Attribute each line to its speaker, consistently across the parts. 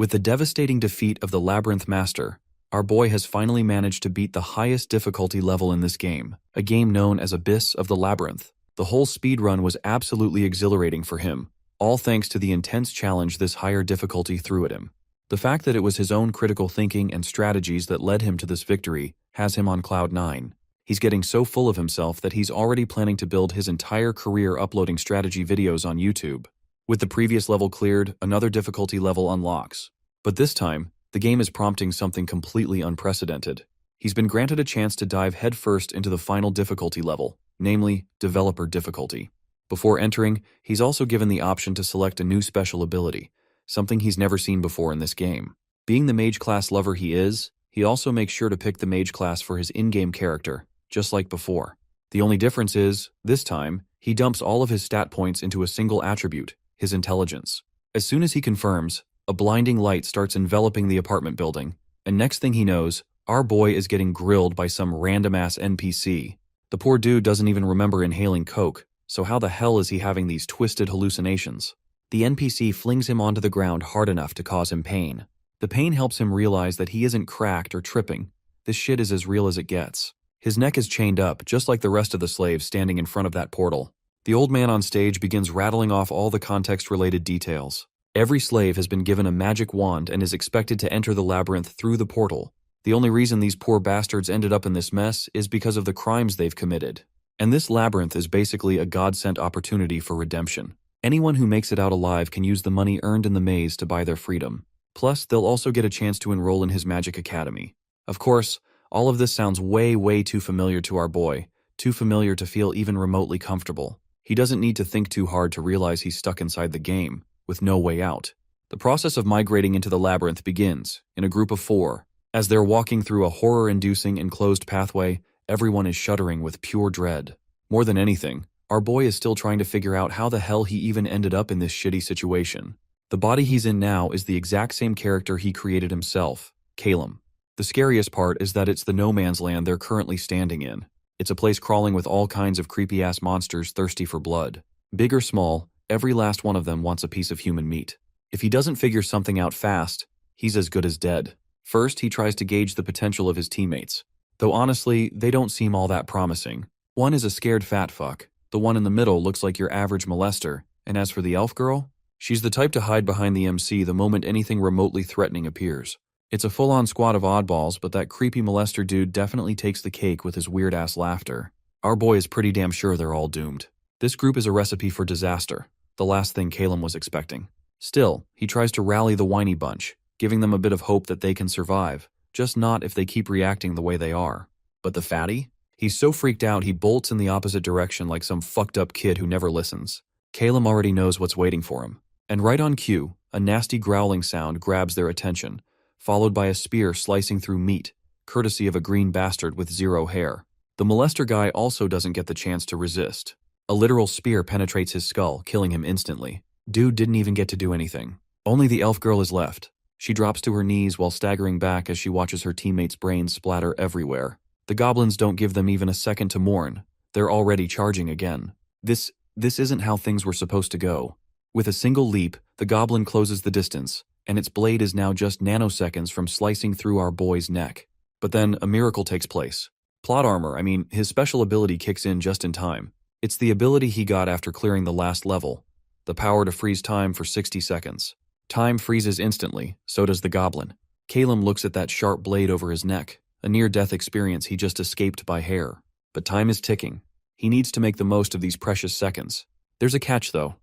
Speaker 1: With the devastating defeat of the Labyrinth Master, our boy has finally managed to beat the highest difficulty level in this game, a game known as Abyss of the Labyrinth. The whole speedrun was absolutely exhilarating for him, all thanks to the intense challenge this higher difficulty threw at him. The fact that it was his own critical thinking and strategies that led him to this victory has him on cloud 9. He's getting so full of himself that he's already planning to build his entire career uploading strategy videos on YouTube. With the previous level cleared, another difficulty level unlocks. But this time, the game is prompting something completely unprecedented. He's been granted a chance to dive headfirst into the final difficulty level, namely, Developer difficulty. Before entering, he's also given the option to select a new special ability, something he's never seen before in this game. Being the mage class lover he is, he also makes sure to pick the mage class for his in-game character, just like before. The only difference is, this time, he dumps all of his stat points into a single attribute, his intelligence. As soon as he confirms, a blinding light starts enveloping the apartment building, and next thing he knows, our boy is getting grilled by some random-ass NPC. The poor dude doesn't even remember inhaling coke, so how the hell is he having these twisted hallucinations? The NPC flings him onto the ground hard enough to cause him pain. The pain helps him realize that he isn't cracked or tripping. This shit is as real as it gets. His neck is chained up, just like the rest of the slaves standing in front of that portal. The old man on stage begins rattling off all the context-related details. Every slave has been given a magic wand and is expected to enter the labyrinth through the portal. The only reason these poor bastards ended up in this mess is because of the crimes they've committed. And this labyrinth is basically a God-sent opportunity for redemption. Anyone who makes it out alive can use the money earned in the maze to buy their freedom. Plus, they'll also get a chance to enroll in his magic academy. Of course, all of this sounds way too familiar to our boy, too familiar to feel even remotely comfortable. He doesn't need to think too hard to realize he's stuck inside the game, with no way out. The process of migrating into the labyrinth begins, in a group of 4. As they're walking through a horror-inducing enclosed pathway, everyone is shuddering with pure dread. More than anything, our boy is still trying to figure out how the hell he even ended up in this shitty situation. The body he's in now is the exact same character he created himself, Calum. The scariest part is that it's the no man's land they're currently standing in. It's a place crawling with all kinds of creepy-ass monsters thirsty for blood. Big or small, every last one of them wants a piece of human meat. If he doesn't figure something out fast, he's as good as dead. First, he tries to gauge the potential of his teammates. Though honestly, they don't seem all that promising. One is a scared fat fuck. The one in the middle looks like your average molester. And as for the elf girl, she's the type to hide behind the MC the moment anything remotely threatening appears. It's a full-on squad of oddballs, but that creepy molester dude definitely takes the cake with his weird-ass laughter. Our boy is pretty damn sure they're all doomed. This group is a recipe for disaster, the last thing Calum was expecting. Still, he tries to rally the whiny bunch, giving them a bit of hope that they can survive, just not if they keep reacting the way they are. But the fatty? He's so freaked out he bolts in the opposite direction like some fucked-up kid who never listens. Calum already knows what's waiting for him. And right on cue, a nasty growling sound grabs their attention, followed by a spear slicing through meat, courtesy of a green bastard with 0 hair. The molester guy also doesn't get the chance to resist. A literal spear penetrates his skull, killing him instantly. Dude didn't even get to do anything. Only the elf girl is left. She drops to her knees while staggering back as she watches her teammates' brains splatter everywhere. The goblins don't give them even a second to mourn. They're already charging again. This isn't how things were supposed to go. With a single leap, the goblin closes the distance, and its blade is now just nanoseconds from slicing through our boy's neck. But then a miracle takes place. Plot armor, his special ability kicks in just in time. It's the ability he got after clearing the last level. The power to freeze time for 60 seconds. Time freezes instantly, so does the goblin. Calum looks at that sharp blade over his neck, a near-death experience he just escaped by hair. But time is ticking. He needs to make the most of these precious seconds. There's a catch, though.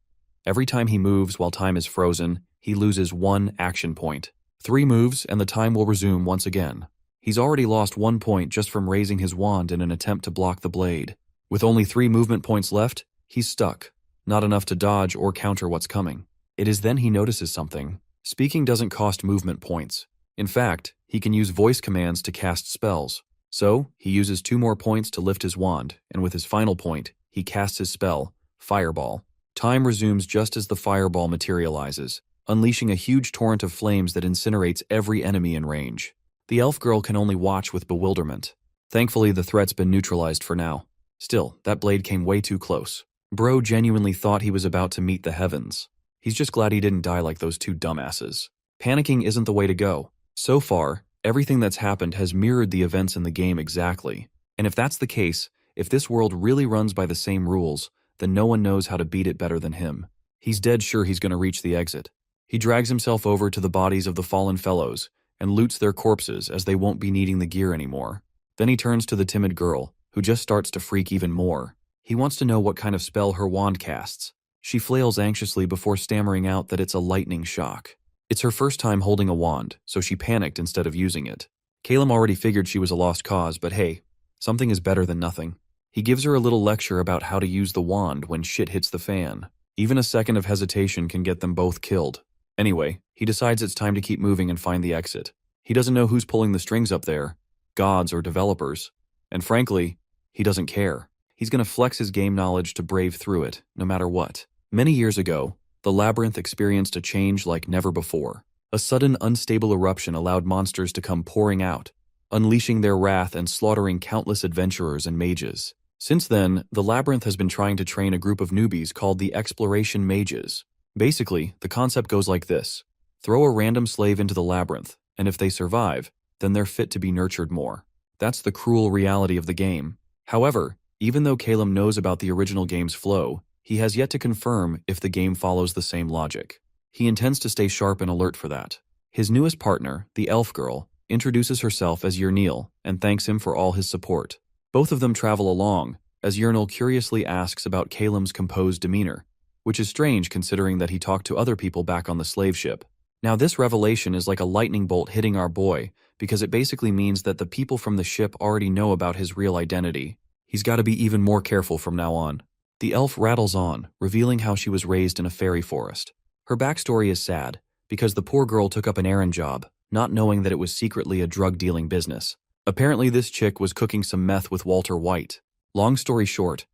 Speaker 1: Every time he moves while time is frozen, he loses 1 action point. 3 moves and the time will resume once again. He's already lost 1 point just from raising his wand in an attempt to block the blade. With only 3 movement points left, he's stuck. Not enough to dodge or counter what's coming. It is then he notices something. Speaking doesn't cost movement points. In fact, he can use voice commands to cast spells. So, he uses 2 more points to lift his wand, and with his final point, he casts his spell, Fireball. Time resumes just as the fireball materializes, unleashing a huge torrent of flames that incinerates every enemy in range. The elf girl can only watch with bewilderment. Thankfully, the threat's been neutralized for now. Still, that blade came way too close. Bro genuinely thought he was about to meet the heavens. He's just glad he didn't die like those 2 dumbasses. Panicking isn't the way to go. So far, everything that's happened has mirrored the events in the game exactly. And if that's the case, if this world really runs by the same rules, then no one knows how to beat it better than him. He's dead sure he's going to reach the exit. He drags himself over to the bodies of the fallen fellows and loots their corpses as they won't be needing the gear anymore. Then he turns to the timid girl, who just starts to freak even more. He wants to know what kind of spell her wand casts. She flails anxiously before stammering out that it's a lightning shock. It's her first time holding a wand, so she panicked instead of using it. Caleb already figured she was a lost cause, but hey, something is better than nothing. He gives her a little lecture about how to use the wand when shit hits the fan. Even a second of hesitation can get them both killed. Anyway, he decides it's time to keep moving and find the exit. He doesn't know who's pulling the strings up there, gods or developers. And frankly, he doesn't care. He's going to flex his game knowledge to brave through it, no matter what. Many years ago, the labyrinth experienced a change like never before. A sudden, unstable eruption allowed monsters to come pouring out, unleashing their wrath and slaughtering countless adventurers and mages. Since then, the labyrinth has been trying to train a group of newbies called the Exploration Mages. Basically, the concept goes like this. Throw a random slave into the labyrinth, and if they survive, then they're fit to be nurtured more. That's the cruel reality of the game. However, even though Caleb knows about the original game's flow, he has yet to confirm if the game follows the same logic. He intends to stay sharp and alert for that. His newest partner, the elf girl, introduces herself as Yernil and thanks him for all his support. Both of them travel along, as Yernil curiously asks about Caleb's composed demeanor, which is strange considering that he talked to other people back on the slave ship. Now this revelation is like a lightning bolt hitting our boy, because it basically means that the people from the ship already know about his real identity. He's got to be even more careful from now on. The elf rattles on, revealing how she was raised in a fairy forest. Her backstory is sad, because the poor girl took up an errand job, not knowing that it was secretly a drug-dealing business. Apparently this chick was cooking some meth with Walter White. Long story short,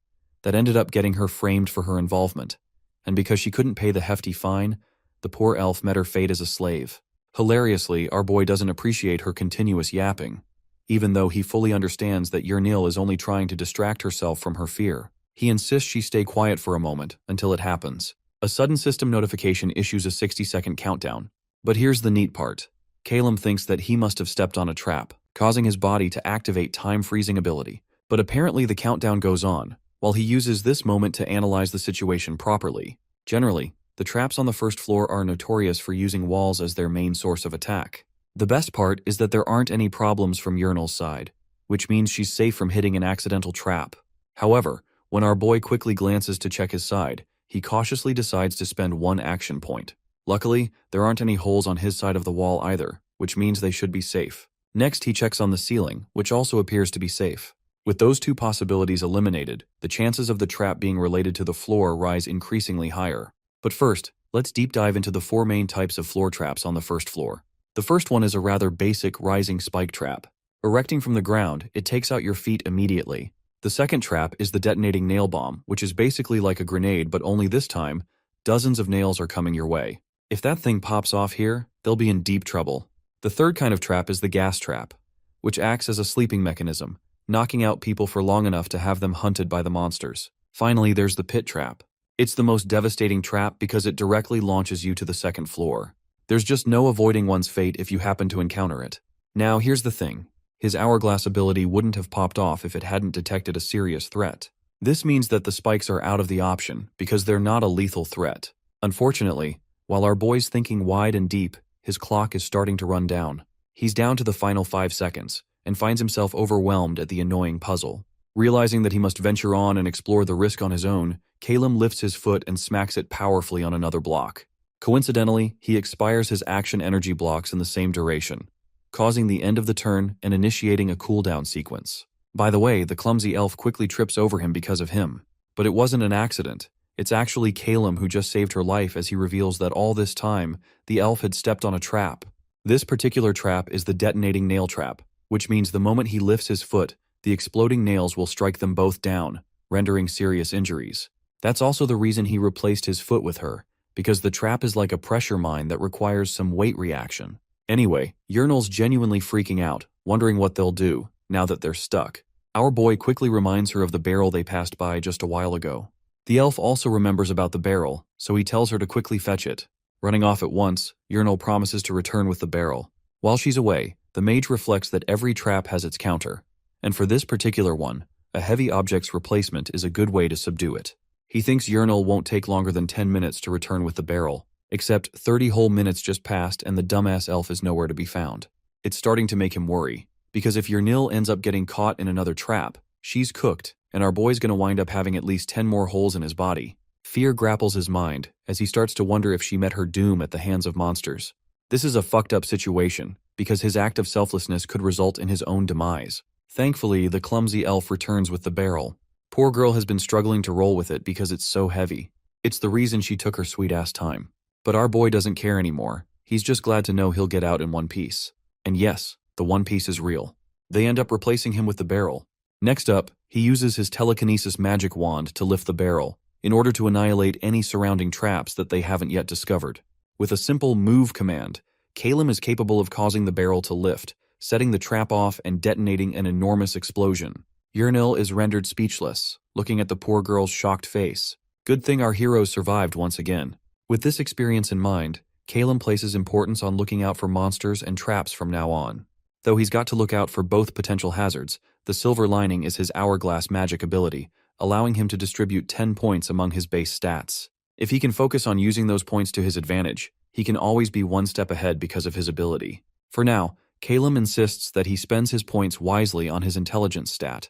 Speaker 1: that ended up getting her framed for her involvement. And because she couldn't pay the hefty fine, the poor elf met her fate as a slave. Hilariously, our boy doesn't appreciate her continuous yapping, even though he fully understands that Yernil is only trying to distract herself from her fear. He insists she stay quiet for a moment until it happens. A sudden system notification issues a 60-second countdown. But here's the neat part. Caleb thinks that he must have stepped on a trap, causing his body to activate time-freezing ability. But apparently the countdown goes on, while he uses this moment to analyze the situation properly. Generally, the traps on the first floor are notorious for using walls as their main source of attack. The best part is that there aren't any problems from Yernil's side, which means she's safe from hitting an accidental trap. However, when our boy quickly glances to check his side, he cautiously decides to spend one action point. Luckily, there aren't any holes on his side of the wall either, which means they should be safe. Next, he checks on the ceiling, which also appears to be safe. With those two possibilities eliminated, the chances of the trap being related to the floor rise increasingly higher. But first, let's deep dive into the four main types of floor traps on the first floor. The first one is a rather basic rising spike trap. Erecting from the ground, it takes out your feet immediately. The second trap is the detonating nail bomb, which is basically like a grenade, but only this time, dozens of nails are coming your way. If that thing pops off here, they'll be in deep trouble. The third kind of trap is the gas trap, which acts as a sleeping mechanism, knocking out people for long enough to have them hunted by the monsters. Finally, there's the pit trap. It's the most devastating trap because it directly launches you to the second floor. There's just no avoiding one's fate if you happen to encounter it. Now, here's the thing. His hourglass ability wouldn't have popped off if it hadn't detected a serious threat. This means that the spikes are out of the option because they're not a lethal threat. Unfortunately, while our boy's thinking wide and deep, his clock is starting to run down. He's down to the final 5 seconds and finds himself overwhelmed at the annoying puzzle. Realizing that he must venture on and explore the risk on his own, Caleb lifts his foot and smacks it powerfully on another block. Coincidentally, he expires his action energy blocks in the same duration, causing the end of the turn and initiating a cooldown sequence. By the way, the clumsy elf quickly trips over him because of him. But it wasn't an accident. It's actually Caleb who just saved her life as he reveals that all this time, the elf had stepped on a trap. This particular trap is the detonating nail trap, which means the moment he lifts his foot, the exploding nails will strike them both down, rendering serious injuries. That's also the reason he replaced his foot with her, because the trap is like a pressure mine that requires some weight reaction. Anyway, Yernil's genuinely freaking out, wondering what they'll do, now that they're stuck. Our boy quickly reminds her of the barrel they passed by just a while ago. The elf also remembers about the barrel, so he tells her to quickly fetch it. Running off at once, Urinal promises to return with the barrel. While she's away, the mage reflects that every trap has its counter, and for this particular one, a heavy object's replacement is a good way to subdue it. He thinks Urinal won't take longer than 10 minutes to return with the barrel, except 30 whole minutes just passed and the dumbass elf is nowhere to be found. It's starting to make him worry, because if Urinal ends up getting caught in another trap, she's cooked, and our boy's gonna wind up having at least 10 more holes in his body. Fear grapples his mind as he starts to wonder if she met her doom at the hands of monsters. This is a fucked up situation, because his act of selflessness could result in his own demise. Thankfully, the clumsy elf returns with the barrel. Poor girl has been struggling to roll with it because it's so heavy. It's the reason she took her sweet-ass time. But our boy doesn't care anymore. He's just glad to know he'll get out in one piece. And yes, the one piece is real. They end up replacing him with the barrel. Next up, he uses his telekinesis magic wand to lift the barrel, in order to annihilate any surrounding traps that they haven't yet discovered. With a simple move command, Calem is capable of causing the barrel to lift, setting the trap off and detonating an enormous explosion. Urinal is rendered speechless, looking at the poor girl's shocked face. Good thing our heroes survived once again. With this experience in mind, Calem places importance on looking out for monsters and traps from now on. Though he's got to look out for both potential hazards, the silver lining is his hourglass magic ability, allowing him to distribute 10 points among his base stats. If he can focus on using those points to his advantage, he can always be one step ahead because of his ability. For now, Calem insists that he spends his points wisely on his intelligence stat,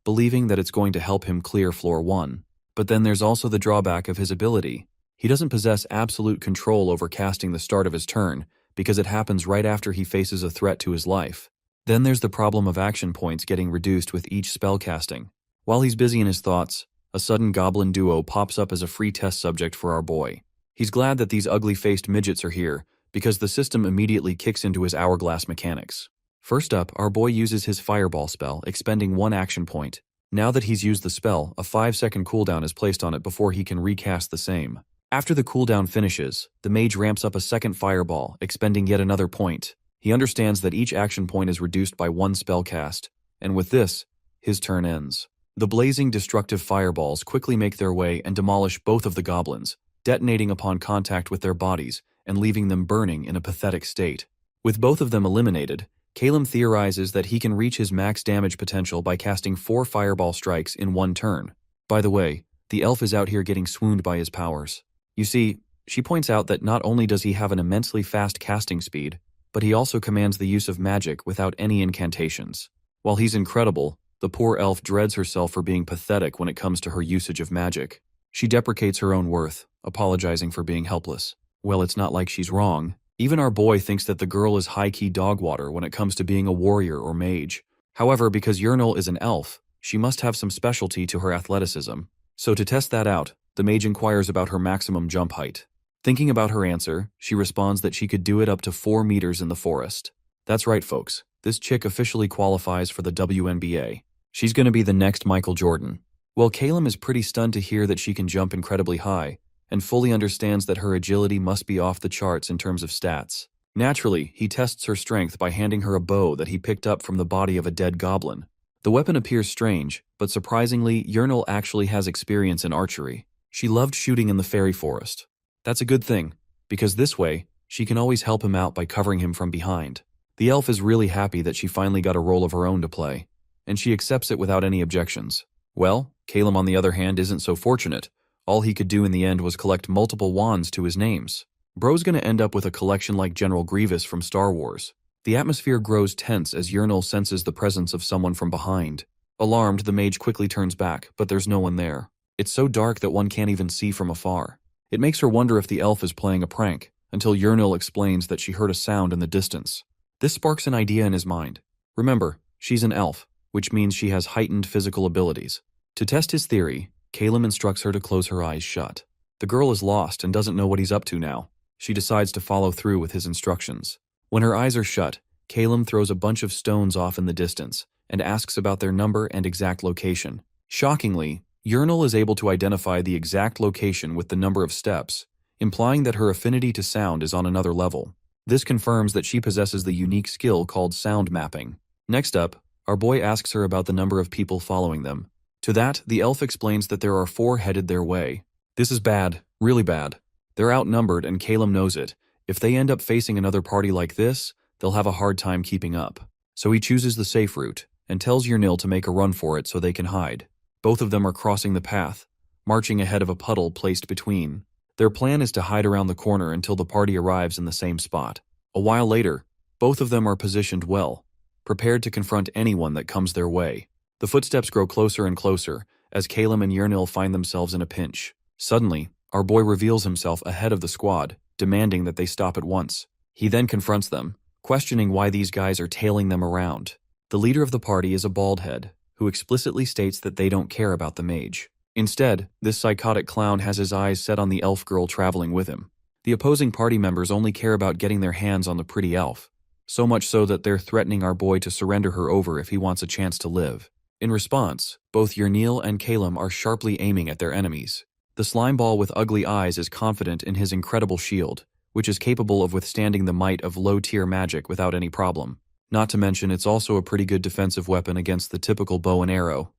Speaker 1: believing that it's going to help him clear floor 1. But then there's also the drawback of his ability. He doesn't possess absolute control over casting the start of his turn, because it happens right after he faces a threat to his life. Then there's the problem of action points getting reduced with each spell casting. While he's busy in his thoughts, a sudden goblin duo pops up as a free test subject for our boy. He's glad that these ugly-faced midgets are here, because the system immediately kicks into his hourglass mechanics. First up, our boy uses his fireball spell, expending 1 action point. Now that he's used the spell, a 5-second cooldown is placed on it before he can recast the same. After the cooldown finishes, the mage ramps up a second fireball, expending yet another point. He understands that each action point is reduced by 1 spell cast, and with this, his turn ends. The blazing destructive fireballs quickly make their way and demolish both of the goblins, detonating upon contact with their bodies and leaving them burning in a pathetic state. With both of them eliminated, Calem theorizes that he can reach his max damage potential by casting 4 fireball strikes in 1 turn. By the way, the elf is out here getting swooned by his powers. You see, she points out that not only does he have an immensely fast casting speed, but he also commands the use of magic without any incantations. While he's incredible, the poor elf dreads herself for being pathetic when it comes to her usage of magic. She deprecates her own worth, apologizing for being helpless. Well, it's not like she's wrong. Even our boy thinks that the girl is high-key dog water when it comes to being a warrior or mage. However, because Urinal is an elf, she must have some specialty to her athleticism. So to test that out, the mage inquires about her maximum jump height. Thinking about her answer, she responds that she could do it up to 4 meters in the forest. That's right, folks. This chick officially qualifies for the WNBA. She's gonna be the next Michael Jordan. Well, Calem is pretty stunned to hear that she can jump incredibly high, and fully understands that her agility must be off the charts in terms of stats. Naturally, he tests her strength by handing her a bow that he picked up from the body of a dead goblin. The weapon appears strange, but surprisingly, Urinal actually has experience in archery. She loved shooting in the fairy forest. That's a good thing, because this way, she can always help him out by covering him from behind. The elf is really happy that she finally got a role of her own to play, and she accepts it without any objections. Well, Calem on the other hand isn't so fortunate. All he could do in the end was collect multiple wands to his names. Bro's gonna end up with a collection like General Grievous from Star Wars. The atmosphere grows tense as Urinal senses the presence of someone from behind. Alarmed, the mage quickly turns back, but there's no one there. It's so dark that one can't even see from afar. It makes her wonder if the elf is playing a prank, until Urinal explains that she heard a sound in the distance. This sparks an idea in his mind. Remember, she's an elf, which means she has heightened physical abilities. To test his theory, Calem instructs her to close her eyes shut. The girl is lost and doesn't know what he's up to now. She decides to follow through with his instructions. When her eyes are shut, Calem throws a bunch of stones off in the distance and asks about their number and exact location. Shockingly, Urinal is able to identify the exact location with the number of steps, implying that her affinity to sound is on another level. This confirms that she possesses the unique skill called sound mapping. Next up, our boy asks her about the number of people following them. To that, the elf explains that there are 4 headed their way. This is bad, really bad. They're outnumbered and Calum knows it. If they end up facing another party like this, they'll have a hard time keeping up. So he chooses the safe route and tells Yrnil to make a run for it so they can hide. Both of them are crossing the path, marching ahead of a puddle placed between. Their plan is to hide around the corner until the party arrives in the same spot. A while later, both of them are positioned well, prepared to confront anyone that comes their way. The footsteps grow closer and closer as Calum and Yrnil find themselves in a pinch. Suddenly, our boy reveals himself ahead of the squad, demanding that they stop at once. He then confronts them, questioning why these guys are tailing them around. The leader of the party is a baldhead, who explicitly states that they don't care about the mage. Instead, this psychotic clown has his eyes set on the elf girl traveling with him. The opposing party members only care about getting their hands on the pretty elf, so much so that they're threatening our boy to surrender her over if he wants a chance to live. In response, both Yrnil and Calum are sharply aiming at their enemies. The slime ball with ugly eyes is confident in his incredible shield, which is capable of withstanding the might of low-tier magic without any problem. Not to mention it's also a pretty good defensive weapon against the typical bow and arrow,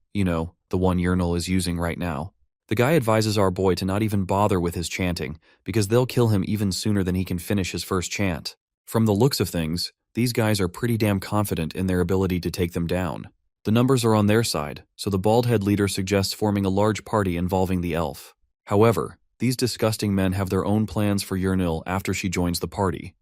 Speaker 1: the one Yrnil is using right now. The guy advises our boy to not even bother with his chanting, because they'll kill him even sooner than he can finish his first chant. From the looks of things, these guys are pretty damn confident in their ability to take them down. The numbers are on their side, so the baldhead leader suggests forming a large party involving the elf. However, these disgusting men have their own plans for Yrnil after she joins the party.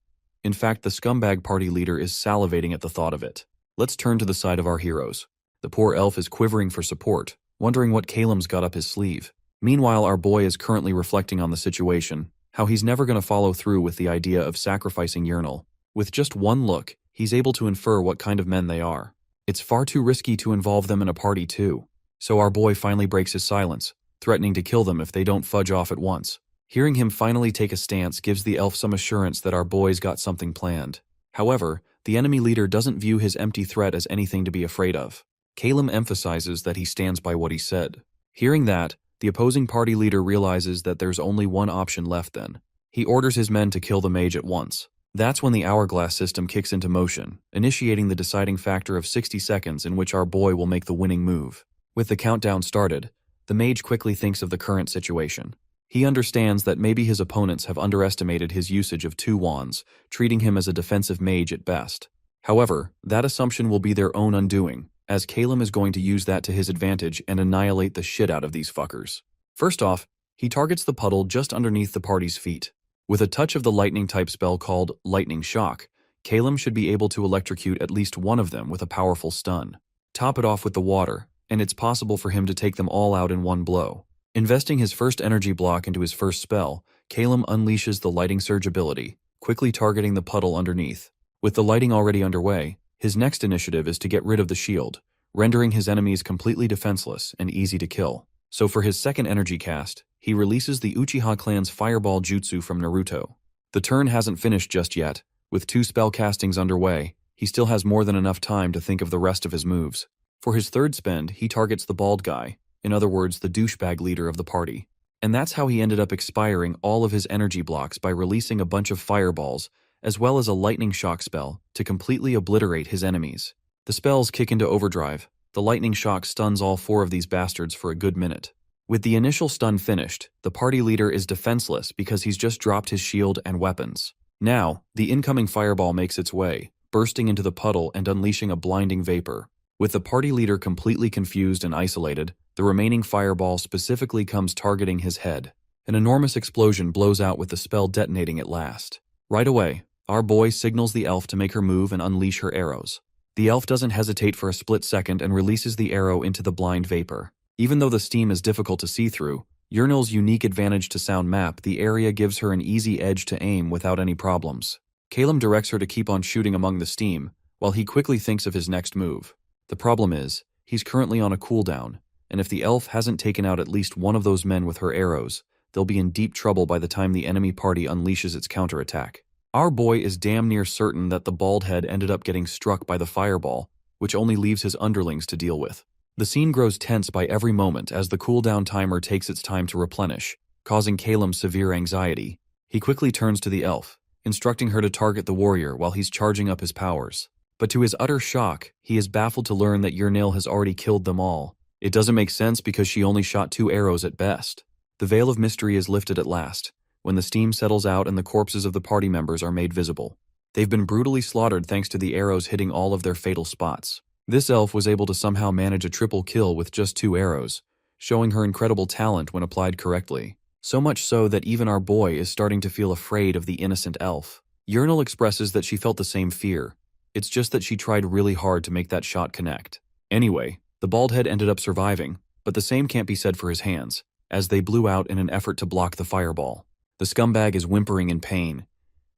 Speaker 1: In fact, the scumbag party leader is salivating at the thought of it. Let's turn to the side of our heroes. The poor elf is quivering for support, wondering what Calum's got up his sleeve. Meanwhile, our boy is currently reflecting on the situation, how he's never going to follow through with the idea of sacrificing Yrnil. With just one look, he's able to infer what kind of men they are. It's far too risky to involve them in a party too. So our boy finally breaks his silence, threatening to kill them if they don't fudge off at once. Hearing him finally take a stance gives the elf some assurance that our boy's got something planned. However, the enemy leader doesn't view his empty threat as anything to be afraid of. Calum emphasizes that he stands by what he said. Hearing that, the opposing party leader realizes that there's only one option left then. He orders his men to kill the mage at once. That's when the hourglass system kicks into motion, initiating the deciding factor of 60 seconds in which our boy will make the winning move. With the countdown started, the mage quickly thinks of the current situation. He understands that maybe his opponents have underestimated his usage of 2 wands, treating him as a defensive mage at best. However, that assumption will be their own undoing, as Calum is going to use that to his advantage and annihilate the shit out of these fuckers. First off, he targets the puddle just underneath the party's feet. With a touch of the lightning-type spell called Lightning Shock, Calum should be able to electrocute at least one of them with a powerful stun. Top it off with the water, and it's possible for him to take them all out in one blow. Investing his first energy block into his first spell, Calum unleashes the Lighting Surge ability, quickly targeting the puddle underneath. With the lighting already underway, his next initiative is to get rid of the shield, rendering his enemies completely defenseless and easy to kill. So for his second energy cast, he releases the Uchiha clan's Fireball Jutsu from Naruto. The turn hasn't finished just yet. With 2 spell castings underway, he still has more than enough time to think of the rest of his moves. For his third spend, he targets the bald guy, in other words, the douchebag leader of the party. And that's how he ended up expiring all of his energy blocks by releasing a bunch of fireballs, as well as a lightning shock spell, to completely obliterate his enemies. The spells kick into overdrive. The lightning shock stuns all 4 of these bastards for a good minute. With the initial stun finished, the party leader is defenseless because he's just dropped his shield and weapons. Now, the incoming fireball makes its way, bursting into the puddle and unleashing a blinding vapor. With the party leader completely confused and isolated, the remaining fireball specifically comes targeting his head. An enormous explosion blows out with the spell detonating at last. Right away, our boy signals the elf to make her move and unleash her arrows. The elf doesn't hesitate for a split second and releases the arrow into the blind vapor. Even though the steam is difficult to see through, Yrnil's unique advantage to sound map the area gives her an easy edge to aim without any problems. Calum directs her to keep on shooting among the steam, while he quickly thinks of his next move. The problem is, he's currently on a cooldown, and if the elf hasn't taken out at least one of those men with her arrows, they'll be in deep trouble by the time the enemy party unleashes its counterattack. Our boy is damn near certain that the bald head ended up getting struck by the fireball, which only leaves his underlings to deal with. The scene grows tense by every moment as the cooldown timer takes its time to replenish, causing Calum severe anxiety. He quickly turns to the elf, instructing her to target the warrior while he's charging up his powers. But to his utter shock, he is baffled to learn that Yrnil has already killed them all. It doesn't make sense because she only shot 2 arrows at best. The veil of mystery is lifted at last. when the steam settles out and the corpses of the party members are made visible. They've been brutally slaughtered thanks to the arrows hitting all of their fatal spots. This elf was able to somehow manage a triple kill with just 2 arrows, showing her incredible talent when applied correctly. So much so that even our boy is starting to feel afraid of the innocent elf. Yahello expresses that she felt the same fear. It's just that she tried really hard to make that shot connect. Anyway, the bald head ended up surviving, but the same can't be said for his hands, as they blew out in an effort to block the fireball. The scumbag is whimpering in pain.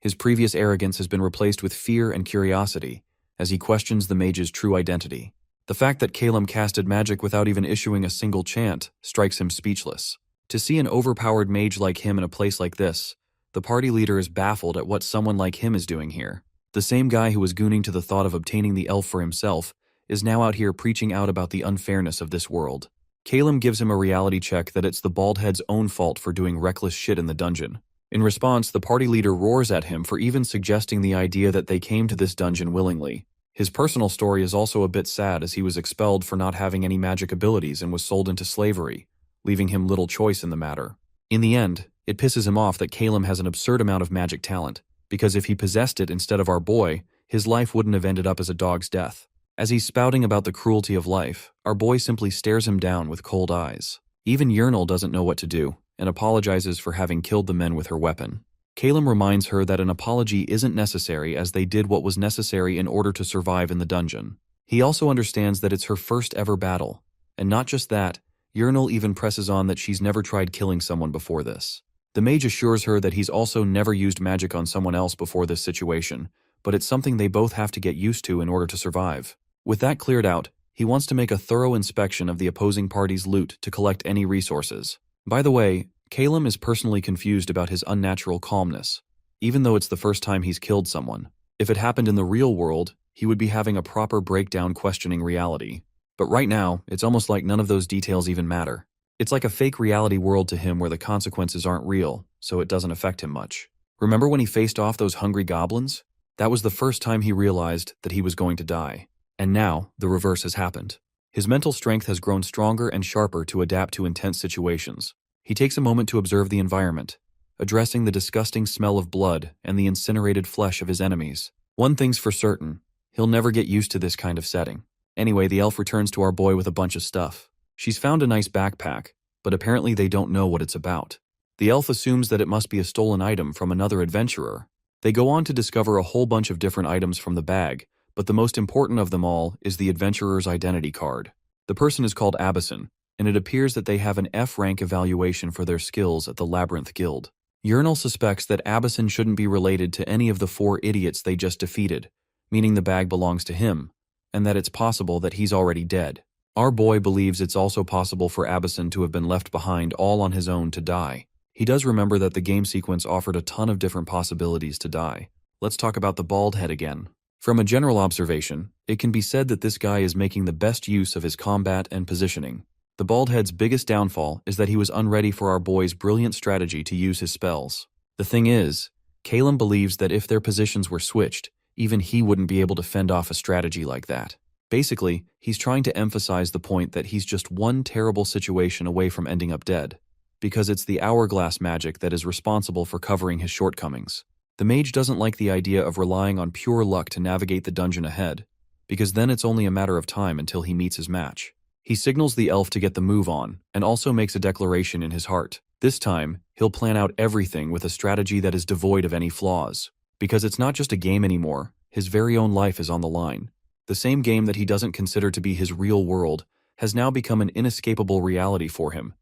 Speaker 1: His previous arrogance has been replaced with fear and curiosity, as he questions the mage's true identity. The fact that Calum casted magic without even issuing a single chant strikes him speechless. To see an overpowered mage like him in a place like this, the party leader is baffled at what someone like him is doing here. The same guy who was gooning to the thought of obtaining the elf for himself is now out here preaching out about the unfairness of this world. Calum gives him a reality check that it's the baldhead's own fault for doing reckless shit in the dungeon. In response, the party leader roars at him for even suggesting the idea that they came to this dungeon willingly. His personal story is also a bit sad, as he was expelled for not having any magic abilities and was sold into slavery, leaving him little choice in the matter. In the end, it pisses him off that Calum has an absurd amount of magic talent, because if he possessed it instead of our boy, his life wouldn't have ended up as a dog's death. As he's spouting about the cruelty of life, our boy simply stares him down with cold eyes. Even Yahello doesn't know what to do, and apologizes for having killed the men with her weapon. Calum reminds her that an apology isn't necessary, as they did what was necessary in order to survive in the dungeon. He also understands that it's her first ever battle, and not just that, Yahello even presses on that she's never tried killing someone before this. The mage assures her that he's also never used magic on someone else before this situation, but it's something they both have to get used to in order to survive. With that cleared out, he wants to make a thorough inspection of the opposing party's loot to collect any resources. By the way, Calum is personally confused about his unnatural calmness, even though it's the first time he's killed someone. If it happened in the real world, he would be having a proper breakdown questioning reality. But right now, it's almost like none of those details even matter. It's like a fake reality world to him where the consequences aren't real, so it doesn't affect him much. Remember when he faced off those hungry goblins? That was the first time he realized that he was going to die. And now, the reverse has happened. His mental strength has grown stronger and sharper to adapt to intense situations. He takes a moment to observe the environment, addressing the disgusting smell of blood and the incinerated flesh of his enemies. One thing's for certain, he'll never get used to this kind of setting. Anyway, the elf returns to our boy with a bunch of stuff. She's found a nice backpack, but apparently they don't know what it's about. The elf assumes that it must be a stolen item from another adventurer. They go on to discover a whole bunch of different items from the bag, but the most important of them all is the adventurer's identity card. The person is called Abyssin, and it appears that they have an F-rank evaluation for their skills at the Labyrinth Guild. Yahello suspects that Abyssin shouldn't be related to any of the 4 idiots they just defeated, meaning the bag belongs to him, and that it's possible that he's already dead. Our boy believes it's also possible for Abyssin to have been left behind all on his own to die. He does remember that the game sequence offered a ton of different possibilities to die. Let's talk about the bald head again. From a general observation, it can be said that this guy is making the best use of his combat and positioning. The baldhead's biggest downfall is that he was unready for our boy's brilliant strategy to use his spells. The thing is, Calum believes that if their positions were switched, even he wouldn't be able to fend off a strategy like that. Basically, he's trying to emphasize the point that he's just one terrible situation away from ending up dead, because it's the hourglass magic that is responsible for covering his shortcomings. The mage doesn't like the idea of relying on pure luck to navigate the dungeon ahead, because then it's only a matter of time until he meets his match. He signals the elf to get the move on, and also makes a declaration in his heart. This time, he'll plan out everything with a strategy that is devoid of any flaws. Because it's not just a game anymore, his very own life is on the line. The same game that he doesn't consider to be his real world has now become an inescapable reality for him.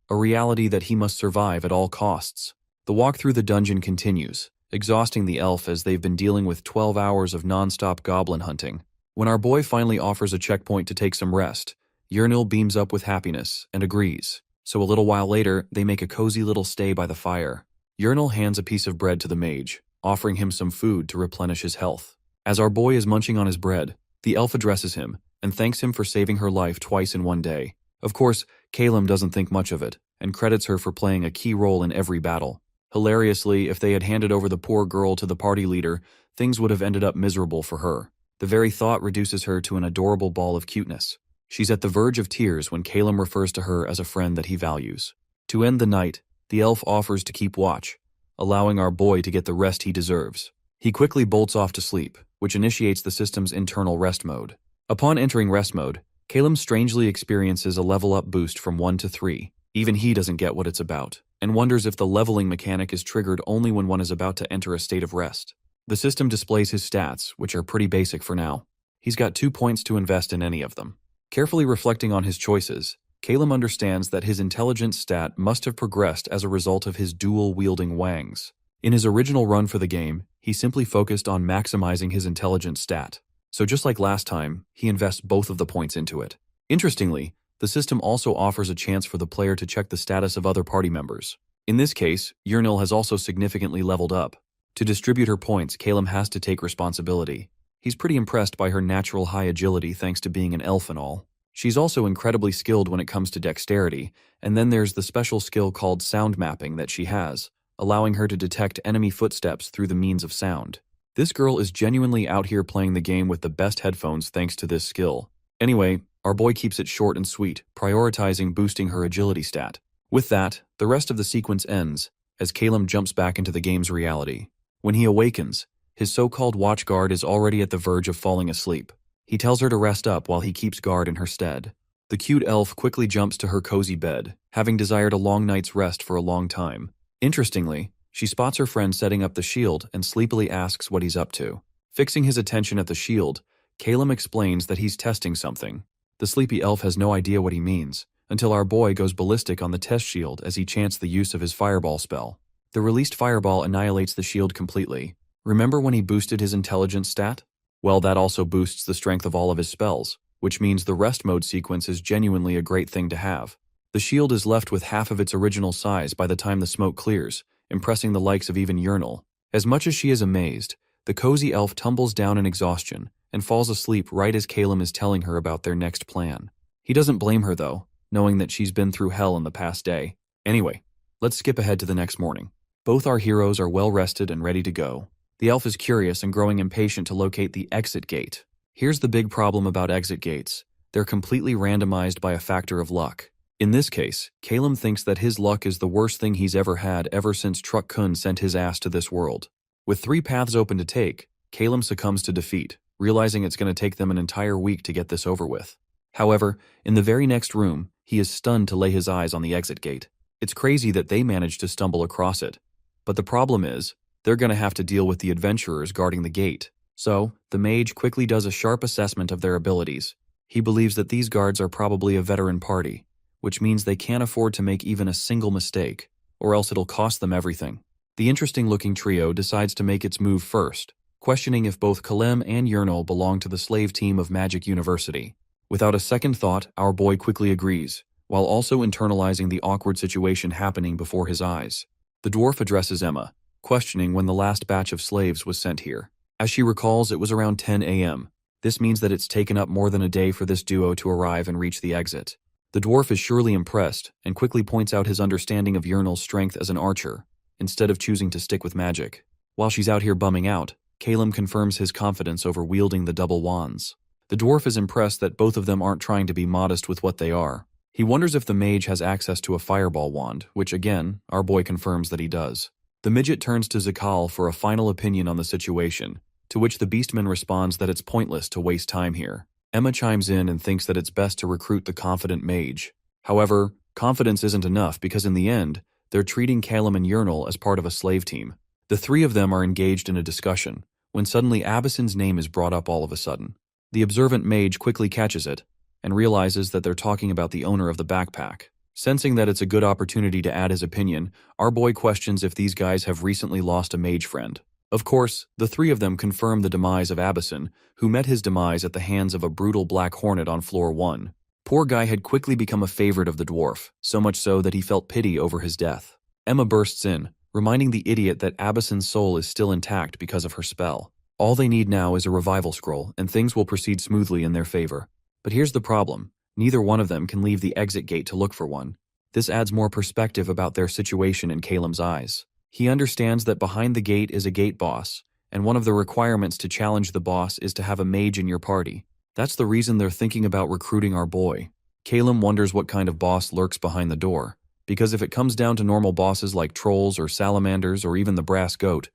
Speaker 1: A reality that he must survive at all costs. The walk through the dungeon continues, exhausting the elf as they've been dealing with 12 hours of non-stop goblin hunting. When our boy finally offers a checkpoint to take some rest, Yahello beams up with happiness and agrees. So a little while later, they make a cozy little stay by the fire. Yahello hands a piece of bread to the mage, offering him some food to replenish his health. As our boy is munching on his bread, the elf addresses him and thanks him for saving her life twice in one day. Of course, Calum doesn't think much of it and credits her for playing a key role in every battle. Hilariously, if they had handed over the poor girl to the party leader, things would have ended up miserable for her. The very thought reduces her to an adorable ball of cuteness. She's at the verge of tears when Calum refers to her as a friend that he values. To end the night, the elf offers to keep watch, allowing our boy to get the rest he deserves. He quickly bolts off to sleep, which initiates the system's internal rest mode. Upon entering rest mode, Calum strangely experiences a level-up boost from 1 to 3. Even he doesn't get what it's about, and wonders if the leveling mechanic is triggered only when one is about to enter a state of rest. The system displays his stats, which are pretty basic for now. He's got 2 points to invest in any of them. Carefully reflecting on his choices, Calum understands that his intelligence stat must have progressed as a result of his dual-wielding wangs. In his original run for the game, he simply focused on maximizing his intelligence stat. So just like last time, he invests both of the points into it. Interestingly, the system also offers a chance for the player to check the status of other party members. In this case, Yurnil has also significantly leveled up. To distribute her points, Calum has to take responsibility. He's pretty impressed by her natural high agility thanks to being an elf and all. She's also incredibly skilled when it comes to dexterity, and then there's the special skill called sound mapping that she has, allowing her to detect enemy footsteps through the means of sound. This girl is genuinely out here playing the game with the best headphones thanks to this skill. Anyway, our boy keeps it short and sweet, prioritizing boosting her agility stat. With that, the rest of the sequence ends, as Calum jumps back into the game's reality. When he awakens, his so-called watch guard is already at the verge of falling asleep. He tells her to rest up while he keeps guard in her stead. The cute elf quickly jumps to her cozy bed, having desired a long night's rest for a long time. Interestingly, she spots her friend setting up the shield and sleepily asks what he's up to. Fixing his attention at the shield, Calum explains that he's testing something. The sleepy elf has no idea what he means, until our boy goes ballistic on the test shield as he chants the use of his fireball spell. The released fireball annihilates the shield completely. Remember when he boosted his intelligence stat? Well, that also boosts the strength of all of his spells, which means the rest mode sequence is genuinely a great thing to have. The shield is left with half of its original size by the time the smoke clears, impressing the likes of even Yurnil. As much as she is amazed, the cozy elf tumbles down in exhaustion and falls asleep right as Calum is telling her about their next plan. He doesn't blame her though, knowing that she's been through hell in the past day. Anyway, let's skip ahead to the next morning. Both our heroes are well rested and ready to go. The elf is curious and growing impatient to locate the exit gate. Here's the big problem about exit gates. They're completely randomized by a factor of luck. In this case, Calum thinks that his luck is the worst thing he's ever had ever since Truck Kun sent his ass to this world. With 3 paths open to take, Calum succumbs to defeat, realizing it's going to take them an entire week to get this over with. However, in the very next room, he is stunned to lay his eyes on the exit gate. It's crazy that they managed to stumble across it. But the problem is, they're going to have to deal with the adventurers guarding the gate. So, the mage quickly does a sharp assessment of their abilities. He believes that these guards are probably a veteran party, which means they can't afford to make even a single mistake, or else it'll cost them everything. The interesting-looking trio decides to make its move first, questioning if both Calum and Yurnil belong to the slave team of Magic University. Without a second thought, our boy quickly agrees, while also internalizing the awkward situation happening before his eyes. The dwarf addresses Emma, questioning when the last batch of slaves was sent here. As she recalls, it was around 10 a.m. This means that it's taken up more than a day for this duo to arrive and reach the exit. The dwarf is surely impressed and quickly points out his understanding of Yurnil's strength as an archer, instead of choosing to stick with magic. While she's out here bumming out, Calum confirms his confidence over wielding the double wands. The dwarf is impressed that both of them aren't trying to be modest with what they are. He wonders if the mage has access to a fireball wand, which again, our boy confirms that he does. The midget turns to Zakal for a final opinion on the situation, to which the beastman responds that it's pointless to waste time here. Emma chimes in and thinks that it's best to recruit the confident mage. However, confidence isn't enough because in the end, they're treating Calum and Yurnil as part of a slave team. The 3 of them are engaged in a discussion, when suddenly Abyssin's name is brought up all of a sudden. The observant mage quickly catches it, and realizes that they're talking about the owner of the backpack. Sensing that it's a good opportunity to add his opinion, our boy questions if these guys have recently lost a mage friend. Of course, the 3 of them confirm the demise of Abyssin, who met his demise at the hands of a brutal black hornet on floor 1. Poor guy had quickly become a favorite of the dwarf, so much so that he felt pity over his death. Emma bursts in, reminding the idiot that Abyssin's soul is still intact because of her spell. All they need now is a revival scroll, and things will proceed smoothly in their favor. But here's the problem. Neither one of them can leave the exit gate to look for one. This adds more perspective about their situation in Calum's eyes. He understands that behind the gate is a gate boss, and one of the requirements to challenge the boss is to have a mage in your party. That's the reason they're thinking about recruiting our boy. Calum wonders what kind of boss lurks behind the door, because if it comes down to normal bosses like trolls or salamanders or even the brass goat,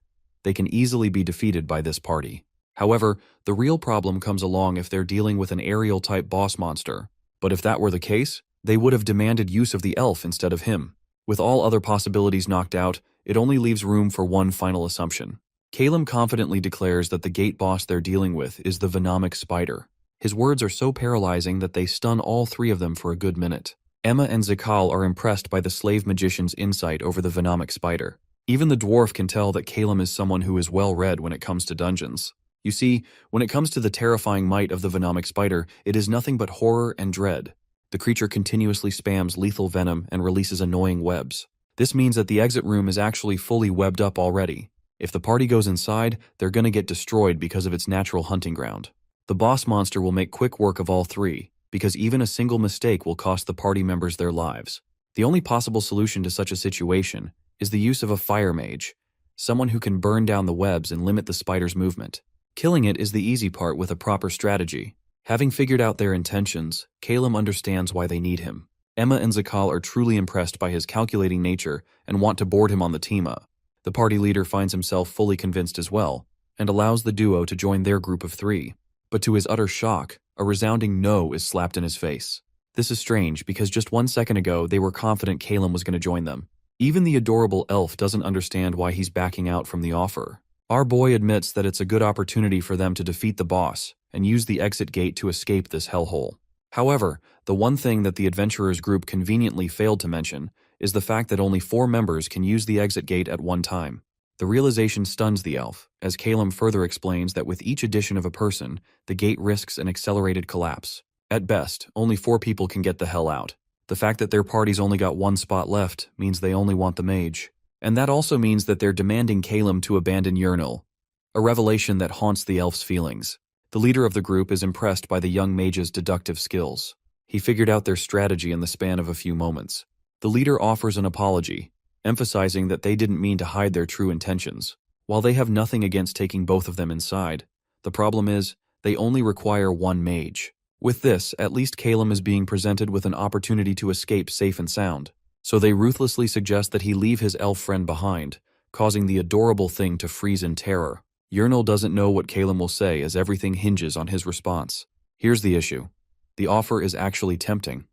Speaker 1: they can easily be defeated by this party. However, the real problem comes along if they're dealing with an aerial-type boss monster. But if that were the case, they would have demanded use of the elf instead of him. With all other possibilities knocked out, it only leaves room for one final assumption. Calum confidently declares that the gate boss they're dealing with is the venomic spider. His words are so paralyzing that they stun all three of them for a good minute. Emma and Zakal are impressed by the slave magician's insight over the venomic spider. Even the dwarf can tell that Calum is someone who is well-read when it comes to dungeons. You see, when it comes to the terrifying might of the venomic spider, it is nothing but horror and dread. The creature continuously spams lethal venom and releases annoying webs. This means that the exit room is actually fully webbed up already. If the party goes inside, they're gonna get destroyed because of its natural hunting ground. The boss monster will make quick work of all three, because even a single mistake will cost the party members their lives. The only possible solution to such a situation is the use of a fire mage, someone who can burn down the webs and limit the spider's movement. Killing it is the easy part with a proper strategy. Having figured out their intentions, Calum understands why they need him. Emma and Zakal are truly impressed by his calculating nature and want to board him on the team up. The party leader finds himself fully convinced as well, and allows the duo to join their group of three. But to his utter shock, a resounding no is slapped in his face. This is strange because just 1 second ago they were confident Calum was going to join them. Even the adorable elf doesn't understand why he's backing out from the offer. Our boy admits that it's a good opportunity for them to defeat the boss and use the exit gate to escape this hellhole. However, the one thing that the adventurers group conveniently failed to mention is the fact that only 4 members can use the exit gate at one time. The realization stuns the elf, as Calum further explains that with each addition of a person, the gate risks an accelerated collapse. At best, only 4 people can get the hell out. The fact that their party's only got 1 spot left means they only want the mage. And that also means that they're demanding Calum to abandon Urinal, a revelation that haunts the elf's feelings. The leader of the group is impressed by the young mage's deductive skills. He figured out their strategy in the span of a few moments. The leader offers an apology, emphasizing that they didn't mean to hide their true intentions. While they have nothing against taking both of them inside, the problem is, they only require 1 mage. With this, at least Calum is being presented with an opportunity to escape safe and sound. So they ruthlessly suggest that he leave his elf friend behind, causing the adorable thing to freeze in terror. Urinal doesn't know what Calum will say as everything hinges on his response. Here's the issue. The offer is actually tempting.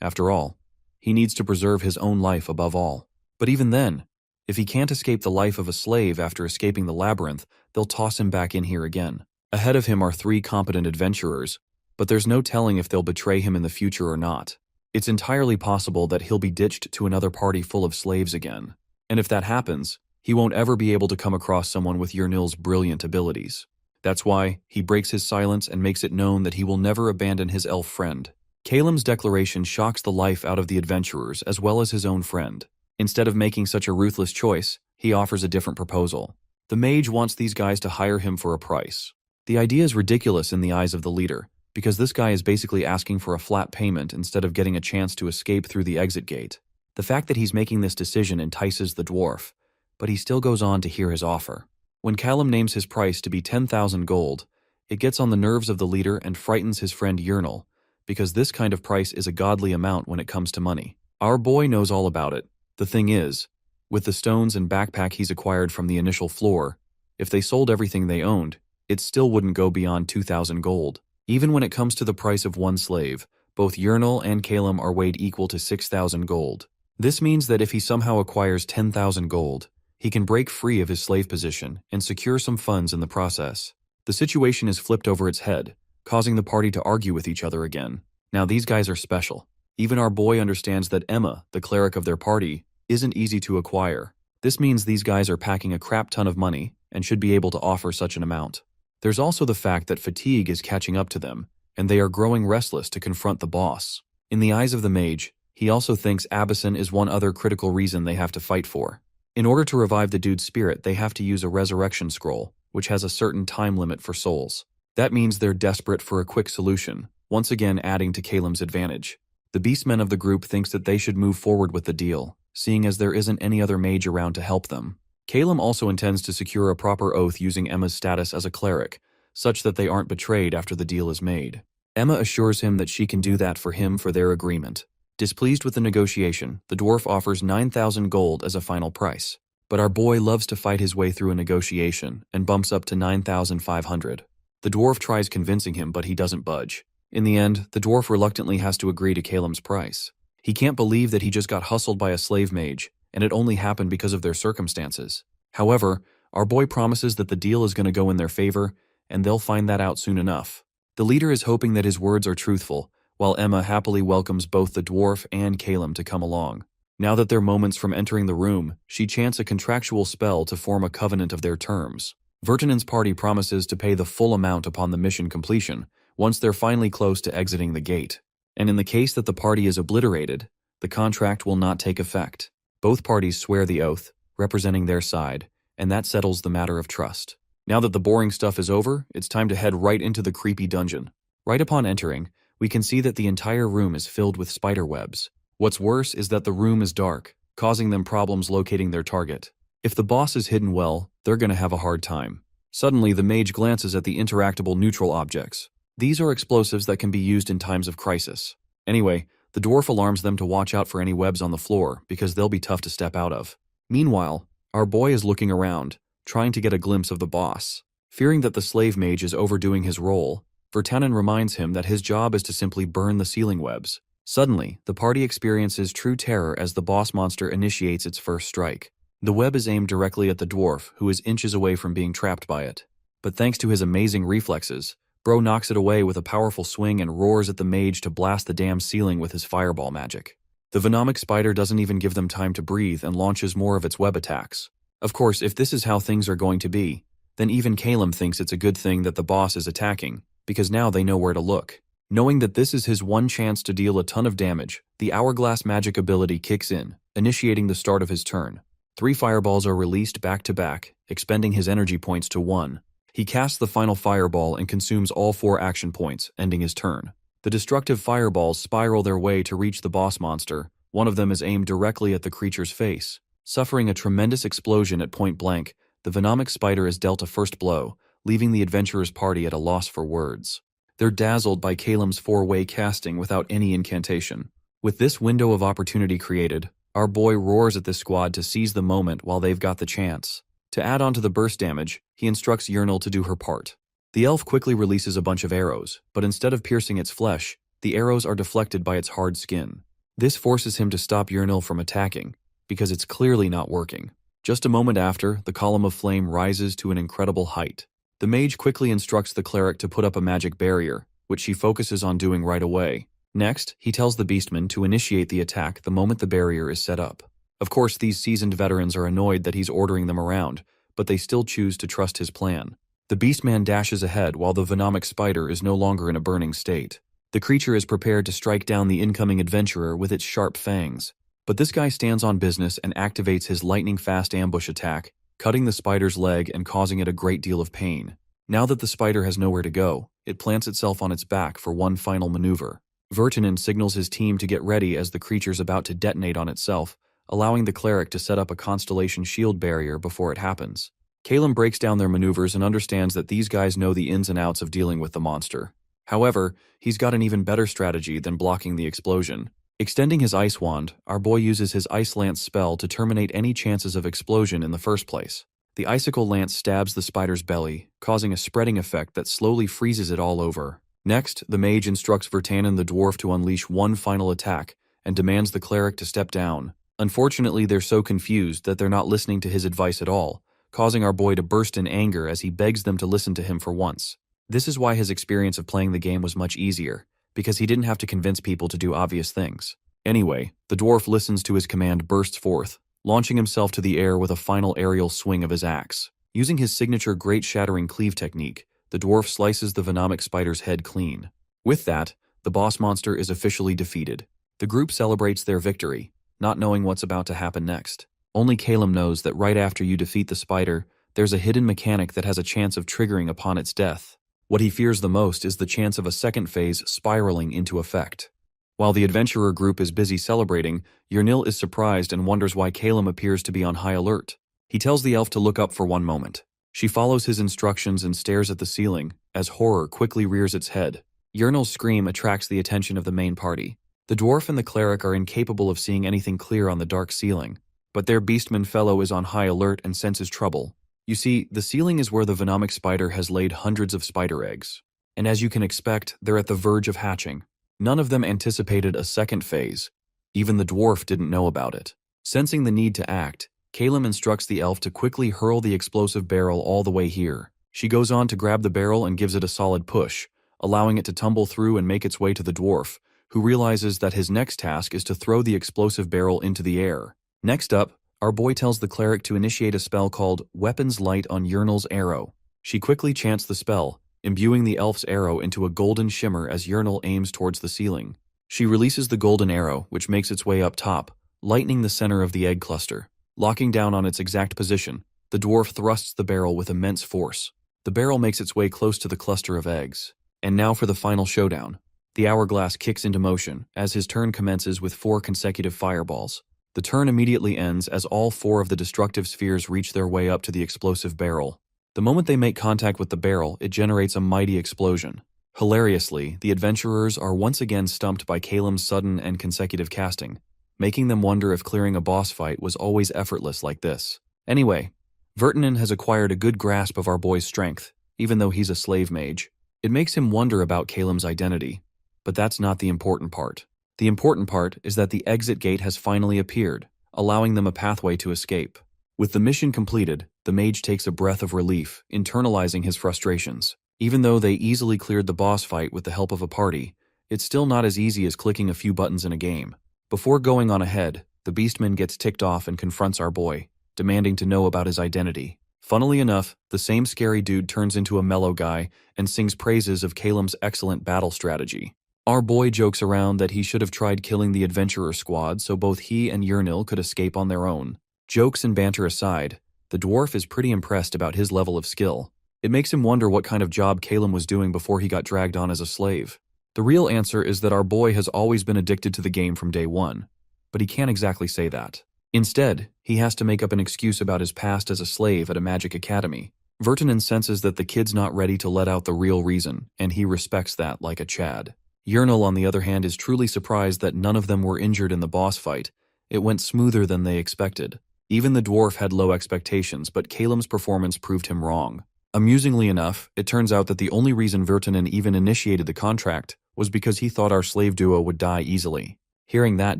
Speaker 1: After all, he needs to preserve his own life above all. But even then, if he can't escape the life of a slave after escaping the labyrinth, they'll toss him back in here again. Ahead of him are 3 competent adventurers, but there's no telling if they'll betray him in the future or not. It's entirely possible that he'll be ditched to another party full of slaves again. And if that happens, he won't ever be able to come across someone with Urinal's brilliant abilities. That's why he breaks his silence and makes it known that he will never abandon his elf friend. Calum's declaration shocks the life out of the adventurers as well as his own friend. Instead of making such a ruthless choice, he offers a different proposal. The mage wants these guys to hire him for a price. The idea is ridiculous in the eyes of the leader, because this guy is basically asking for a flat payment instead of getting a chance to escape through the exit gate. The fact that he's making this decision entices the dwarf, but he still goes on to hear his offer. When Calum names his price to be 10,000 gold, it gets on the nerves of the leader and frightens his friend Urinal, because this kind of price is a godly amount when it comes to money. Our boy knows all about it. The thing is, with the stones and backpack he's acquired from the initial floor, if they sold everything they owned, it still wouldn't go beyond 2,000 gold. Even when it comes to the price of 1 slave, both Urinal and Calum are weighed equal to 6,000 gold. This means that if he somehow acquires 10,000 gold, he can break free of his slave position and secure some funds in the process. The situation is flipped over its head, causing the party to argue with each other again. Now these guys are special. Even our boy understands that Emma, the cleric of their party, isn't easy to acquire. This means these guys are packing a crap ton of money and should be able to offer such an amount. There's also the fact that fatigue is catching up to them, and they are growing restless to confront the boss. In the eyes of the mage, he also thinks Abyssin is one other critical reason they have to fight for. In order to revive the dude's spirit, they have to use a resurrection scroll, which has a certain time limit for souls. That means they're desperate for a quick solution, once again adding to Calum's advantage. The beastmen of the group thinks that they should move forward with the deal, seeing as there isn't any other mage around to help them. Calum also intends to secure a proper oath using Emma's status as a cleric, such that they aren't betrayed after the deal is made. Emma assures him that she can do that for him for their agreement. Displeased with the negotiation, the dwarf offers 9,000 gold as a final price. But our boy loves to fight his way through a negotiation and bumps up to 9,500. The dwarf tries convincing him, but he doesn't budge. In the end, the dwarf reluctantly has to agree to Calem's price. He can't believe that he just got hustled by a slave mage, and it only happened because of their circumstances. However, our boy promises that the deal is going to go in their favor, and they'll find that out soon enough. The leader is hoping that his words are truthful, while Emma happily welcomes both the dwarf and Calem to come along. Now that they're moments from entering the room, she chants a contractual spell to form a covenant of their terms. Vertinen's party promises to pay the full amount upon the mission completion, once they're finally close to exiting the gate. And in the case that the party is obliterated, the contract will not take effect. Both parties swear the oath, representing their side, and that settles the matter of trust. Now that the boring stuff is over, it's time to head right into the creepy dungeon. Right upon entering, we can see that the entire room is filled with spider webs. What's worse is that the room is dark, causing them problems locating their target. If the boss is hidden well, they're gonna have a hard time. Suddenly, the mage glances at the interactable neutral objects. These are explosives that can be used in times of crisis. Anyway, the dwarf alarms them to watch out for any webs on the floor, because they'll be tough to step out of. Meanwhile, our boy is looking around, trying to get a glimpse of the boss. Fearing that the slave mage is overdoing his role, Vertanen reminds him that his job is to simply burn the ceiling webs. Suddenly, the party experiences true terror as the boss monster initiates its first strike. The web is aimed directly at the dwarf, who is inches away from being trapped by it. But thanks to his amazing reflexes, Bro knocks it away with a powerful swing and roars at the mage to blast the damn ceiling with his fireball magic. The venomic spider doesn't even give them time to breathe and launches more of its web attacks. Of course, if this is how things are going to be, then even Calem thinks it's a good thing that the boss is attacking, because now they know where to look. Knowing that this is his one chance to deal a ton of damage, the hourglass magic ability kicks in, initiating the start of his turn. 3 fireballs are released back to back, expending his energy points to 1. He casts the final fireball and consumes all 4 action points, ending his turn. The destructive fireballs spiral their way to reach the boss monster. One of them is aimed directly at the creature's face. Suffering a tremendous explosion at point blank, the venomic spider is dealt a first blow, leaving the adventurer's party at a loss for words. They're dazzled by Calem's 4-way casting without any incantation. With this window of opportunity created, our boy roars at this squad to seize the moment while they've got the chance. To add on to the burst damage, he instructs Yernil to do her part. The elf quickly releases a bunch of arrows, but instead of piercing its flesh, the arrows are deflected by its hard skin. This forces him to stop Yernil from attacking, because it's clearly not working. Just a moment after, the column of flame rises to an incredible height. The mage quickly instructs the cleric to put up a magic barrier, which she focuses on doing right away. Next, he tells the beastman to initiate the attack the moment the barrier is set up. Of course, these seasoned veterans are annoyed that he's ordering them around, but they still choose to trust his plan. The beastman dashes ahead while the venomic spider is no longer in a burning state. The creature is prepared to strike down the incoming adventurer with its sharp fangs. But this guy stands on business and activates his lightning-fast ambush attack, cutting the spider's leg and causing it a great deal of pain. Now that the spider has nowhere to go, it plants itself on its back for one final maneuver. Vertinen signals his team to get ready as the creature's about to detonate on itself, allowing the cleric to set up a constellation shield barrier before it happens. Calem breaks down their maneuvers and understands that these guys know the ins and outs of dealing with the monster. However, he's got an even better strategy than blocking the explosion. Extending his ice wand, our boy uses his ice lance spell to terminate any chances of explosion in the first place. The icicle lance stabs the spider's belly, causing a spreading effect that slowly freezes it all over. Next, the mage instructs Vertanen the dwarf to unleash one final attack and demands the cleric to step down. Unfortunately, they're so confused that they're not listening to his advice at all, causing our boy to burst in anger as he begs them to listen to him for once. This is why his experience of playing the game was much easier, because he didn't have to convince people to do obvious things. Anyway, the dwarf listens to his command, bursts forth, launching himself to the air with a final aerial swing of his axe. Using his signature Great Shattering Cleave technique, the dwarf slices the venomic spider's head clean. With that, the boss monster is officially defeated. The group celebrates their victory, not knowing what's about to happen next. Only Calem knows that right after you defeat the spider, there's a hidden mechanic that has a chance of triggering upon its death. What he fears the most is the chance of a second phase spiraling into effect. While the adventurer group is busy celebrating, Yernil is surprised and wonders why Calem appears to be on high alert. He tells the elf to look up for one moment. She follows his instructions and stares at the ceiling, as horror quickly rears its head. Yernil's scream attracts the attention of the main party. The dwarf and the cleric are incapable of seeing anything clear on the dark ceiling, but their beastman fellow is on high alert and senses trouble. You see, the ceiling is where the venomic spider has laid hundreds of spider eggs. And as you can expect, they're at the verge of hatching. None of them anticipated a second phase. Even the dwarf didn't know about it. Sensing the need to act, Calem instructs the elf to quickly hurl the explosive barrel all the way here. She goes on to grab the barrel and gives it a solid push, allowing it to tumble through and make its way to the dwarf, who realizes that his next task is to throw the explosive barrel into the air. Next up, our boy tells the cleric to initiate a spell called Weapons Light on Yurnal's arrow. She quickly chants the spell, imbuing the elf's arrow into a golden shimmer as Yurnal aims towards the ceiling. She releases the golden arrow, which makes its way up top, lightening the center of the egg cluster. Locking down on its exact position, the dwarf thrusts the barrel with immense force. The barrel makes its way close to the cluster of eggs. And now for the final showdown. The hourglass kicks into motion as his turn commences with 4 consecutive fireballs. The turn immediately ends as all 4 of the destructive spheres reach their way up to the explosive barrel. The moment they make contact with the barrel, it generates a mighty explosion. Hilariously, the adventurers are once again stumped by Calem's sudden and consecutive casting, making them wonder if clearing a boss fight was always effortless like this. Anyway, Vertinen has acquired a good grasp of our boy's strength, even though he's a slave mage. It makes him wonder about Calem's identity, but that's not the important part. The important part is that the exit gate has finally appeared, allowing them a pathway to escape. With the mission completed, the mage takes a breath of relief, internalizing his frustrations. Even though they easily cleared the boss fight with the help of a party, it's still not as easy as clicking a few buttons in a game. Before going on ahead, the beastman gets ticked off and confronts our boy, demanding to know about his identity. Funnily enough, the same scary dude turns into a mellow guy and sings praises of Calem's excellent battle strategy. Our boy jokes around that he should have tried killing the adventurer squad so both he and Yurnal could escape on their own. Jokes and banter aside, the dwarf is pretty impressed about his level of skill. It makes him wonder what kind of job Calem was doing before he got dragged on as a slave. The real answer is that our boy has always been addicted to the game from day one, but he can't exactly say that. Instead, he has to make up an excuse about his past as a slave at a magic academy. Vertinen senses that the kid's not ready to let out the real reason, and he respects that like a Chad. Yurnal, on the other hand, is truly surprised that none of them were injured in the boss fight. It went smoother than they expected. Even the dwarf had low expectations, but Calem's performance proved him wrong. Amusingly enough, it turns out that the only reason Vertinen even initiated the contract was because he thought our slave duo would die easily. Hearing that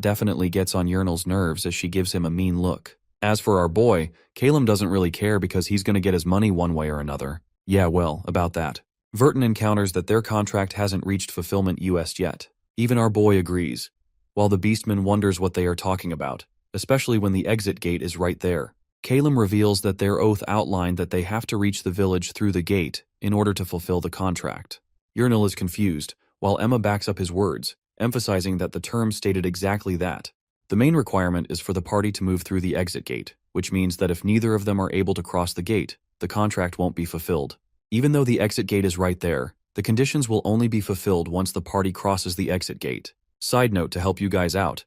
Speaker 1: definitely gets on Yurnal's nerves as she gives him a mean look. As for our boy, Calem doesn't really care because he's going to get his money one way or another. Yeah, well, about that. Vertinen encounters that their contract hasn't reached fulfillment US yet. Even our boy agrees, while the beastman wonders what they are talking about, especially when the exit gate is right there. Calem reveals that their oath outlined that they have to reach the village through the gate in order to fulfill the contract. Yurnal is confused, while Emma backs up his words, emphasizing that the terms stated exactly that. The main requirement is for the party to move through the exit gate, which means that if neither of them are able to cross the gate, the contract won't be fulfilled. Even though the exit gate is right there, the conditions will only be fulfilled once the party crosses the exit gate. Side note to help you guys out.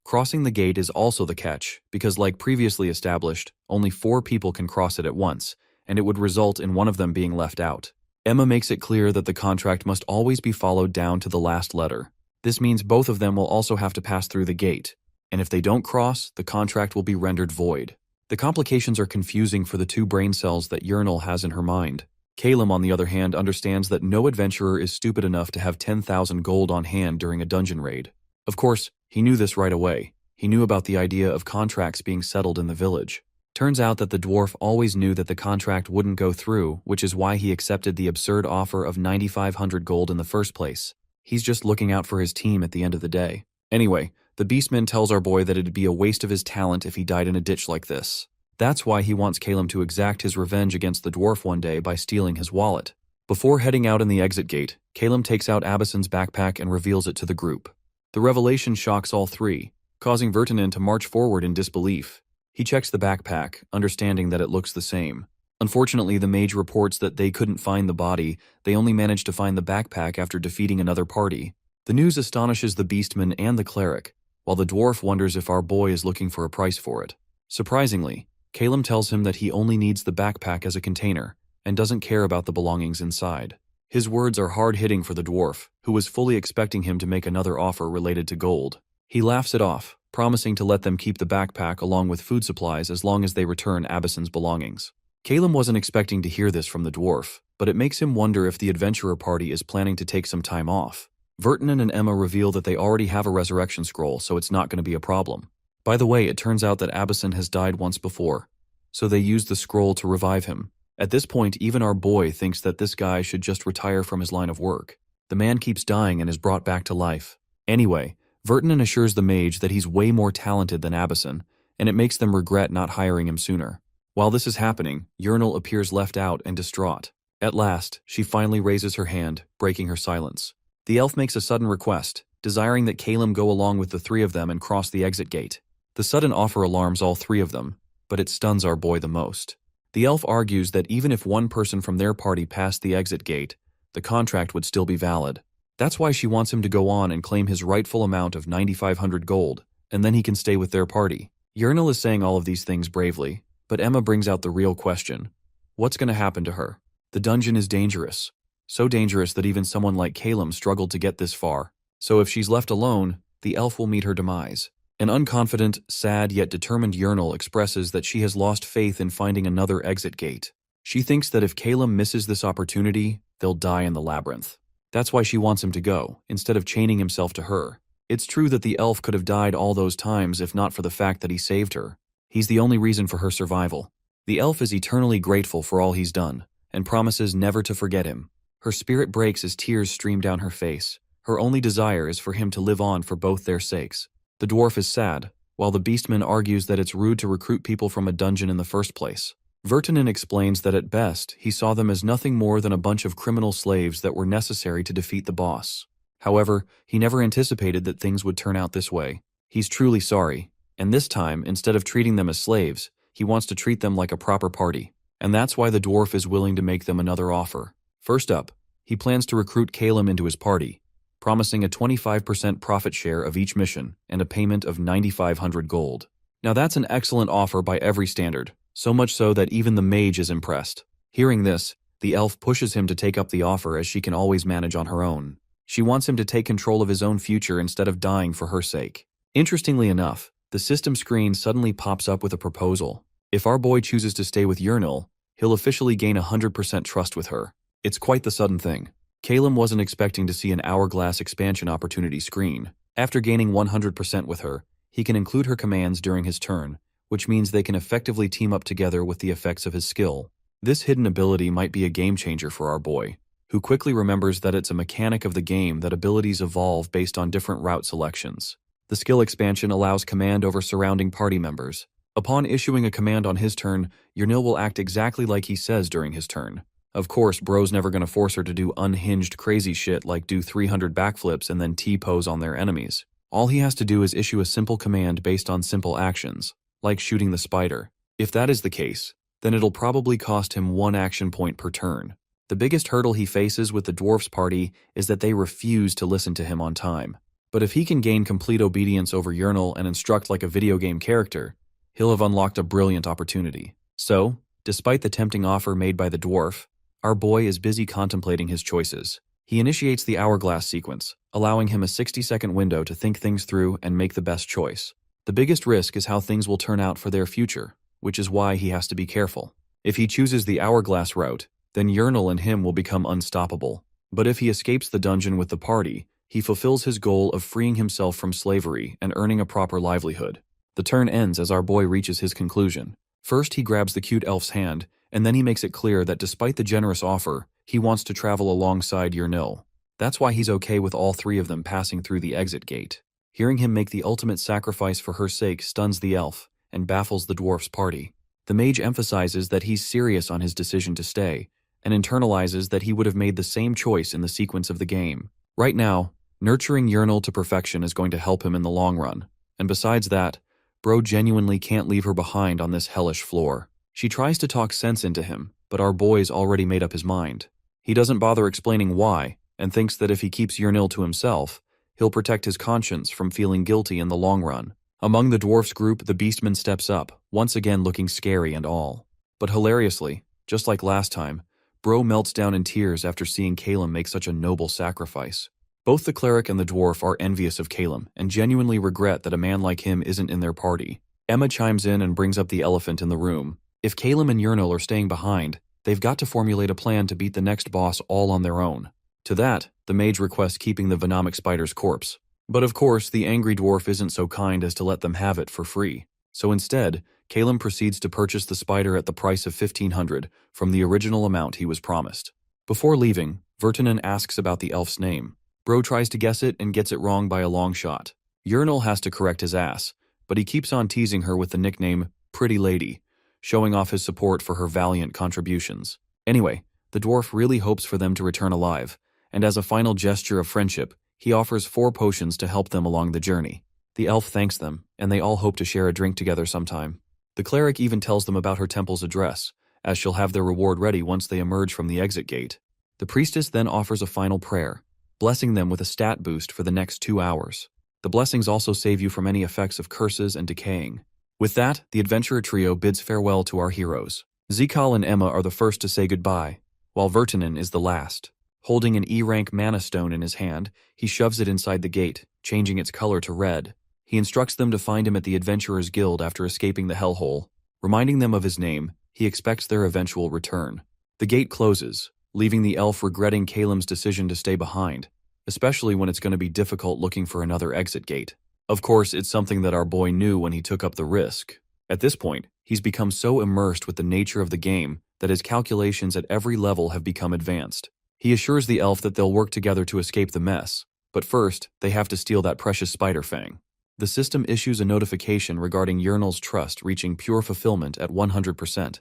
Speaker 1: Crossing the gate is also the catch, because like previously established, only 4 people can cross it at once, and it would result in one of them being left out. Emma makes it clear that the contract must always be followed down to the last letter. This means both of them will also have to pass through the gate, and if they don't cross, the contract will be rendered void. The complications are confusing for the 2 brain cells that Yurnal has in her mind. Calem, on the other hand, understands that no adventurer is stupid enough to have 10,000 gold on hand during a dungeon raid. Of course, he knew this right away. He knew about the idea of contracts being settled in the village. Turns out that the dwarf always knew that the contract wouldn't go through, which is why he accepted the absurd offer of 9,500 gold in the first place. He's just looking out for his team at the end of the day. Anyway, the beastman tells our boy that it'd be a waste of his talent if he died in a ditch like this. That's why he wants Calem to exact his revenge against the dwarf one day by stealing his wallet. Before heading out in the exit gate, Calem takes out Abyssin's backpack and reveals it to the group. The revelation shocks all 3, causing Vertinen to march forward in disbelief. He checks the backpack, understanding that it looks the same. Unfortunately, the mage reports that they couldn't find the body. They only managed to find the backpack after defeating another party. The news astonishes the beastman and the cleric, while the dwarf wonders if our boy is looking for a price for it. Surprisingly, Calem tells him that he only needs the backpack as a container and doesn't care about the belongings inside. His words are hard-hitting for the dwarf, who was fully expecting him to make another offer related to gold. He laughs it off, promising to let them keep the backpack along with food supplies as long as they return Abyssin's belongings. Calum wasn't expecting to hear this from the dwarf, but it makes him wonder if the adventurer party is planning to take some time off. Vertanen and Emma reveal that they already have a resurrection scroll, so it's not going to be a problem. By the way, it turns out that Abyssin has died once before, so they use the scroll to revive him. At this point, even our boy thinks that this guy should just retire from his line of work. The man keeps dying and is brought back to life. Anyway, Vertanen assures the mage that he's way more talented than Abyssin, and it makes them regret not hiring him sooner. While this is happening, Urinal appears left out and distraught. At last, she finally raises her hand, breaking her silence. The elf makes a sudden request, desiring that Calum go along with the three of them and cross the exit gate. The sudden offer alarms all three of them, but it stuns our boy the most. The elf argues that even if one person from their party passed the exit gate, the contract would still be valid. That's why she wants him to go on and claim his rightful amount of 9,500 gold, and then he can stay with their party. Urinal is saying all of these things bravely, but Emma brings out the real question. What's going to happen to her? The dungeon is dangerous. So dangerous that even someone like Calum struggled to get this far. So if she's left alone, the elf will meet her demise. An unconfident, sad yet determined Urinal expresses that she has lost faith in finding another exit gate. She thinks that if Calum misses this opportunity, they'll die in the labyrinth. That's why she wants him to go, instead of chaining himself to her. It's true that the elf could have died all those times if not for the fact that he saved her. He's the only reason for her survival. The elf is eternally grateful for all he's done, and promises never to forget him. Her spirit breaks as tears stream down her face. Her only desire is for him to live on for both their sakes. The dwarf is sad, while the beastman argues that it's rude to recruit people from a dungeon in the first place. Vertanen explains that at best, he saw them as nothing more than a bunch of criminal slaves that were necessary to defeat the boss. However, he never anticipated that things would turn out this way. He's truly sorry, and this time, instead of treating them as slaves, he wants to treat them like a proper party. And that's why the dwarf is willing to make them another offer. First up, he plans to recruit Calum into his party, promising a 25% profit share of each mission and a payment of 9,500 gold. Now that's an excellent offer by every standard, so much so that even the mage is impressed. Hearing this, the elf pushes him to take up the offer as she can always manage on her own. She wants him to take control of his own future instead of dying for her sake. Interestingly enough, the system screen suddenly pops up with a proposal. If our boy chooses to stay with Urinal, he'll officially gain 100% trust with her. It's quite the sudden thing. Calum wasn't expecting to see an hourglass expansion opportunity screen. After gaining 100% with her, he can include her commands during his turn, which means they can effectively team up together with the effects of his skill. This hidden ability might be a game changer for our boy, who quickly remembers that it's a mechanic of the game that abilities evolve based on different route selections. The skill expansion allows command over surrounding party members. Upon issuing a command on his turn, Urinal will act exactly like he says during his turn. Of course, bro's never gonna force her to do unhinged crazy shit like do 300 backflips and then T-pose on their enemies. All he has to do is issue a simple command based on simple actions, like shooting the spider. If that is the case, then it'll probably cost him 1 action point per turn. The biggest hurdle he faces with the dwarf's party is that they refuse to listen to him on time. But if he can gain complete obedience over Urinal and instruct like a video game character, he'll have unlocked a brilliant opportunity. So, despite the tempting offer made by the dwarf, our boy is busy contemplating his choices. He initiates the hourglass sequence, allowing him a 60-second window to think things through and make the best choice. The biggest risk is how things will turn out for their future, which is why he has to be careful. If he chooses the hourglass route, then Urinal and him will become unstoppable. But if he escapes the dungeon with the party, he fulfills his goal of freeing himself from slavery and earning a proper livelihood. The turn ends as our boy reaches his conclusion. First, he grabs the cute elf's hand, and then he makes it clear that despite the generous offer, he wants to travel alongside Urinal. That's why he's okay with all three of them passing through the exit gate. Hearing him make the ultimate sacrifice for her sake stuns the elf and baffles the dwarf's party. The mage emphasizes that he's serious on his decision to stay, and internalizes that he would have made the same choice in the sequence of the game. Right now, nurturing Urinal to perfection is going to help him in the long run, and besides that, bro genuinely can't leave her behind on this hellish floor. She tries to talk sense into him, but our boy's already made up his mind. He doesn't bother explaining why, and thinks that if he keeps Urinal to himself, he'll protect his conscience from feeling guilty in the long run. Among the dwarf's group, the beastman steps up, once again looking scary and all. But hilariously, just like last time, Bro melts down in tears after seeing Calum make such a noble sacrifice. Both the cleric and the dwarf are envious of Calum and genuinely regret that a man like him isn't in their party. Emma chimes in and brings up the elephant in the room. If Calum and Yurnal are staying behind, they've got to formulate a plan to beat the next boss all on their own. To that, the mage requests keeping the venomic spider's corpse. But of course, the angry dwarf isn't so kind as to let them have it for free. So instead, Calum proceeds to purchase the spider at the price of 1,500 from the original amount he was promised. Before leaving, Vertinen asks about the elf's name. Bro tries to guess it and gets it wrong by a long shot. Yurnal has to correct his ass, but he keeps on teasing her with the nickname Pretty Lady, showing off his support for her valiant contributions. Anyway, the dwarf really hopes for them to return alive, and as a final gesture of friendship, he offers 4 potions to help them along the journey. The elf thanks them, and they all hope to share a drink together sometime. The cleric even tells them about her temple's address, as she'll have their reward ready once they emerge from the exit gate. The priestess then offers a final prayer, blessing them with a stat boost for the next 2 hours. The blessings also save you from any effects of curses and decaying. With that, the adventurer trio bids farewell to our heroes. Zikal and Emma are the first to say goodbye, while Vertinen is the last. Holding an E-rank mana stone in his hand, he shoves it inside the gate, changing its color to red. He instructs them to find him at the Adventurers Guild after escaping the hellhole. Reminding them of his name, he expects their eventual return. The gate closes, leaving the elf regretting Calum's decision to stay behind, especially when it's going to be difficult looking for another exit gate. Of course, it's something that our boy knew when he took up the risk. At this point, he's become so immersed with the nature of the game that his calculations at every level have become advanced. He assures the elf that they'll work together to escape the mess, but first, they have to steal that precious spider fang. The system issues a notification regarding Yurnal's trust reaching pure fulfillment at 100%,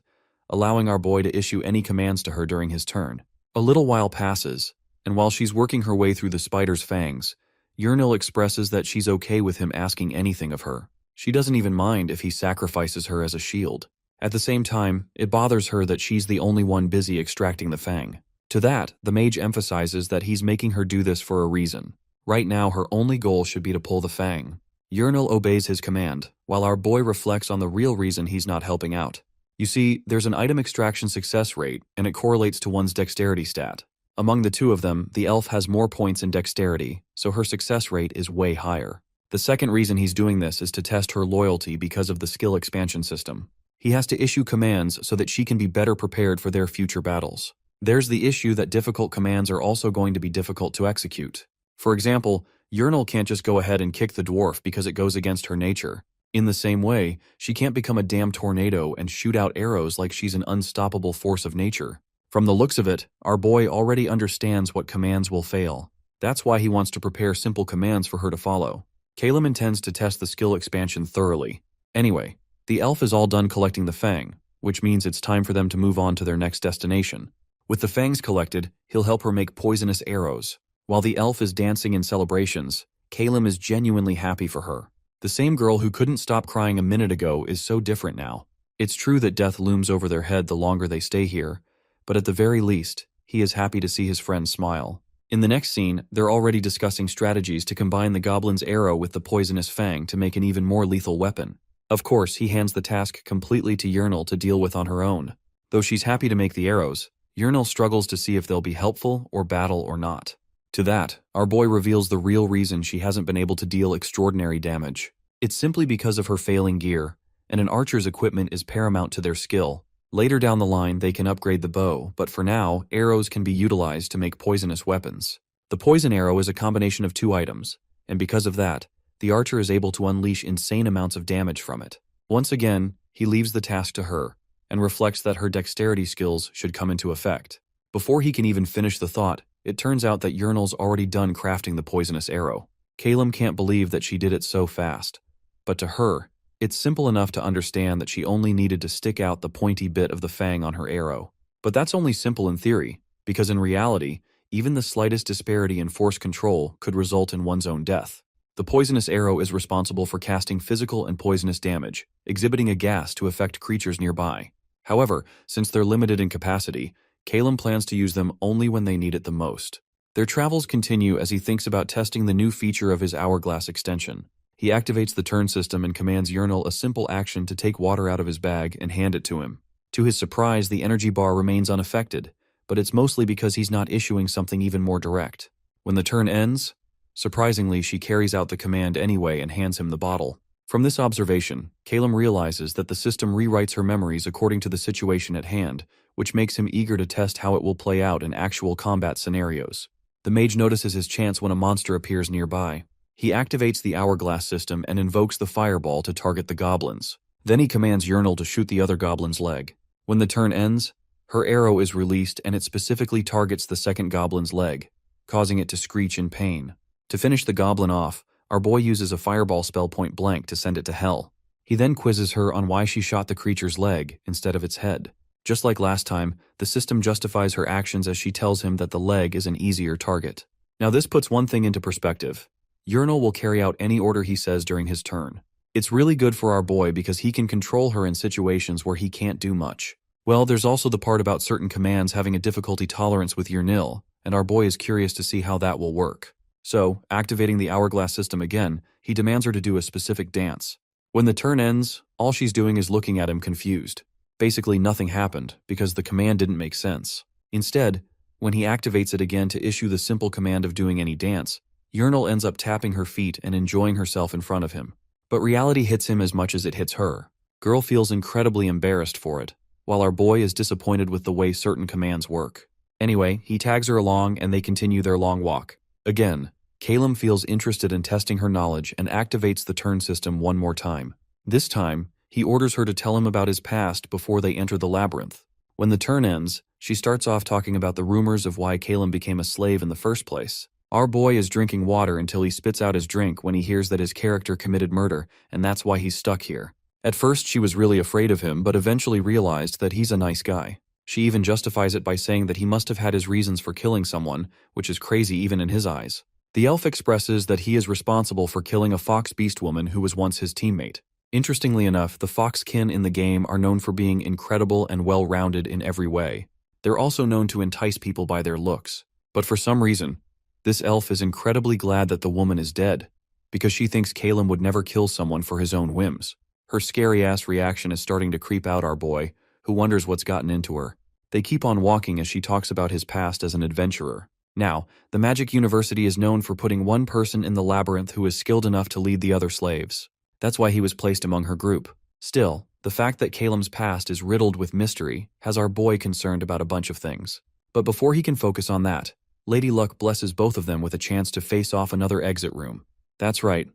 Speaker 1: allowing our boy to issue any commands to her during his turn. A little while passes, and while she's working her way through the spider's fangs, Yurnal expresses that she's okay with him asking anything of her. She doesn't even mind if he sacrifices her as a shield. At the same time, it bothers her that she's the only one busy extracting the fang. To that, the mage emphasizes that he's making her do this for a reason. Right now, her only goal should be to pull the fang. Yurnal obeys his command, while our boy reflects on the real reason he's not helping out. You see, there's an item extraction success rate, and it correlates to one's dexterity stat. Among the two of them, the elf has more points in dexterity, so her success rate is way higher. The second reason he's doing this is to test her loyalty because of the skill expansion system. He has to issue commands so that she can be better prepared for their future battles. There's the issue that difficult commands are also going to be difficult to execute. For example, Yurnal can't just go ahead and kick the dwarf because it goes against her nature. In the same way, she can't become a damn tornado and shoot out arrows like she's an unstoppable force of nature. From the looks of it, our boy already understands what commands will fail. That's why he wants to prepare simple commands for her to follow. Calum intends to test the skill expansion thoroughly. Anyway, the elf is all done collecting the fang, which means it's time for them to move on to their next destination. With the fangs collected, he'll help her make poisonous arrows. While the elf is dancing in celebrations, Calum is genuinely happy for her. The same girl who couldn't stop crying a minute ago is so different now. It's true that death looms over their head the longer they stay here, but at the very least, he is happy to see his friend smile. In the next scene, they're already discussing strategies to combine the goblin's arrow with the poisonous fang to make an even more lethal weapon. Of course, he hands the task completely to Yurnal to deal with on her own. Though she's happy to make the arrows, Yurnal struggles to see if they'll be helpful or battle or not. To that, our boy reveals the real reason she hasn't been able to deal extraordinary damage. It's simply because of her failing gear, and an archer's equipment is paramount to their skill. Later down the line, they can upgrade the bow, but for now, arrows can be utilized to make poisonous weapons. The poison arrow is a combination of 2 items, and because of that, the archer is able to unleash insane amounts of damage from it. Once again, he leaves the task to her, and reflects that her dexterity skills should come into effect. Before he can even finish the thought, it turns out that Yurnal's already done crafting the poisonous arrow. Calum can't believe that she did it so fast, but to her, it's simple enough to understand that she only needed to stick out the pointy bit of the fang on her arrow. But that's only simple in theory, because in reality, even the slightest disparity in force control could result in one's own death. The poisonous arrow is responsible for casting physical and poisonous damage, exhibiting a gas to affect creatures nearby. However, since they're limited in capacity, Calum plans to use them only when they need it the most. Their travels continue as he thinks about testing the new feature of his hourglass extension. He activates the turn system and commands Yurnal a simple action to take water out of his bag and hand it to him. To his surprise, the energy bar remains unaffected, but it's mostly because he's not issuing something even more direct. When the turn ends, surprisingly, she carries out the command anyway and hands him the bottle. From this observation, Calum realizes that the system rewrites her memories according to the situation at hand, which makes him eager to test how it will play out in actual combat scenarios. The mage notices his chance when a monster appears nearby. He activates the hourglass system and invokes the fireball to target the goblins. Then he commands Yurnal to shoot the other goblin's leg. When the turn ends, her arrow is released and it specifically targets the second goblin's leg, causing it to screech in pain. To finish the goblin off, our boy uses a fireball spell point blank to send it to hell. He then quizzes her on why she shot the creature's leg instead of its head. Just like last time, the system justifies her actions as she tells him that the leg is an easier target. Now this puts one thing into perspective. Yurnal will carry out any order he says during his turn. It's really good for our boy because he can control her in situations where he can't do much. Well, there's also the part about certain commands having a difficulty tolerance with Yurnal, and our boy is curious to see how that will work. So, activating the hourglass system again, he demands her to do a specific dance. When the turn ends, all she's doing is looking at him confused. Basically nothing happened, because the command didn't make sense. Instead, when he activates it again to issue the simple command of doing any dance, Yurnal ends up tapping her feet and enjoying herself in front of him. But reality hits him as much as it hits her. Girl feels incredibly embarrassed for it, while our boy is disappointed with the way certain commands work. Anyway, he tags her along and they continue their long walk. Again, Calum feels interested in testing her knowledge and activates the turn system one more time. This time, he orders her to tell him about his past before they enter the labyrinth. When the turn ends, she starts off talking about the rumors of why Calum became a slave in the first place. Our boy is drinking water until he spits out his drink when he hears that his character committed murder, and that's why he's stuck here. At first, she was really afraid of him, but eventually realized that he's a nice guy. She even justifies it by saying that he must have had his reasons for killing someone, which is crazy even in his eyes. The elf expresses that he is responsible for killing a fox beast woman who was once his teammate. Interestingly enough, the fox kin in the game are known for being incredible and well-rounded in every way. They're also known to entice people by their looks. But for some reason, this elf is incredibly glad that the woman is dead, because she thinks Calum would never kill someone for his own whims. Her scary-ass reaction is starting to creep out our boy, who wonders what's gotten into her. They keep on walking as she talks about his past as an adventurer. Now, the Magic University is known for putting one person in the labyrinth who is skilled enough to lead the other slaves. That's why he was placed among her group. Still, the fact that Calum's past is riddled with mystery has our boy concerned about a bunch of things. But before he can focus on that, Lady Luck blesses both of them with a chance to face off another exit room. That's right.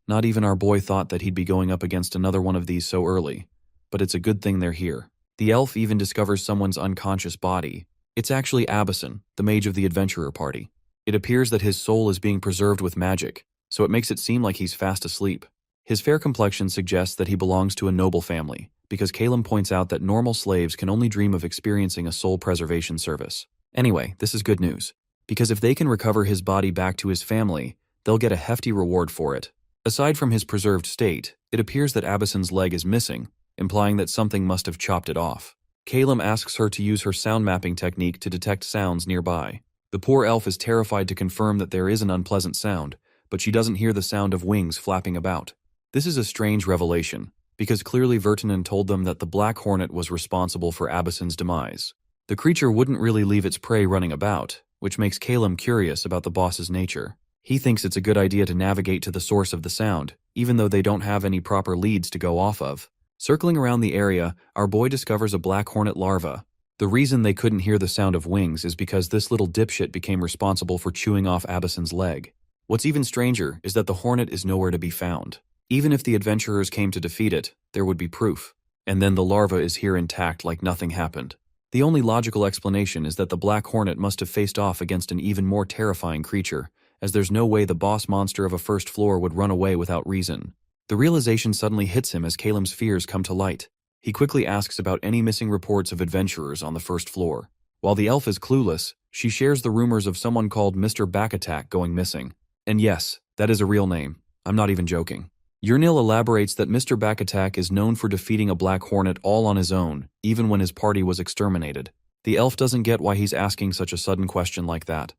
Speaker 1: Not even our boy thought that he'd be going up against another one of these so early. But it's a good thing they're here. The elf even discovers someone's unconscious body. It's actually Abison, the mage of the adventurer party. It appears that his soul is being preserved with magic, so it makes it seem like he's fast asleep. His fair complexion suggests that he belongs to a noble family, because Calum points out that normal slaves can only dream of experiencing a soul preservation service. Anyway, this is good news, because if they can recover his body back to his family, they'll get a hefty reward for it. Aside from his preserved state, it appears that Abison's leg is missing, implying that something must have chopped it off. Calum asks her to use her sound mapping technique to detect sounds nearby. The poor elf is terrified to confirm that there is an unpleasant sound, but she doesn't hear the sound of wings flapping about. This is a strange revelation, because clearly Vertinen told them that the Black Hornet was responsible for Abison's demise. The creature wouldn't really leave its prey running about, which makes Calum curious about the boss's nature. He thinks it's a good idea to navigate to the source of the sound, even though they don't have any proper leads to go off of. Circling around the area, our boy discovers a black hornet larva. The reason they couldn't hear the sound of wings is because this little dipshit became responsible for chewing off Abison's leg. What's even stranger is that the hornet is nowhere to be found. Even if the adventurers came to defeat it, there would be proof. And then the larva is here intact like nothing happened. The only logical explanation is that the black hornet must have faced off against an even more terrifying creature, as there's no way the boss monster of a first floor would run away without reason. The realization suddenly hits him as Calum's fears come to light. He quickly asks about any missing reports of adventurers on the first floor. While the elf is clueless, she shares the rumors of someone called Mr. Backattack going missing. And yes, that is a real name. I'm not even joking. Yurnil elaborates that Mr. Backattack is known for defeating a black hornet all on his own, even when his party was exterminated. The elf doesn't get why he's asking such a sudden question like that.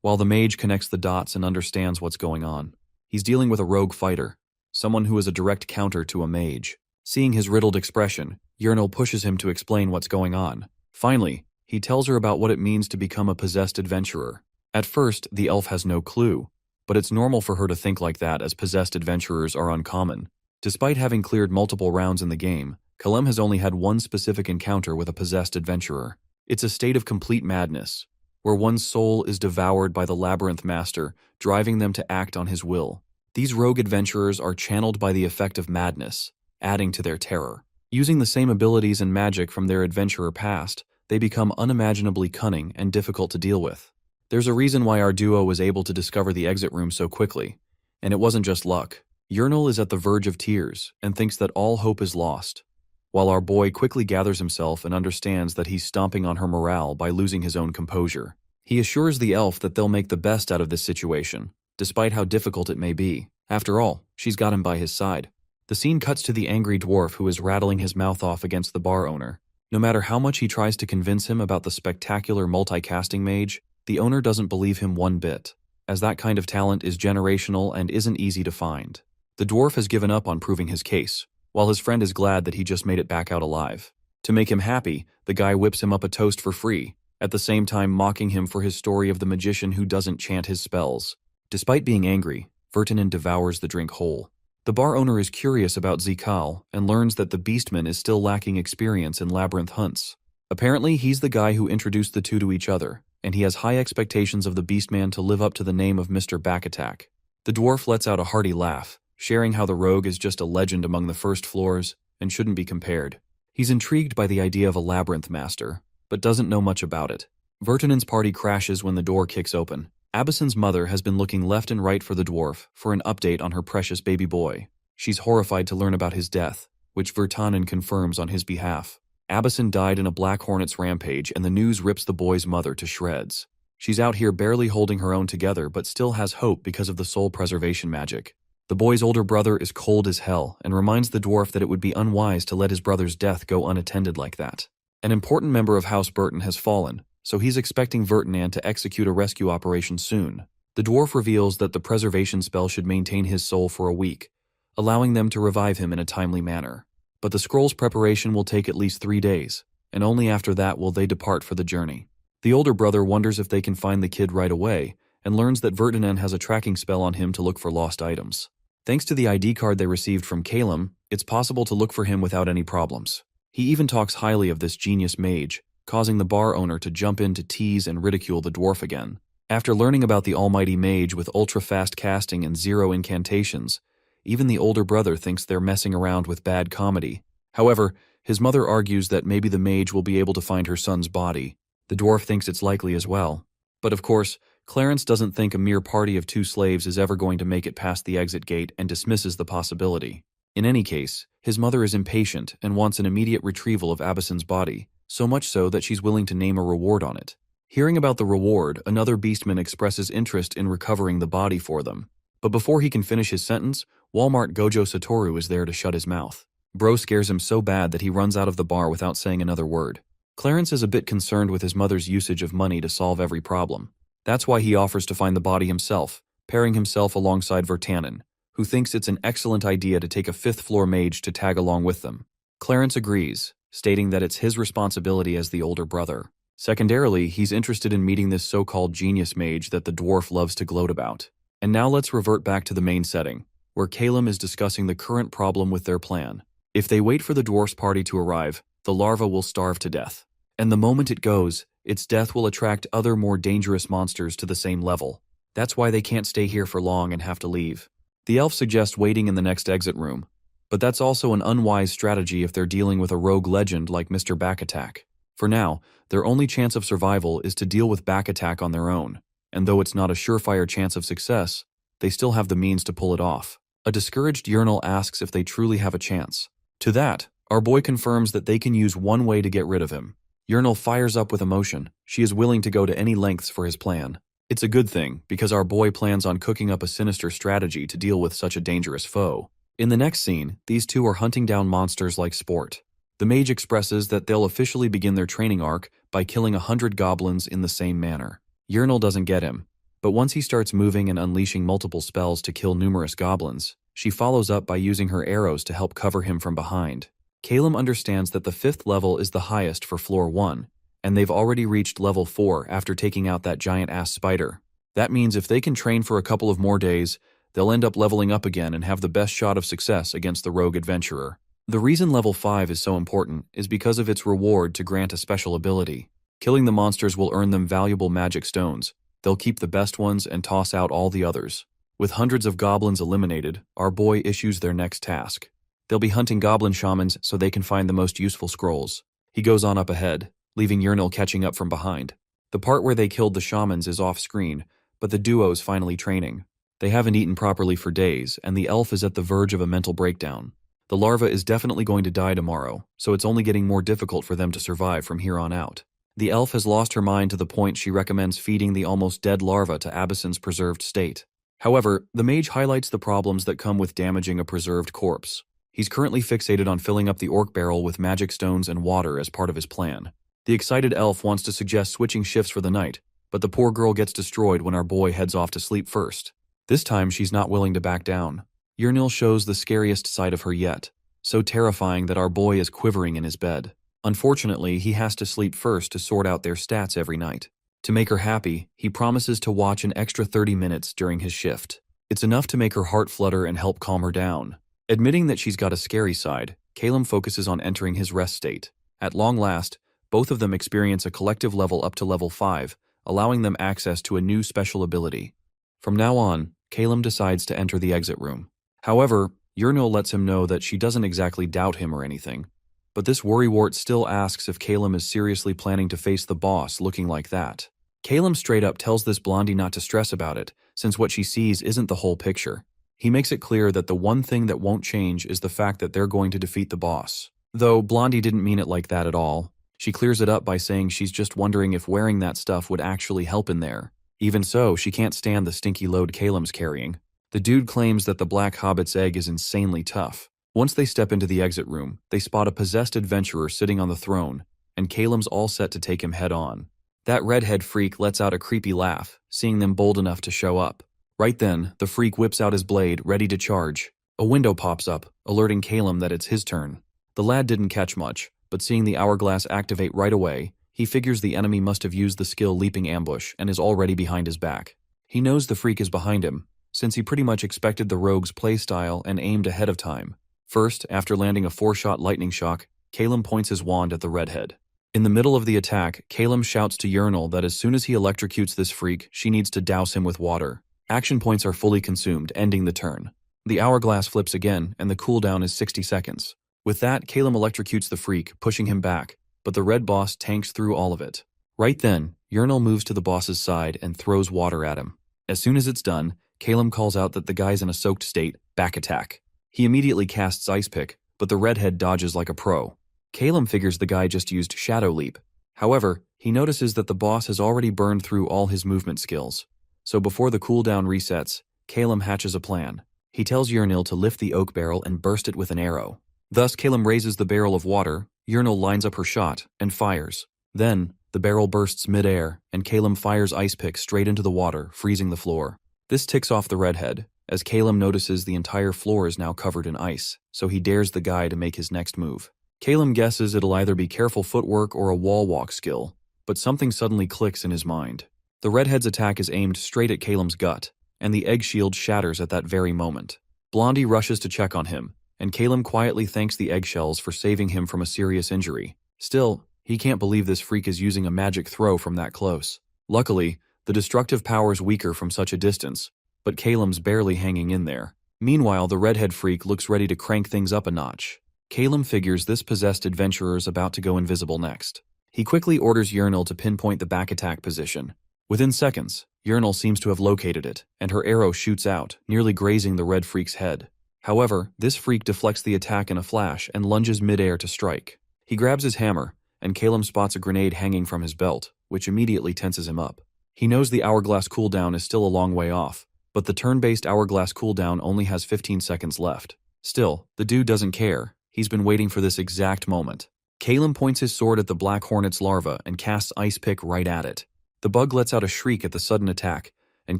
Speaker 1: While the mage connects the dots and understands what's going on. He's dealing with a rogue fighter, someone who is a direct counter to a mage. Seeing his riddled expression, Yurnil pushes him to explain what's going on. Finally, He tells her about what it means to become a possessed adventurer. At first, the elf has no clue, but it's normal for her to think like that as possessed adventurers are uncommon. Despite having cleared multiple rounds in the game, Kalem has only had one specific encounter with a possessed adventurer. It's a state of complete madness, where one's soul is devoured by the labyrinth master, driving them to act on his will. These rogue adventurers are channeled by the effect of madness, adding to their terror. Using the same abilities and magic from their adventurer past, they become unimaginably cunning and difficult to deal with. There's a reason why our duo was able to discover the exit room so quickly, and it wasn't just luck. Yernal is at the verge of tears and thinks that all hope is lost, while our boy quickly gathers himself and understands that he's stomping on her morale by losing his own composure. He assures the elf that they'll make the best out of this situation, despite how difficult it may be. After all, she's got him by his side. The scene cuts to the angry dwarf who is rattling his mouth off against the bar owner. No matter how much he tries to convince him about the spectacular multicasting mage, the owner doesn't believe him one bit, as that kind of talent is generational and isn't easy to find. The dwarf has given up on proving his case, while his friend is glad that he just made it back out alive. To make him happy, the guy whips him up a toast for free, at the same time mocking him for his story of the magician who doesn't chant his spells. Despite being angry, Vertinen devours the drink whole. The bar owner is curious about Zikal and learns that the beastman is still lacking experience in labyrinth hunts. Apparently, he's the guy who introduced the two to each other, and he has high expectations of the beastman to live up to the name of Mr. Backattack. The dwarf lets out a hearty laugh, sharing how the rogue is just a legend among the first floors and shouldn't be compared. He's intrigued by the idea of a labyrinth master, but doesn't know much about it. Vertinen's party crashes when the door kicks open. Abisen's mother has been looking left and right for the dwarf for an update on her precious baby boy. She's horrified to learn about his death, which Vertanen confirms on his behalf. Abisen died in a Black Hornet's rampage, and the news rips the boy's mother to shreds. She's out here barely holding her own together, but still has hope because of the soul preservation magic. The boy's older brother is cold as hell and reminds the dwarf that it would be unwise to let his brother's death go unattended like that. An important member of House Burton has fallen, so he's expecting Vertinan to execute a rescue operation soon. The dwarf reveals that the preservation spell should maintain his soul for a week, allowing them to revive him in a timely manner. But the scroll's preparation will take at least 3 days, and only after that will they depart for the journey. The older brother wonders if they can find the kid right away, and learns that Vertinan has a tracking spell on him to look for lost items. Thanks to the ID card they received from Kalem, it's possible to look for him without any problems. He even talks highly of this genius mage, causing the bar owner to jump in to tease and ridicule the dwarf again. After learning about the almighty mage with ultra-fast casting and 0 incantations, even the older brother thinks they're messing around with bad comedy. However, his mother argues that maybe the mage will be able to find her son's body. The dwarf thinks it's likely as well. But of course, Clarence doesn't think a mere party of 2 slaves is ever going to make it past the exit gate and dismisses the possibility. In any case, his mother is impatient and wants an immediate retrieval of Abisen's body, so much so that she's willing to name a reward on it. Hearing about the reward, another beastman expresses interest in recovering the body for them. But before he can finish his sentence, Walmart Gojo Satoru is there to shut his mouth. Bro scares him so bad that he runs out of the bar without saying another word. Clarence is a bit concerned with his mother's usage of money to solve every problem. That's why he offers to find the body himself, pairing himself alongside Vertanen, who thinks it's an excellent idea to take a 5th-floor mage to tag along with them. Clarence agrees, stating that it's his responsibility as the older brother. Secondarily, he's interested in meeting this so-called genius mage that the dwarf loves to gloat about. And now let's revert back to the main setting, where Kalem is discussing the current problem with their plan. If they wait for the dwarf's party to arrive, the larva will starve to death. And the moment it goes, its death will attract other more dangerous monsters to the same level. That's why they can't stay here for long and have to leave. The elf suggests waiting in the next exit room, but that's also an unwise strategy if they're dealing with a rogue legend like Mr. Backattack. For now, their only chance of survival is to deal with Backattack on their own, and though it's not a surefire chance of success, they still have the means to pull it off. A discouraged Yernal asks if they truly have a chance. To that, our boy confirms that they can use one way to get rid of him. Yernal fires up with emotion. She is willing to go to any lengths for his plan. It's a good thing, because our boy plans on cooking up a sinister strategy to deal with such a dangerous foe. In the next scene, these two are hunting down monsters like sport. The mage expresses that they'll officially begin their training arc by killing 100 goblins in the same manner. Yernal doesn't get him, but once he starts moving and unleashing multiple spells to kill numerous goblins, she follows up by using her arrows to help cover him from behind. Kalem understands that the 5th level is the highest for floor 1, and they've already reached level 4 after taking out that giant-ass spider. That means if they can train for a couple of more days, they'll end up leveling up again and have the best shot of success against the rogue adventurer. The reason level 5 is so important is because of its reward to grant a special ability. Killing the monsters will earn them valuable magic stones. They'll keep the best ones and toss out all the others. With hundreds of goblins eliminated, our boy issues their next task. They'll be hunting goblin shamans so they can find the most useful scrolls. He goes on up ahead, leaving Yahello catching up from behind. The part where they killed the shamans is off-screen, but the duo's finally training. They haven't eaten properly for days, and the elf is at the verge of a mental breakdown. The larva is definitely going to die tomorrow, so it's only getting more difficult for them to survive from here on out. The elf has lost her mind to the point she recommends feeding the almost dead larva to Abyssin's preserved state. However, the mage highlights the problems that come with damaging a preserved corpse. He's currently fixated on filling up the orc barrel with magic stones and water as part of his plan. The excited elf wants to suggest switching shifts for the night, but the poor girl gets destroyed when our boy heads off to sleep first. This time she's not willing to back down. Yahello shows the scariest side of her yet, so terrifying that our boy is quivering in his bed. Unfortunately, he has to sleep first to sort out their stats every night. To make her happy, he promises to watch an extra 30 minutes during his shift. It's enough to make her heart flutter and help calm her down. Admitting that she's got a scary side, Calum focuses on entering his rest state. At long last, both of them experience a collective level up to level 5, allowing them access to a new special ability. From now on, Calum decides to enter the exit room. However, Yahello lets him know that she doesn't exactly doubt him or anything. But this worrywart still asks if Calum is seriously planning to face the boss looking like that. Calum straight up tells this blondie not to stress about it, since what she sees isn't the whole picture. He makes it clear that the one thing that won't change is the fact that they're going to defeat the boss. Though Blondie didn't mean it like that at all. She clears it up by saying she's just wondering if wearing that stuff would actually help in there. Even so, she can't stand the stinky load Calum's carrying. The dude claims that the Black Hobbit's egg is insanely tough. Once they step into the exit room, they spot a possessed adventurer sitting on the throne, and Calum's all set to take him head on. That redhead freak lets out a creepy laugh, seeing them bold enough to show up. Right then, the freak whips out his blade, ready to charge. A window pops up, alerting Calum that it's his turn. The lad didn't catch much, but seeing the hourglass activate right away, he figures the enemy must have used the skill Leaping Ambush and is already behind his back. He knows the freak is behind him, since he pretty much expected the rogue's playstyle and aimed ahead of time. First, after landing a 4-shot lightning shock, Calum points his wand at the redhead. In the middle of the attack, Calum shouts to Yahello that as soon as he electrocutes this freak, she needs to douse him with water. Action points are fully consumed, ending the turn. The hourglass flips again, and the cooldown is 60 seconds. With that, Calum electrocutes the freak, pushing him back, but the red boss tanks through all of it. Right then, Yahello moves to the boss's side and throws water at him. As soon as it's done, Calum calls out that the guy's in a soaked state, back attack. He immediately casts Ice Pick, but the redhead dodges like a pro. Calum figures the guy just used Shadow Leap. However, he notices that the boss has already burned through all his movement skills. So before the cooldown resets, Calum hatches a plan. He tells Yahello to lift the oak barrel and burst it with an arrow. Thus, Calum raises the barrel of water, Yahello lines up her shot, and fires. Then, the barrel bursts mid-air, and Calum fires Ice Pick straight into the water, freezing the floor. This ticks off the redhead, as Calum notices the entire floor is now covered in ice, so he dares the guy to make his next move. Calum guesses it'll either be careful footwork or a wall walk skill, but something suddenly clicks in his mind. The redhead's attack is aimed straight at Calum's gut, and the egg shield shatters at that very moment. Blondie rushes to check on him, and Calum quietly thanks the eggshells for saving him from a serious injury. Still, he can't believe this freak is using a magic throw from that close. Luckily, the destructive power's weaker from such a distance, but Calum's barely hanging in there. Meanwhile, the redhead freak looks ready to crank things up a notch. Calum figures this possessed adventurer is about to go invisible next. He quickly orders Yahello to pinpoint the back attack position. Within seconds, Yahello seems to have located it, and her arrow shoots out, nearly grazing the red freak's head. However, this freak deflects the attack in a flash and lunges mid-air to strike. He grabs his hammer, and Calum spots a grenade hanging from his belt, which immediately tenses him up. He knows the hourglass cooldown is still a long way off, but the turn-based hourglass cooldown only has 15 seconds left. Still, the dude doesn't care. He's been waiting for this exact moment. Calum points his sword at the Black Hornet's larva and casts Ice Pick right at it. The bug lets out a shriek at the sudden attack, and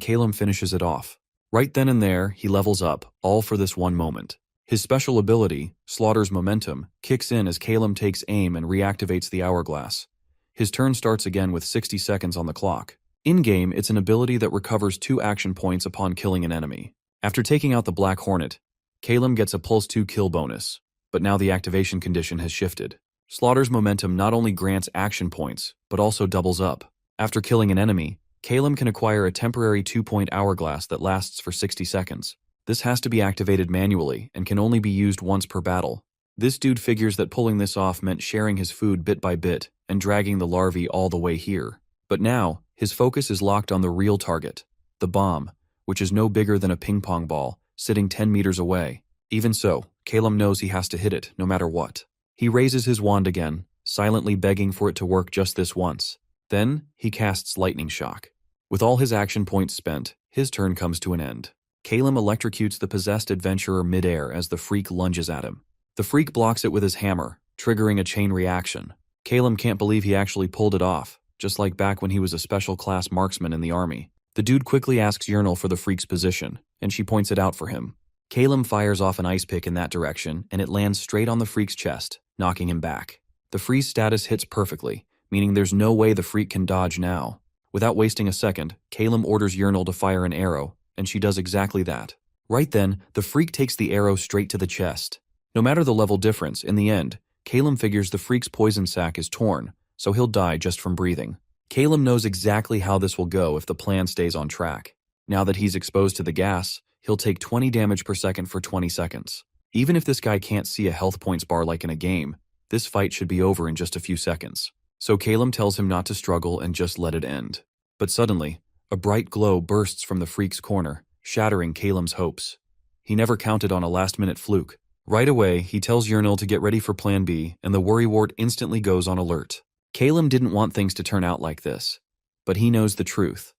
Speaker 1: Calum finishes it off. Right then and there, he levels up, all for this one moment. His special ability, Slaughter's Momentum, kicks in as Calum takes aim and reactivates the hourglass. His turn starts again with 60 seconds on the clock. In-game, it's an ability that recovers 2 action points upon killing an enemy. After taking out the Black Hornet, Calem gets a plus 2 kill bonus, but now the activation condition has shifted. Slaughter's momentum not only grants action points, but also doubles up. After killing an enemy, Calem can acquire a temporary 2-point hourglass that lasts for 60 seconds. This has to be activated manually and can only be used once per battle. This dude figures that pulling this off meant sharing his food bit by bit and dragging the larvae all the way here. But now, his focus is locked on the real target, the bomb, which is no bigger than a ping-pong ball, sitting 10 meters away. Even so, Calem knows he has to hit it, no matter what. He raises his wand again, silently begging for it to work just this once. Then, he casts Lightning Shock. With all his action points spent, his turn comes to an end. Calem electrocutes the possessed adventurer mid-air as the freak lunges at him. The freak blocks it with his hammer, triggering a chain reaction. Calem can't believe he actually pulled it off, just like back when he was a special class marksman in the army. The dude quickly asks Yurnal for the freak's position, and she points it out for him. Calem fires off an ice pick in that direction, and it lands straight on the freak's chest, knocking him back. The freeze status hits perfectly, meaning there's no way the freak can dodge now. Without wasting a second, Calem orders Yurnal to fire an arrow, and she does exactly that. Right then, the freak takes the arrow straight to the chest. No matter the level difference, in the end, Calem figures the freak's poison sac is torn, so he'll die just from breathing. Calem knows exactly how this will go if the plan stays on track. Now that he's exposed to the gas, he'll take 20 damage per second for 20 seconds. Even if this guy can't see a health points bar like in a game, this fight should be over in just a few seconds. So Calem tells him not to struggle and just let it end. But suddenly, a bright glow bursts from the freak's corner, shattering Calem's hopes. He never counted on a last-minute fluke. Right away, he tells Yurnal to get ready for Plan B, and the worrywart instantly goes on alert. Calem didn't want things to turn out like this, but he knows the truth.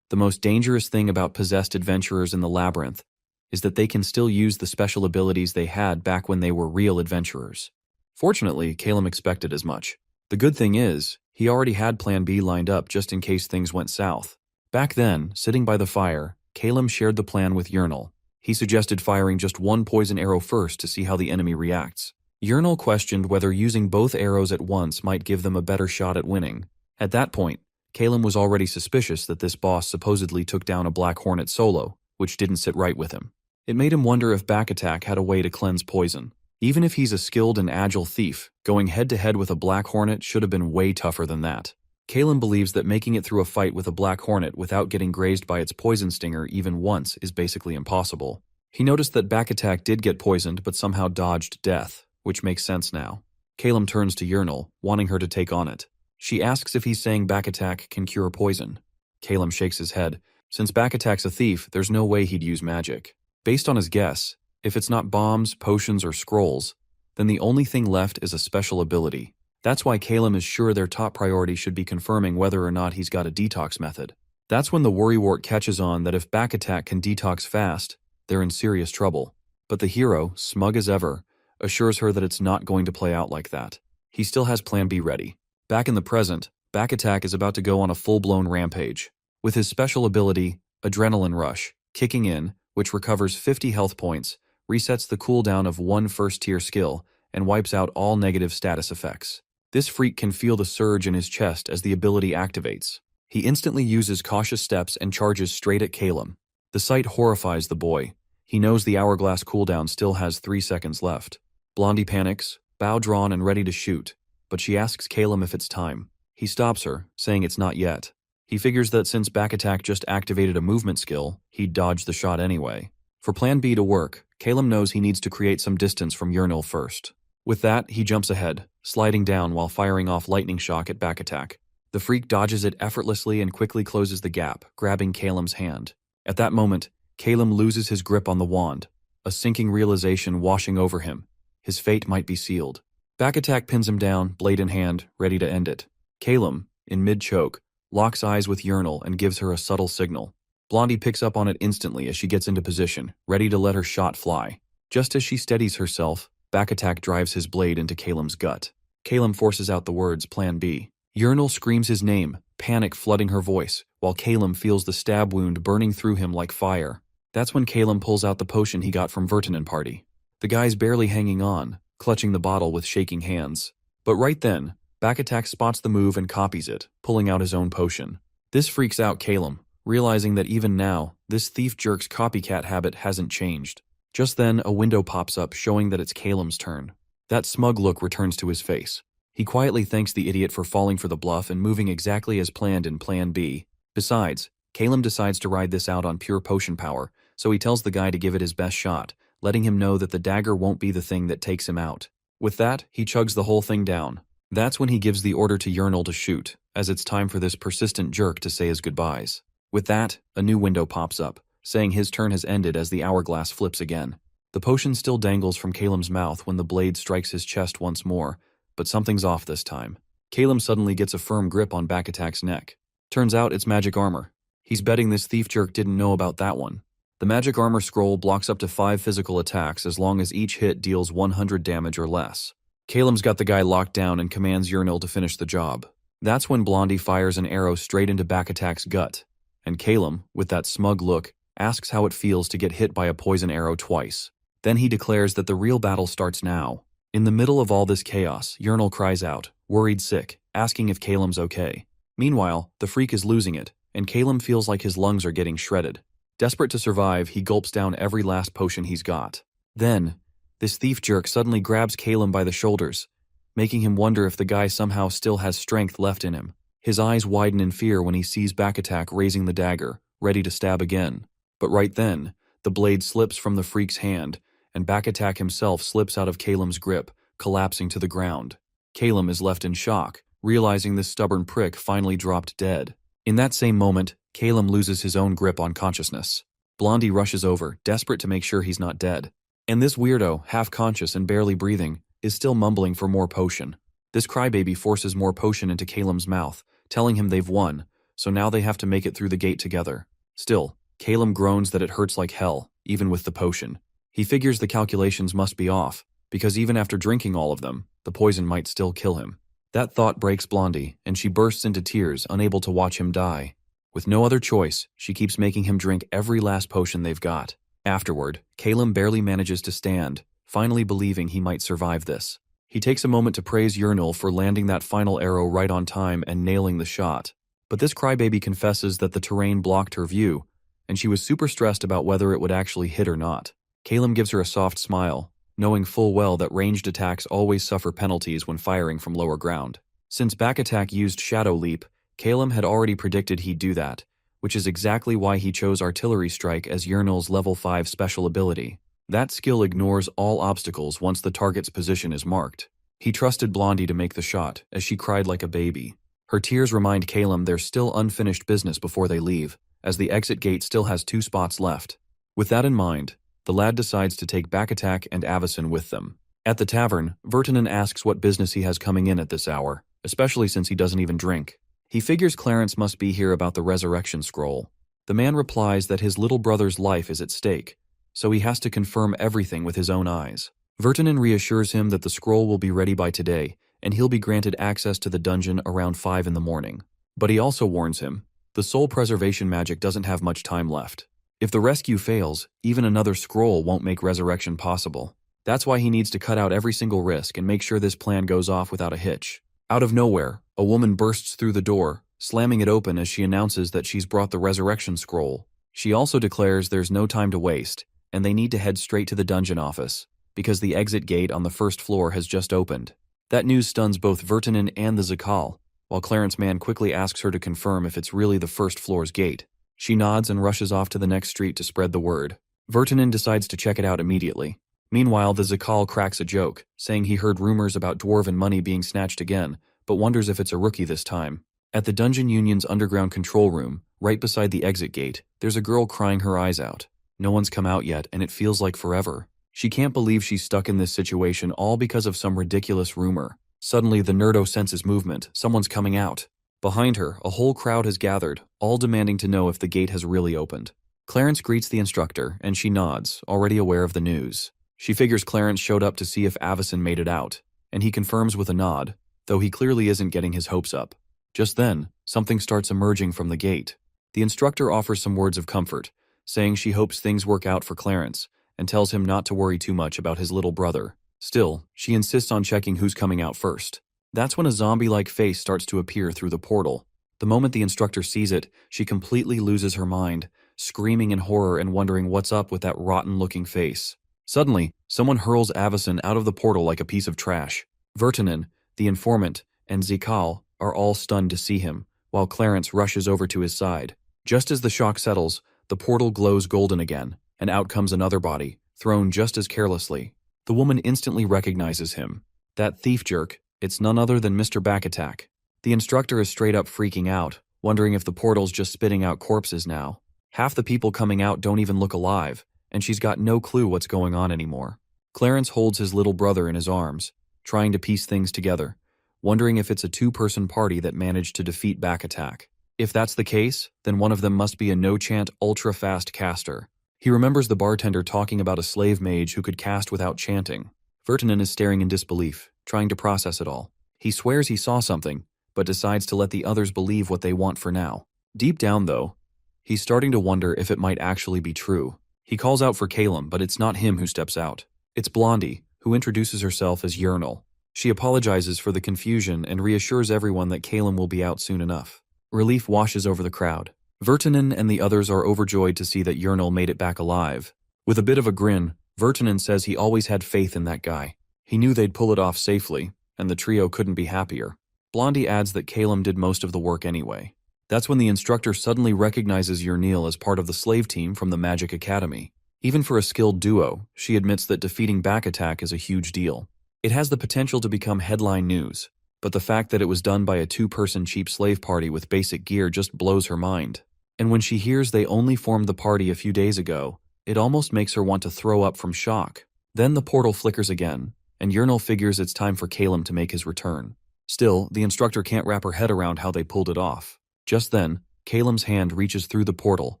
Speaker 1: The most dangerous thing about possessed adventurers in the labyrinth is that they can still use the special abilities they had back when they were real adventurers. Fortunately, Calem expected as much. The good thing is, he already had Plan B lined up just in case things went south. Back then, sitting by the fire, Calem shared the plan with Yurnal. He suggested firing just one poison arrow first to see how the enemy reacts. Yurnal questioned whether using both arrows at once might give them a better shot at winning. At that point, Calem was already suspicious that this boss supposedly took down a Black Hornet solo, which didn't sit right with him. It made him wonder if Back Attack had a way to cleanse poison. Even if he's a skilled and agile thief, going head-to-head with a Black Hornet should have been way tougher than that. Calem believes that making it through a fight with a Black Hornet without getting grazed by its poison stinger even once is basically impossible. He noticed that Back Attack did get poisoned but somehow dodged death, which makes sense now. Calem turns to Yurnal, wanting her to take on it. She asks if he's saying Back Attack can cure poison. Calem shakes his head. Since Back Attack's a thief, there's no way he'd use magic. Based on his guess, if it's not bombs, potions, or scrolls, then the only thing left is a special ability. That's why Calem is sure their top priority should be confirming whether or not he's got a detox method. That's when the worrywart catches on that if Back Attack can detox fast, they're in serious trouble. But the hero, smug as ever, assures her that it's not going to play out like that. He still has Plan B ready. Back in the present, Back Attack is about to go on a full-blown rampage. With his special ability, Adrenaline Rush, kicking in, which recovers 50 health points, resets the cooldown of one first-tier skill, and wipes out all negative status effects. This freak can feel the surge in his chest as the ability activates. He instantly uses cautious steps and charges straight at Calem. The sight horrifies the boy. He knows the hourglass cooldown still has 3 seconds left. Blondie panics, bow drawn and ready to shoot, but she asks Calem if it's time. He stops her, saying it's not yet. He figures that since Back Attack just activated a movement skill, he'd dodge the shot anyway. For Plan B to work, Calem knows he needs to create some distance from Yurnal first. With that, he jumps ahead, sliding down while firing off Lightning Shock at Back Attack. The freak dodges it effortlessly and quickly closes the gap, grabbing Calem's hand. At that moment, Calem loses his grip on the wand, a sinking realization washing over him. His fate might be sealed. Back Attack pins him down, blade in hand, ready to end it. Calem, in mid-choke, locks eyes with Yurnal and gives her a subtle signal. Blondie picks up on it instantly as she gets into position, ready to let her shot fly. Just as she steadies herself, Back Attack drives his blade into Calem's gut. Calem forces out the words Plan B. Yurnal screams his name, panic flooding her voice, while Calem feels the stab wound burning through him like fire. That's when Calem pulls out the potion he got from Vertinen Party. The guy's barely hanging on, clutching the bottle with shaking hands. But right then, Backattack spots the move and copies it, pulling out his own potion. This freaks out Calum, realizing that even now, this thief jerk's copycat habit hasn't changed. Just then, a window pops up showing that it's Calum's turn. That smug look returns to his face. He quietly thanks the idiot for falling for the bluff and moving exactly as planned in Plan B. Besides, Calum decides to ride this out on pure potion power, so he tells the guy to give it his best shot, letting him know that the dagger won't be the thing that takes him out. With that, he chugs the whole thing down. That's when he gives the order to Urinal to shoot, as it's time for this persistent jerk to say his goodbyes. With that, a new window pops up, saying his turn has ended as the hourglass flips again. The potion still dangles from Calum's mouth when the blade strikes his chest once more, but something's off this time. Calum suddenly gets a firm grip on Backattack's neck. Turns out it's magic armor. He's betting this thief jerk didn't know about that one. The magic armor scroll blocks up to 5 physical attacks as long as each hit deals 100 damage or less. Calum's got the guy locked down and commands Urinal to finish the job. That's when Blondie fires an arrow straight into Backattack's gut, and Calum, with that smug look, asks how it feels to get hit by a poison arrow twice. Then he declares that the real battle starts now. In the middle of all this chaos, Urinal cries out, worried sick, asking if Calum's okay. Meanwhile, the freak is losing it, and Calum feels like his lungs are getting shredded. Desperate to survive, he gulps down every last potion he's got. Then, this thief jerk suddenly grabs Calum by the shoulders, making him wonder if the guy somehow still has strength left in him. His eyes widen in fear when he sees Backattack raising the dagger, ready to stab again. But right then, the blade slips from the freak's hand, and Backattack himself slips out of Calum's grip, collapsing to the ground. Calum is left in shock, realizing this stubborn prick finally dropped dead. In that same moment, Calum loses his own grip on consciousness. Blondie rushes over, desperate to make sure he's not dead. And this weirdo, half-conscious and barely breathing, is still mumbling for more potion. This crybaby forces more potion into Calum's mouth, telling him they've won, so now they have to make it through the gate together. Still, Calum groans that it hurts like hell, even with the potion. He figures the calculations must be off, because even after drinking all of them, the poison might still kill him. That thought breaks Blondie, and she bursts into tears, unable to watch him die. With no other choice, she keeps making him drink every last potion they've got. Afterward, Calum barely manages to stand, finally believing he might survive this. He takes a moment to praise Urinal for landing that final arrow right on time and nailing the shot. But this crybaby confesses that the terrain blocked her view, and she was super stressed about whether it would actually hit or not. Calum gives her a soft smile, knowing full well that ranged attacks always suffer penalties when firing from lower ground. Since Backattack used Shadow Leap, Calum had already predicted he'd do that, which is exactly why he chose Artillery Strike as Urinal's level 5 special ability. That skill ignores all obstacles once the target's position is marked. He trusted Blondie to make the shot, as she cried like a baby. Her tears remind Calum there's still unfinished business before they leave, as the exit gate still has 2 spots left. With that in mind, the lad decides to take Backattack and Avison with them. At the tavern, Vertinen asks what business he has coming in at this hour, especially since he doesn't even drink. He figures Clarence must be here about the resurrection scroll. The man replies that his little brother's life is at stake, so he has to confirm everything with his own eyes. Vertinen reassures him that the scroll will be ready by today, and he'll be granted access to the dungeon around 5 in the morning. But he also warns him, the soul preservation magic doesn't have much time left. If the rescue fails, even another scroll won't make resurrection possible. That's why he needs to cut out every single risk and make sure this plan goes off without a hitch. Out of nowhere, a woman bursts through the door, slamming it open as she announces that she's brought the resurrection scroll. She also declares there's no time to waste, and they need to head straight to the dungeon office, because the exit gate on the first floor has just opened. That news stuns both Vertinen and the Zakal, while Clarence Man quickly asks her to confirm if it's really the first floor's gate. She nods and rushes off to the next street to spread the word. Vertinen decides to check it out immediately. Meanwhile, the Zakal cracks a joke, saying he heard rumors about dwarven money being snatched again, but wonders if it's a rookie this time. At the Dungeon Union's underground control room, right beside the exit gate, there's a girl crying her eyes out. No one's come out yet, and it feels like forever. She can't believe she's stuck in this situation all because of some ridiculous rumor. Suddenly, the nerdo senses movement. Someone's coming out. Behind her, a whole crowd has gathered, all demanding to know if the gate has really opened. Clarence greets the instructor, and she nods, already aware of the news. She figures Clarence showed up to see if Avison made it out, and he confirms with a nod, though he clearly isn't getting his hopes up. Just then, something starts emerging from the gate. The instructor offers some words of comfort, saying she hopes things work out for Clarence, and tells him not to worry too much about his little brother. Still, she insists on checking who's coming out first. That's when a zombie-like face starts to appear through the portal. The moment the instructor sees it, she completely loses her mind, screaming in horror and wondering what's up with that rotten-looking face. Suddenly, someone hurls Avison out of the portal like a piece of trash. Vertinen, the informant, and Zikal are all stunned to see him, while Clarence rushes over to his side. Just as the shock settles, the portal glows golden again, and out comes another body, thrown just as carelessly. The woman instantly recognizes him. That thief jerk, it's none other than Mr. Backattack. The instructor is straight up freaking out, wondering if the portal's just spitting out corpses now. Half the people coming out don't even look alive, and she's got no clue what's going on anymore. Clarence holds his little brother in his arms, trying to piece things together, wondering if it's a two-person party that managed to defeat Backattack. If that's the case, then one of them must be a no-chant ultra-fast caster. He remembers the bartender talking about a slave mage who could cast without chanting. Vertinen is staring in disbelief, trying to process it all. He swears he saw something, but decides to let the others believe what they want for now. Deep down, though, he's starting to wonder if it might actually be true. He calls out for Calum, but it's not him who steps out. It's Blondie, who introduces herself as Yernal. She apologizes for the confusion and reassures everyone that Calum will be out soon enough. Relief washes over the crowd. Vertinen and the others are overjoyed to see that Yernal made it back alive. With a bit of a grin, Vertinen says he always had faith in that guy. He knew they'd pull it off safely, and the trio couldn't be happier. Blondie adds that Calum did most of the work anyway. That's when the instructor suddenly recognizes Yernil as part of the slave team from the Magic Academy. Even for a skilled duo, she admits that defeating Backattack is a huge deal. It has the potential to become headline news, but the fact that it was done by a two-person cheap slave party with basic gear just blows her mind. And when she hears they only formed the party a few days ago, it almost makes her want to throw up from shock. Then the portal flickers again, and Yernil figures it's time for Calum to make his return. Still, the instructor can't wrap her head around how they pulled it off. Just then, Calum's hand reaches through the portal,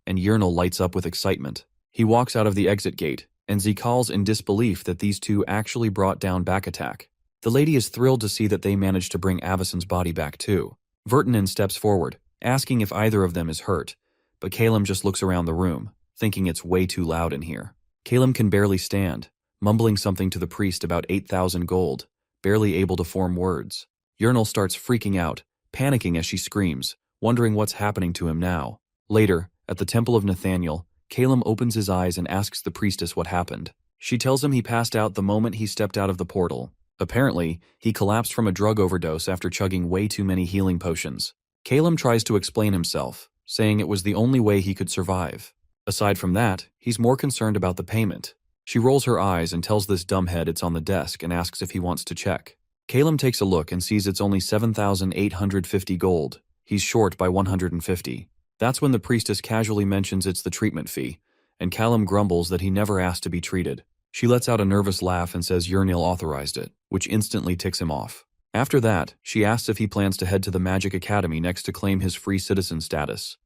Speaker 1: and Yernil lights up with excitement. He walks out of the exit gate, and Zikal's in disbelief that these two actually brought down Backattack. The lady is thrilled to see that they managed to bring Avison's body back too. Vertinen steps forward, asking if either of them is hurt, but Calum just looks around the room, thinking it's way too loud in here. Calum can barely stand, mumbling something to the priest about 8,000 gold, barely able to form words. Yernil starts freaking out, panicking as she screams, wondering what's happening to him now. Later, at the Temple of Nathaniel, Calum opens his eyes and asks the priestess what happened. She tells him he passed out the moment he stepped out of the portal. Apparently, he collapsed from a drug overdose after chugging way too many healing potions. Calum tries to explain himself, saying it was the only way he could survive. Aside from that, he's more concerned about the payment. She rolls her eyes and tells this dumbhead it's on the desk and asks if he wants to check. Calum takes a look and sees it's only 7,850 gold. He's short by 150. That's when the priestess casually mentions it's the treatment fee, and Calum grumbles that he never asked to be treated. She lets out a nervous laugh and says Yernil authorized it, which instantly ticks him off. After that, she asks if he plans to head to the Magic Academy next to claim his free citizen status.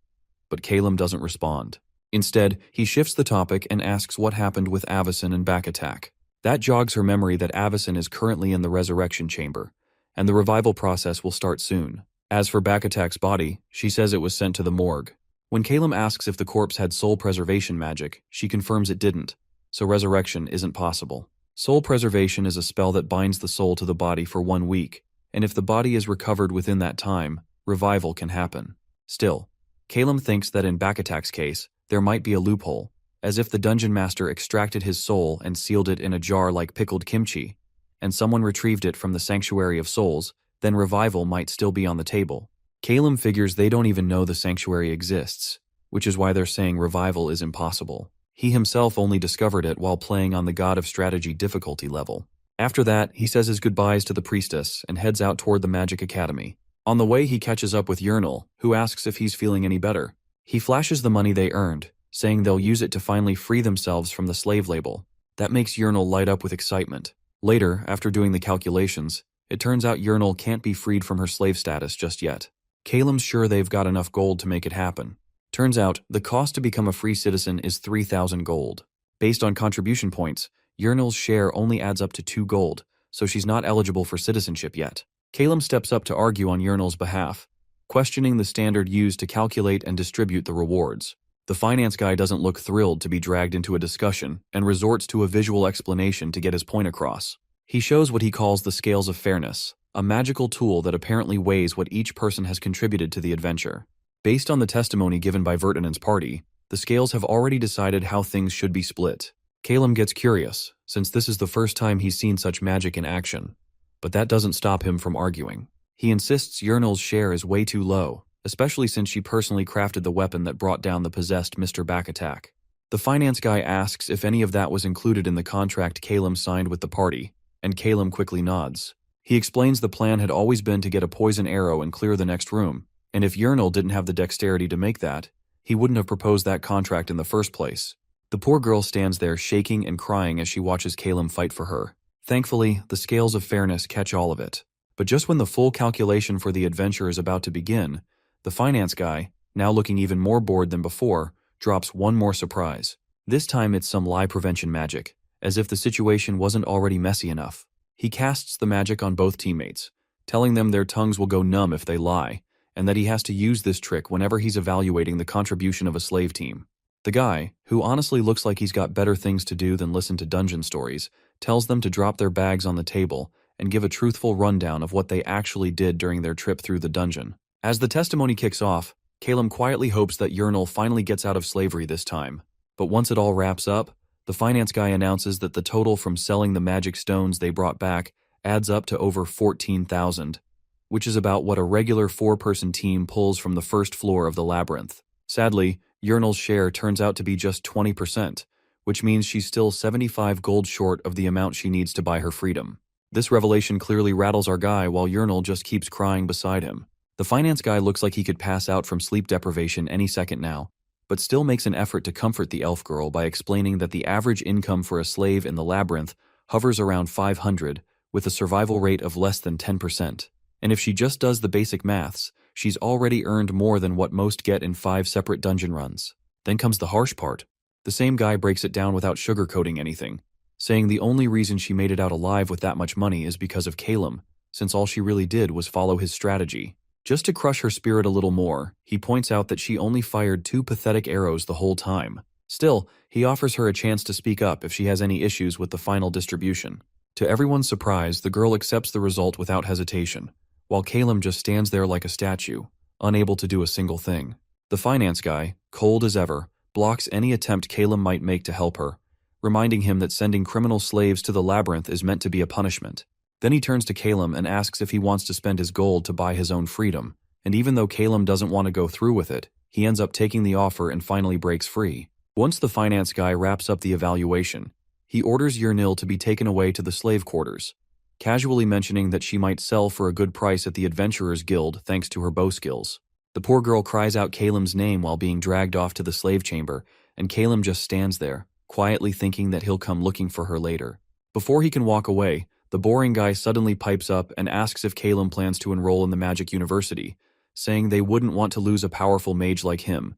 Speaker 1: But Calum doesn't respond. Instead, he shifts the topic and asks what happened with Avison and Backattack. That jogs her memory that Avison is currently in the resurrection chamber, and the revival process will start soon. As for Backattack's body, she says it was sent to the morgue. When Calum asks if the corpse had soul preservation magic, she confirms it didn't, so resurrection isn't possible. Soul preservation is a spell that binds the soul to the body for 1 week, and if the body is recovered within that time, revival can happen. Still, Calum thinks that in Backattack's case, there might be a loophole, as if the dungeon master extracted his soul and sealed it in a jar like pickled kimchi, and someone retrieved it from the Sanctuary of Souls, then revival might still be on the table. Calum figures they don't even know the sanctuary exists, which is why they're saying revival is impossible. He himself only discovered it while playing on the God of Strategy difficulty level. After that, he says his goodbyes to the priestess and heads out toward the Magic Academy. On the way, he catches up with Yernil, who asks if he's feeling any better. He flashes the money they earned, saying they'll use it to finally free themselves from the slave label. That makes Yernil light up with excitement. Later, after doing the calculations, it turns out Yernil can't be freed from her slave status just yet. Calum's sure they've got enough gold to make it happen. Turns out, the cost to become a free citizen is 3,000 gold. Based on contribution points, Yernil's share only adds up to 2 gold, so she's not eligible for citizenship yet. Calum steps up to argue on Yernil's behalf, questioning the standard used to calculate and distribute the rewards. The finance guy doesn't look thrilled to be dragged into a discussion and resorts to a visual explanation to get his point across. He shows what he calls the scales of fairness. a magical tool that apparently weighs what each person has contributed to the adventure. Based on the testimony given by Vertinen's party, the scales have already decided how things should be split. Calum gets curious, since this is the first time he's seen such magic in action. But that doesn't stop him from arguing. He insists Yurnal's share is way too low, especially since she personally crafted the weapon that brought down the possessed Mr. Back attack. The finance guy asks if any of that was included in the contract Calum signed with the party, and Calum quickly nods. He explains the plan had always been to get a poison arrow and clear the next room, and if Yurnal didn't have the dexterity to make that, he wouldn't have proposed that contract in the first place. The poor girl stands there shaking and crying as she watches Calum fight for her. Thankfully, the scales of fairness catch all of it. But just when the full calculation for the adventure is about to begin, the finance guy, now looking even more bored than before, drops one more surprise. This time it's some lie prevention magic, as if the situation wasn't already messy enough. He casts the magic on both teammates, telling them their tongues will go numb if they lie, and that he has to use this trick whenever he's evaluating the contribution of a slave team. The guy, who honestly looks like he's got better things to do than listen to dungeon stories, tells them to drop their bags on the table and give a truthful rundown of what they actually did during their trip through the dungeon. As the testimony kicks off, Calum quietly hopes that Yurnal finally gets out of slavery this time. But once it all wraps up, the finance guy announces that the total from selling the magic stones they brought back adds up to over 14,000, which is about what a regular 4-person team pulls from the first floor of the labyrinth. Sadly, Yurnal's share turns out to be just 20%, which means she's still 75 gold short of the amount she needs to buy her freedom. This revelation clearly rattles our guy while Yurnal just keeps crying beside him. The finance guy looks like he could pass out from sleep deprivation any second now, but still makes an effort to comfort the elf girl by explaining that the average income for a slave in the labyrinth hovers around 500, with a survival rate of less than 10%. And if she just does the basic maths, she's already earned more than what most get in 5 separate dungeon runs. Then comes the harsh part. The same guy breaks it down without sugarcoating anything, saying the only reason she made it out alive with that much money is because of Calum, since all she really did was follow his strategy. Just to crush her spirit a little more, he points out that she only fired 2 pathetic arrows the whole time. Still, he offers her a chance to speak up if she has any issues with the final distribution. To everyone's surprise, the girl accepts the result without hesitation, while Calum just stands there like a statue, unable to do a single thing. The finance guy, cold as ever, blocks any attempt Calum might make to help her, reminding him that sending criminal slaves to the labyrinth is meant to be a punishment. Then he turns to Calum and asks if he wants to spend his gold to buy his own freedom, and even though Calum doesn't want to go through with it, he ends up taking the offer and finally breaks free. Once the finance guy wraps up the evaluation, he orders Yurnal to be taken away to the slave quarters, casually mentioning that she might sell for a good price at the Adventurers Guild thanks to her bow skills. The poor girl cries out Calum's name while being dragged off to the slave chamber, and Calum just stands there, quietly thinking that he'll come looking for her later. Before he can walk away, the boring guy suddenly pipes up and asks if Calum plans to enroll in the Magic University, saying they wouldn't want to lose a powerful mage like him,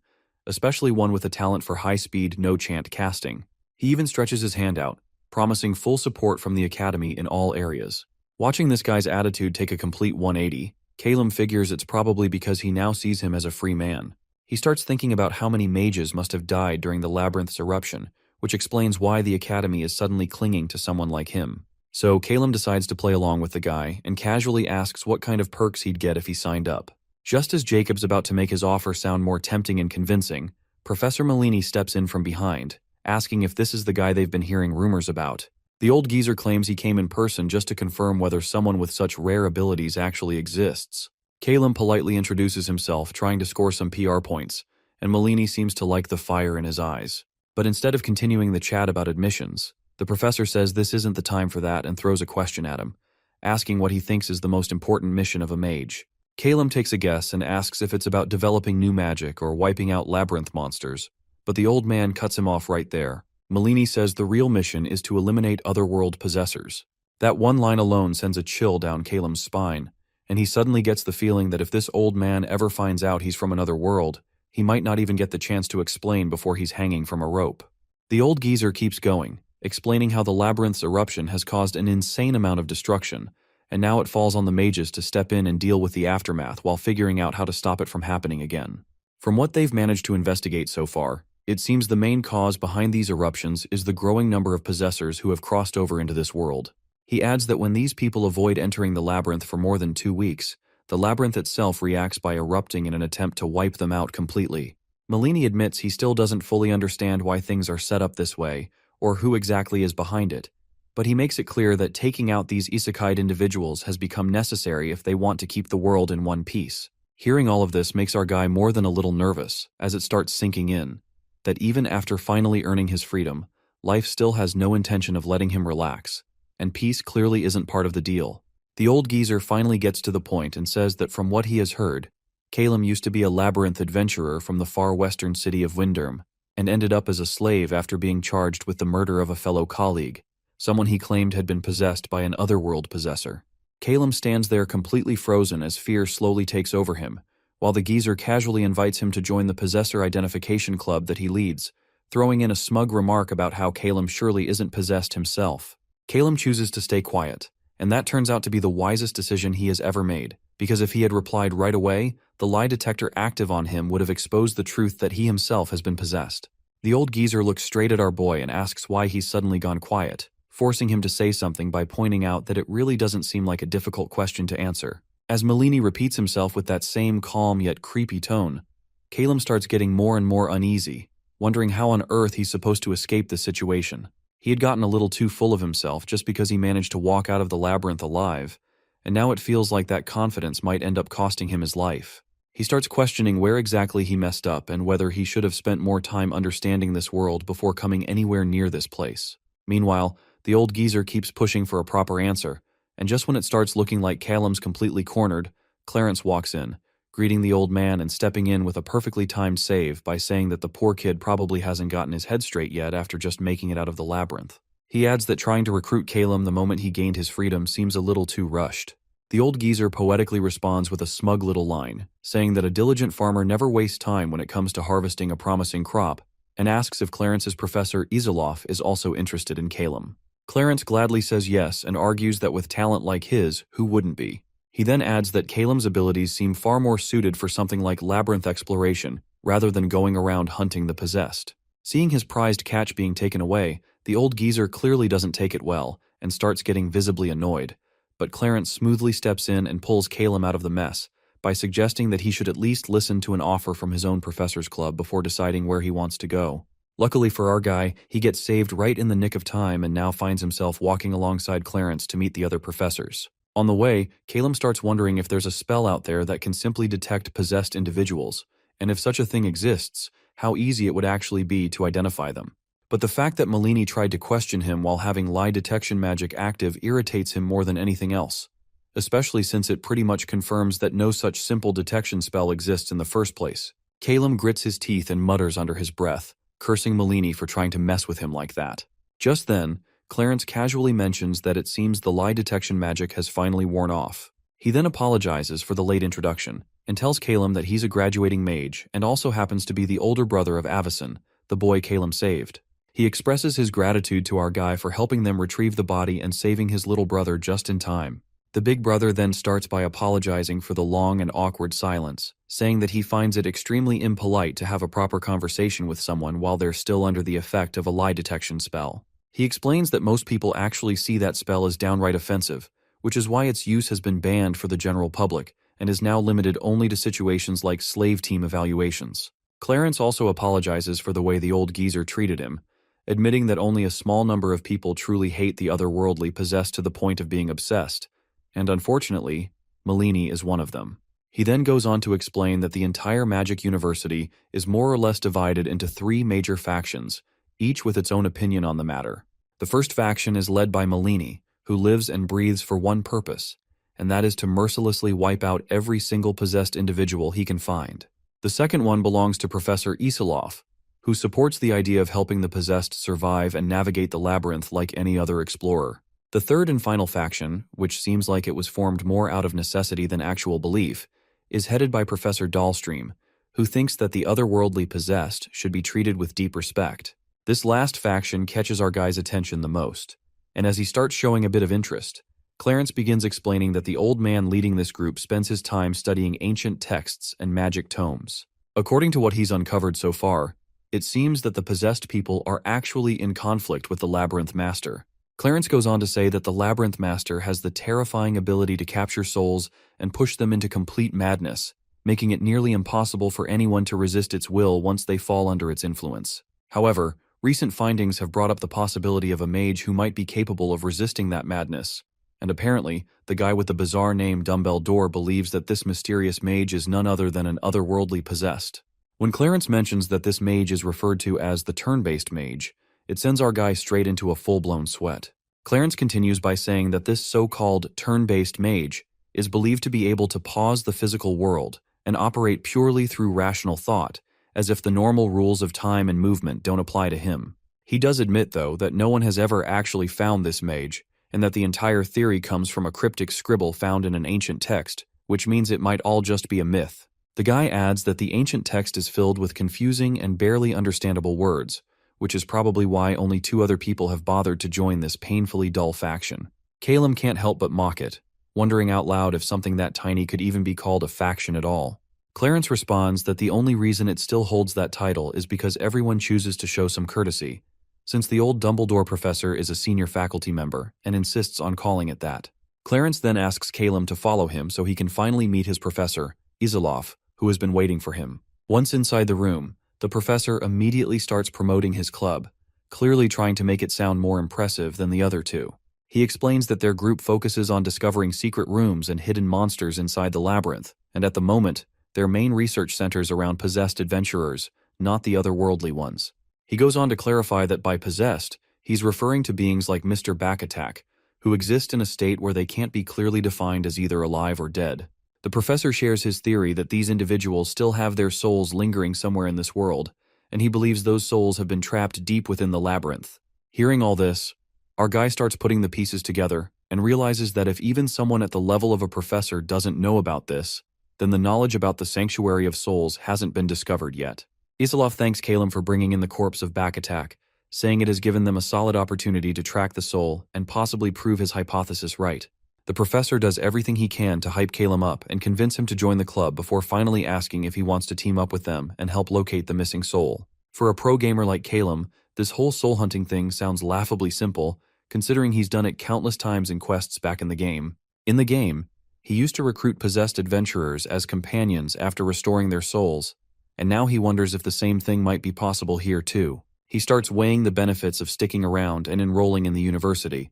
Speaker 1: especially one with a talent for high-speed, no-chant casting. He even stretches his hand out, promising full support from the academy in all areas. Watching this guy's attitude take a complete 180, Calum figures it's probably because he now sees him as a free man. He starts thinking about how many mages must have died during the labyrinth's eruption, which explains why the academy is suddenly clinging to someone like him. So Calum decides to play along with the guy and casually asks what kind of perks he'd get if he signed up. Just as Jacob's about to make his offer sound more tempting and convincing, Professor Malini steps in from behind, asking if this is the guy they've been hearing rumors about. The old geezer claims he came in person just to confirm whether someone with such rare abilities actually exists. Calum politely introduces himself, trying to score some PR points, and Malini seems to like the fire in his eyes. But instead of continuing the chat about admissions, the professor says this isn't the time for that and throws a question at him, asking what he thinks is the most important mission of a mage. Calum takes a guess and asks if it's about developing new magic or wiping out labyrinth monsters, but the old man cuts him off right there. Malini says the real mission is to eliminate otherworld possessors. That one line alone sends a chill down Calum's spine, and he suddenly gets the feeling that if this old man ever finds out he's from another world, he might not even get the chance to explain before he's hanging from a rope. The old geezer keeps going, explaining how the labyrinth's eruption has caused an insane amount of destruction, and now it falls on the mages to step in and deal with the aftermath while figuring out how to stop it from happening again. From what they've managed to investigate so far, it seems the main cause behind these eruptions is the growing number of possessors who have crossed over into this world. He adds that when these people avoid entering the labyrinth for more than 2 weeks, the labyrinth itself reacts by erupting in an attempt to wipe them out completely. Malini admits he still doesn't fully understand why things are set up this way, or who exactly is behind it, but he makes it clear that taking out these isekai individuals has become necessary if they want to keep the world in one piece. Hearing all of this makes our guy more than a little nervous, as it starts sinking in, that even after finally earning his freedom, life still has no intention of letting him relax, and peace clearly isn't part of the deal. The old geezer finally gets to the point and says that from what he has heard, Calum used to be a labyrinth adventurer from the far western city of Windurm, and ended up as a slave after being charged with the murder of a fellow colleague, someone he claimed had been possessed by an otherworld possessor. Calum stands there completely frozen as fear slowly takes over him, while the geezer casually invites him to join the possessor identification club that he leads, throwing in a smug remark about how Calum surely isn't possessed himself. Calum chooses to stay quiet, and that turns out to be the wisest decision he has ever made, because if he had replied right away, the lie detector active on him would have exposed the truth that he himself has been possessed. The old geezer looks straight at our boy and asks why he's suddenly gone quiet, forcing him to say something by pointing out that it really doesn't seem like a difficult question to answer. As Malini repeats himself with that same calm yet creepy tone, Calum starts getting more and more uneasy, wondering how on earth he's supposed to escape this situation. He had gotten a little too full of himself just because he managed to walk out of the labyrinth alive, and now it feels like that confidence might end up costing him his life. He starts questioning where exactly he messed up and whether he should have spent more time understanding this world before coming anywhere near this place. Meanwhile, the old geezer keeps pushing for a proper answer, and just when it starts looking like Calum's completely cornered, Clarence walks in, greeting the old man and stepping in with a perfectly timed save by saying that the poor kid probably hasn't gotten his head straight yet after just making it out of the labyrinth. He adds that trying to recruit Calum the moment he gained his freedom seems a little too rushed. The old geezer poetically responds with a smug little line, saying that a diligent farmer never wastes time when it comes to harvesting a promising crop, and asks if Clarence's professor Iseloff is also interested in Calum. Clarence gladly says yes and argues that with talent like his, who wouldn't be? He then adds that Calum's abilities seem far more suited for something like labyrinth exploration rather than going around hunting the possessed. Seeing his prized catch being taken away, the old geezer clearly doesn't take it well and starts getting visibly annoyed, but Clarence smoothly steps in and pulls Calum out of the mess by suggesting that he should at least listen to an offer from his own professor's club before deciding where he wants to go. Luckily for our guy, he gets saved right in the nick of time and now finds himself walking alongside Clarence to meet the other professors. On the way, Calum starts wondering if there's a spell out there that can simply detect possessed individuals, and if such a thing exists, how easy it would actually be to identify them. But the fact that Malini tried to question him while having lie detection magic active irritates him more than anything else, especially since it pretty much confirms that no such simple detection spell exists in the first place. Calum grits his teeth and mutters under his breath, cursing Malini for trying to mess with him like that. Just then, Clarence casually mentions that it seems the lie detection magic has finally worn off. He then apologizes for the late introduction, and tells Calum that he's a graduating mage and also happens to be the older brother of Avison, the boy Calum saved. He expresses his gratitude to our guy for helping them retrieve the body and saving his little brother just in time. The big brother then starts by apologizing for the long and awkward silence, saying that he finds it extremely impolite to have a proper conversation with someone while they're still under the effect of a lie detection spell. He explains that most people actually see that spell as downright offensive, which is why its use has been banned for the general public and is now limited only to situations like slave team evaluations. Clarence also apologizes for the way the old geezer treated him, admitting that only a small number of people truly hate the otherworldly possessed to the point of being obsessed, and unfortunately, Malini is one of them. He then goes on to explain that the entire Magic University is more or less divided into 3 major factions, each with its own opinion on the matter. The first faction is led by Malini, who lives and breathes for one purpose, and that is to mercilessly wipe out every single possessed individual he can find. The second one belongs to Professor Iseloff, who supports the idea of helping the possessed survive and navigate the labyrinth like any other explorer. The third and final faction, which seems like it was formed more out of necessity than actual belief, is headed by Professor Dahlstream, who thinks that the otherworldly possessed should be treated with deep respect. This last faction catches our guy's attention the most, and as he starts showing a bit of interest, Clarence begins explaining that the old man leading this group spends his time studying ancient texts and magic tomes. According to what he's uncovered so far, it seems that the possessed people are actually in conflict with the Labyrinth Master. Clarence goes on to say that the Labyrinth Master has the terrifying ability to capture souls and push them into complete madness, making it nearly impossible for anyone to resist its will once they fall under its influence. However, recent findings have brought up the possibility of a mage who might be capable of resisting that madness, and apparently, the guy with the bizarre name Dumbledore believes that this mysterious mage is none other than an otherworldly possessed. When Clarence mentions that this mage is referred to as the turn-based mage, it sends our guy straight into a full-blown sweat. Clarence continues by saying that this so-called turn-based mage is believed to be able to pause the physical world and operate purely through rational thought, as if the normal rules of time and movement don't apply to him. He does admit, though, that no one has ever actually found this mage, and that the entire theory comes from a cryptic scribble found in an ancient text, which means it might all just be a myth. The guy adds that the ancient text is filled with confusing and barely understandable words, which is probably why only 2 other people have bothered to join this painfully dull faction. Calum can't help but mock it, wondering out loud if something that tiny could even be called a faction at all. Clarence responds that the only reason it still holds that title is because everyone chooses to show some courtesy, since the old Dumbledore professor is a senior faculty member and insists on calling it that. Clarence then asks Calum to follow him so he can finally meet his professor, Isolaf, who has been waiting for him. Once inside the room, the professor immediately starts promoting his club, clearly trying to make it sound more impressive than the other 2. He explains that their group focuses on discovering secret rooms and hidden monsters inside the labyrinth, and at the moment, their main research centers around possessed adventurers, not the otherworldly ones. He goes on to clarify that by possessed, he's referring to beings like Mr. Backattack, who exist in a state where they can't be clearly defined as either alive or dead. The professor shares his theory that these individuals still have their souls lingering somewhere in this world, and he believes those souls have been trapped deep within the labyrinth. Hearing all this, our guy starts putting the pieces together and realizes that if even someone at the level of a professor doesn't know about this, then the knowledge about the Sanctuary of Souls hasn't been discovered yet. Isolaf thanks Calum for bringing in the corpse of Backattack, saying it has given them a solid opportunity to track the soul and possibly prove his hypothesis right. The professor does everything he can to hype Calum up and convince him to join the club before finally asking if he wants to team up with them and help locate the missing soul. For a pro gamer like Calum, this whole soul hunting thing sounds laughably simple, considering he's done it countless times in quests back in the game. In the game, he used to recruit possessed adventurers as companions after restoring their souls, and now he wonders if the same thing might be possible here too. He starts weighing the benefits of sticking around and enrolling in the university,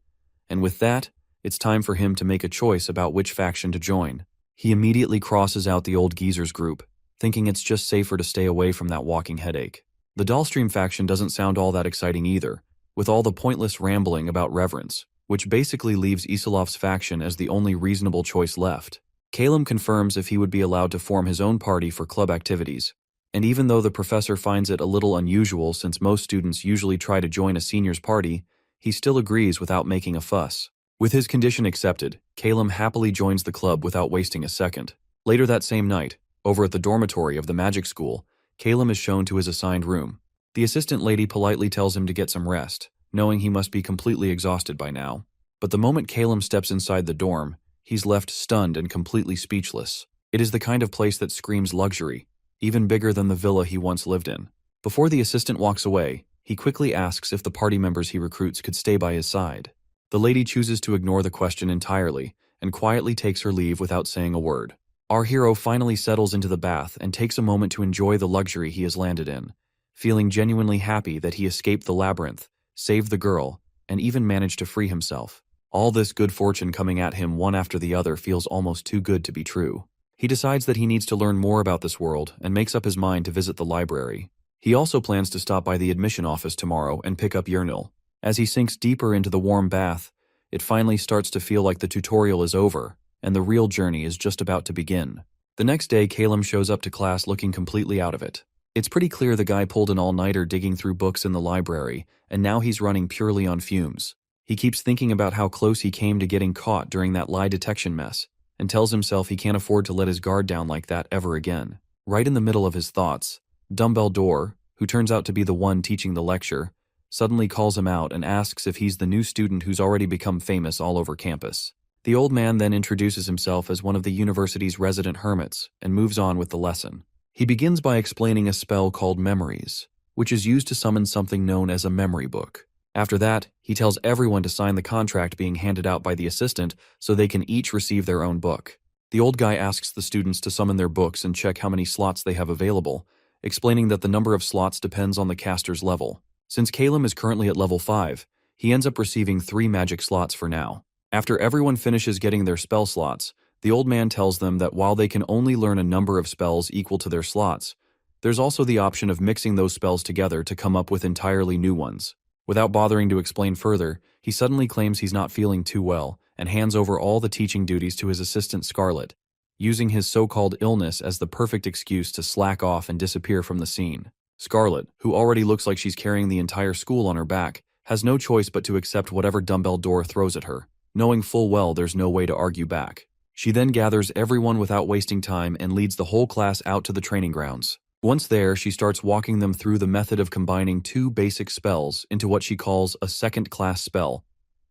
Speaker 1: and with that, it's time for him to make a choice about which faction to join. He immediately crosses out the old geezers group, thinking it's just safer to stay away from that walking headache. The Dollstream faction doesn't sound all that exciting either, with all the pointless rambling about reverence, which basically leaves Isolaf's faction as the only reasonable choice left. Calum confirms if he would be allowed to form his own party for club activities, and even though the professor finds it a little unusual since most students usually try to join a senior's party, he still agrees without making a fuss. With his condition accepted, Calum happily joins the club without wasting a second. Later that same night, over at the dormitory of the magic school, Calum is shown to his assigned room. The assistant lady politely tells him to get some rest, knowing he must be completely exhausted by now. But the moment Calum steps inside the dorm, he's left stunned and completely speechless. It is the kind of place that screams luxury, even bigger than the villa he once lived in. Before the assistant walks away, he quickly asks if the party members he recruits could stay by his side. The lady chooses to ignore the question entirely and quietly takes her leave without saying a word. Our hero finally settles into the bath and takes a moment to enjoy the luxury he has landed in, feeling genuinely happy that he escaped the labyrinth, saved the girl, and even managed to free himself. All this good fortune coming at him one after the other feels almost too good to be true. He decides that he needs to learn more about this world and makes up his mind to visit the library. He also plans to stop by the admission office tomorrow and pick up Yernil. As he sinks deeper into the warm bath, it finally starts to feel like the tutorial is over, and the real journey is just about to begin. The next day, Calum shows up to class looking completely out of it. It's pretty clear the guy pulled an all-nighter digging through books in the library, and now he's running purely on fumes. He keeps thinking about how close he came to getting caught during that lie detection mess, and tells himself he can't afford to let his guard down like that ever again. Right in the middle of his thoughts, Dumbledore, who turns out to be the one teaching the lecture, suddenly calls him out and asks if he's the new student who's already become famous all over campus. The old man then introduces himself as one of the university's resident hermits and moves on with the lesson. He begins by explaining a spell called Memories, which is used to summon something known as a memory book. After that, he tells everyone to sign the contract being handed out by the assistant so they can each receive their own book. The old guy asks the students to summon their books and check how many slots they have available, explaining that the number of slots depends on the caster's level. Since Calum is currently at level 5, he ends up receiving 3 magic slots for now. After everyone finishes getting their spell slots, the old man tells them that while they can only learn a number of spells equal to their slots, there's also the option of mixing those spells together to come up with entirely new ones. Without bothering to explain further, he suddenly claims he's not feeling too well and hands over all the teaching duties to his assistant Scarlet, using his so-called illness as the perfect excuse to slack off and disappear from the scene. Scarlet, who already looks like she's carrying the entire school on her back, has no choice but to accept whatever dumbbell door throws at her, knowing full well there's no way to argue back. She then gathers everyone without wasting time and leads the whole class out to the training grounds. Once there, she starts walking them through the method of combining 2 basic spells into what she calls a second-class spell,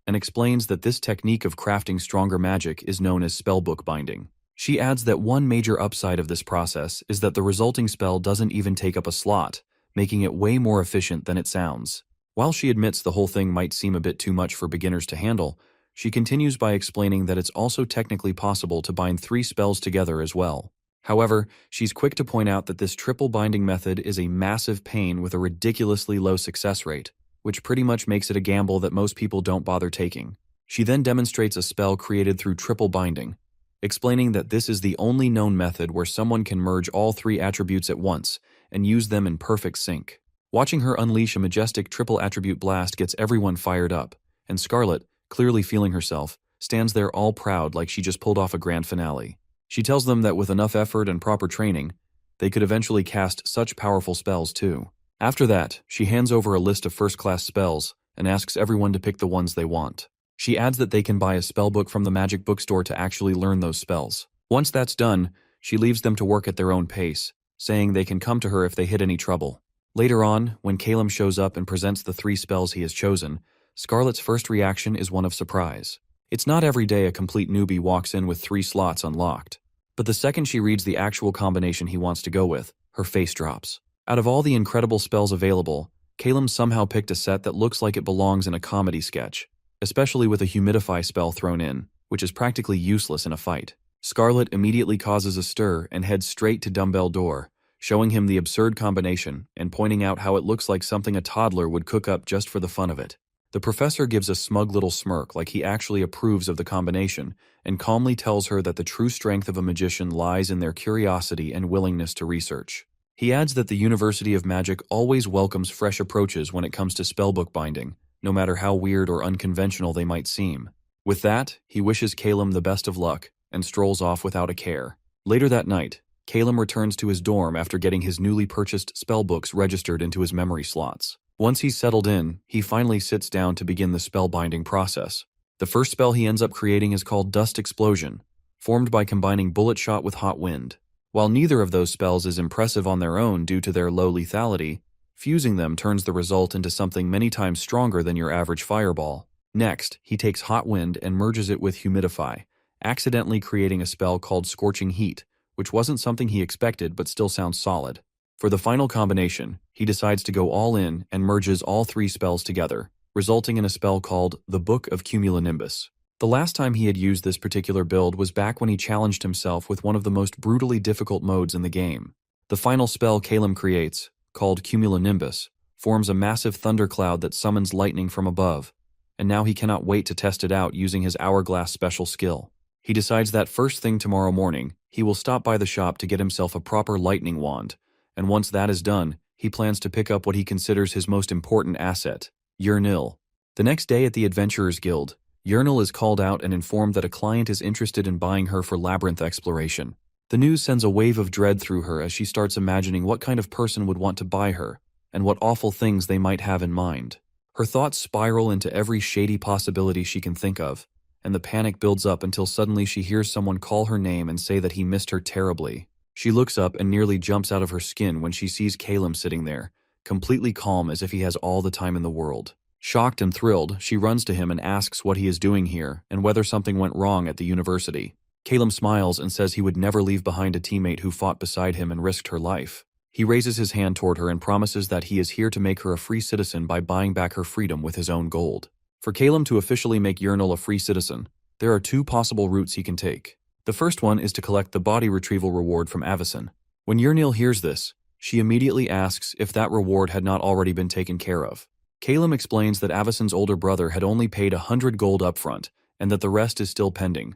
Speaker 1: and explains that this technique of crafting stronger magic is known as spellbook binding. She adds that one major upside of this process is that the resulting spell doesn't even take up a slot, making it way more efficient than it sounds. While she admits the whole thing might seem a bit too much for beginners to handle, she continues by explaining that it's also technically possible to bind 3 spells together as well. However, she's quick to point out that this triple binding method is a massive pain with a ridiculously low success rate, which pretty much makes it a gamble that most people don't bother taking. She then demonstrates a spell created through triple binding, explaining that this is the only known method where someone can merge all 3 attributes at once and use them in perfect sync. Watching her unleash a majestic triple attribute blast gets everyone fired up, and Scarlet, clearly feeling herself, stands there all proud like she just pulled off a grand finale. She tells them that with enough effort and proper training, they could eventually cast such powerful spells too. After that, she hands over a list of first-class spells and asks everyone to pick the ones they want. She adds that they can buy a spellbook from the magic bookstore to actually learn those spells. Once that's done, she leaves them to work at their own pace, saying they can come to her if they hit any trouble. Later on, when Calum shows up and presents the 3 spells he has chosen, Scarlet's first reaction is one of surprise. It's not every day a complete newbie walks in with 3 slots unlocked. But the second she reads the actual combination he wants to go with, her face drops. Out of all the incredible spells available, Calum somehow picked a set that looks like it belongs in a comedy sketch, especially with a humidify spell thrown in, which is practically useless in a fight. Scarlet immediately causes a stir and heads straight to dumbbell door, showing him the absurd combination and pointing out how it looks like something a toddler would cook up just for the fun of it. The professor gives a smug little smirk like he actually approves of the combination and calmly tells her that the true strength of a magician lies in their curiosity and willingness to research. He adds that the University of Magic always welcomes fresh approaches when it comes to spellbook binding, no matter how weird or unconventional they might seem. With that, he wishes Calum the best of luck and strolls off without a care. Later that night, Calum returns to his dorm after getting his newly purchased spellbooks registered into his memory slots. Once he's settled in, he finally sits down to begin the spellbinding process. The first spell he ends up creating is called Dust Explosion, formed by combining Bullet Shot with Hot Wind. While neither of those spells is impressive on their own due to their low lethality, fusing them turns the result into something many times stronger than your average fireball. Next, he takes Hot Wind and merges it with Humidify, accidentally creating a spell called Scorching Heat, which wasn't something he expected but still sounds solid. For the final combination, he decides to go all in and merges all 3 spells together, resulting in a spell called the Book of Cumulonimbus. The last time he had used this particular build was back when he challenged himself with one of the most brutally difficult modes in the game. The final spell Calum creates, called Cumulonimbus, forms a massive thundercloud that summons lightning from above, and now he cannot wait to test it out using his Hourglass special skill. He decides that first thing tomorrow morning, he will stop by the shop to get himself a proper lightning wand, and once that is done, he plans to pick up what he considers his most important asset, Yurnil. The next day at the Adventurers Guild, Yurnil is called out and informed that a client is interested in buying her for labyrinth exploration. The news sends a wave of dread through her as she starts imagining what kind of person would want to buy her, and what awful things they might have in mind. Her thoughts spiral into every shady possibility she can think of, and the panic builds up until suddenly she hears someone call her name and say that he missed her terribly. She looks up and nearly jumps out of her skin when she sees Calum sitting there, completely calm as if he has all the time in the world. Shocked and thrilled, she runs to him and asks what he is doing here and whether something went wrong at the university. Calum smiles and says he would never leave behind a teammate who fought beside him and risked her life. He raises his hand toward her and promises that he is here to make her a free citizen by buying back her freedom with his own gold. For Calum to officially make Yurnil a free citizen, there are two possible routes he can take. The first one is to collect the body retrieval reward from Avacyn. When Yurnil hears this, she immediately asks if that reward had not already been taken care of. Calum explains that Avacyn's older brother had only paid 100 gold upfront, and that the rest is still pending.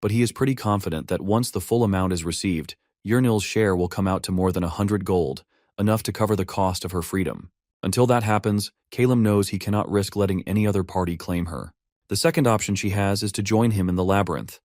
Speaker 1: But he is pretty confident that once the full amount is received, Yurnil's share will come out to more than 100 gold, enough to cover the cost of her freedom. Until that happens, Calum knows he cannot risk letting any other party claim her. The second option she has is to join him in the labyrinth,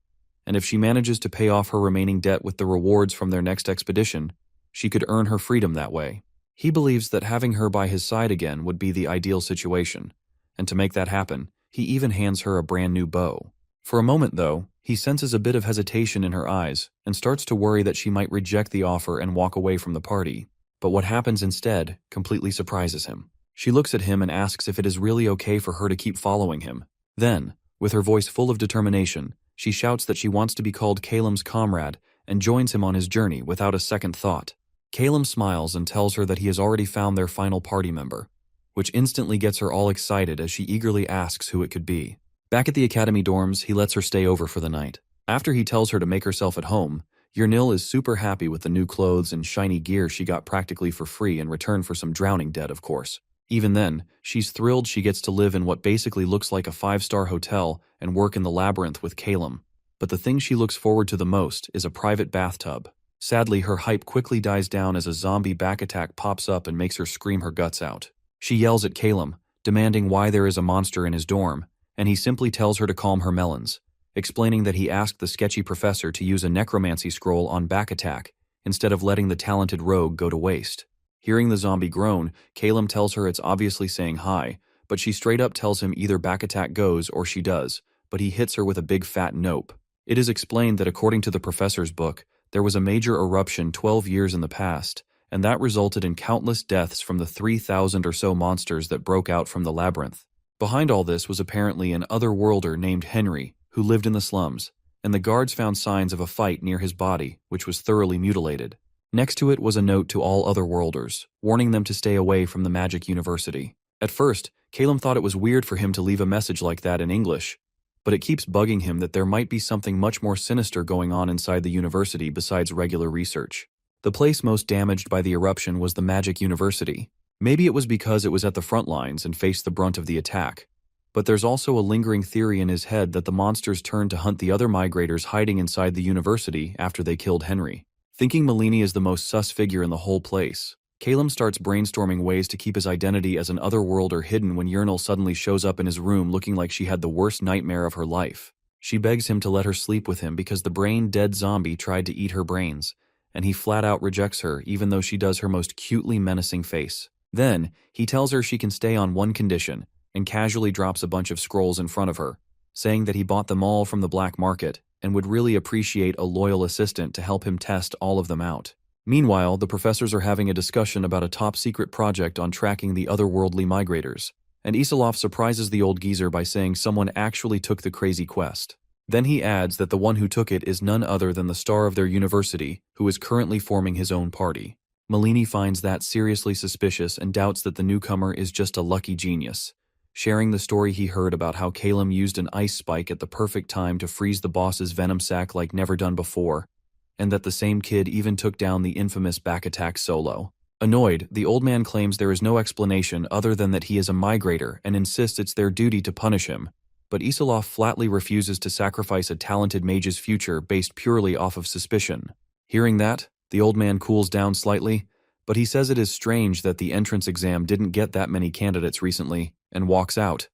Speaker 1: and if she manages to pay off her remaining debt with the rewards from their next expedition, she could earn her freedom that way. He believes that having her by his side again would be the ideal situation, and to make that happen, he even hands her a brand new bow. For a moment, though, he senses a bit of hesitation in her eyes and starts to worry that she might reject the offer and walk away from the party. But what happens instead completely surprises him. She looks at him and asks if it is really okay for her to keep following him. Then, with her voice full of determination, she shouts that she wants to be called Calum's comrade and joins him on his journey without a second thought. Calum smiles and tells her that he has already found their final party member, which instantly gets her all excited as she eagerly asks who it could be. Back at the academy dorms, he lets her stay over for the night. After he tells her to make herself at home, Yurnil is super happy with the new clothes and shiny gear she got practically for free in return for some drowning debt, of course. Even then, she's thrilled she gets to live in what basically looks like a 5-star hotel and work in the labyrinth with Calum. But the thing she looks forward to the most is a private bathtub. Sadly, her hype quickly dies down as a zombie back attack pops up and makes her scream her guts out. She yells at Calum, demanding why there is a monster in his dorm, and he simply tells her to calm her melons, explaining that he asked the sketchy professor to use a necromancy scroll on back attack instead of letting the talented rogue go to waste. Hearing the zombie groan, Calum tells her it's obviously saying hi, but she straight up tells him either back attack goes or she does, but he hits her with a big fat nope. It is explained that according to the professor's book, there was a major eruption 12 years in the past, and that resulted in countless deaths from the 3,000 or so monsters that broke out from the labyrinth. Behind all this was apparently an otherworlder named Henry, who lived in the slums, and the guards found signs of a fight near his body, which was thoroughly mutilated. Next to it was a note to all otherworlders, warning them to stay away from the Magic University. At first, Calum thought it was weird for him to leave a message like that in English, but it keeps bugging him that there might be something much more sinister going on inside the university besides regular research. The place most damaged by the eruption was the Magic University. Maybe it was because it was at the front lines and faced the brunt of the attack. But there's also a lingering theory in his head that the monsters turned to hunt the other migrators hiding inside the university after they killed Henry. Thinking Malini is the most sus figure in the whole place, Calum starts brainstorming ways to keep his identity as an otherworlder hidden when Yurnil suddenly shows up in his room looking like she had the worst nightmare of her life. She begs him to let her sleep with him because the brain-dead zombie tried to eat her brains, and he flat out rejects her even though she does her most cutely menacing face. Then, he tells her she can stay on one condition, and casually drops a bunch of scrolls in front of her, saying that he bought them all from the black market and would really appreciate a loyal assistant to help him test all of them out. Meanwhile, the professors are having a discussion about a top-secret project on tracking the otherworldly migrators, and Isilov surprises the old geezer by saying someone actually took the crazy quest. Then he adds that the one who took it is none other than the star of their university, who is currently forming his own party. Malini finds that seriously suspicious and doubts that the newcomer is just a lucky genius, sharing the story he heard about how Calum used an ice spike at the perfect time to freeze the boss's venom sac like never done before, and that the same kid even took down the infamous back attack solo. Annoyed, the old man claims there is no explanation other than that he is a migrator and insists it's their duty to punish him, but Isilov flatly refuses to sacrifice a talented mage's future based purely off of suspicion. Hearing that, the old man cools down slightly, but he says it is strange that the entrance exam didn't get that many candidates recently, and walks out,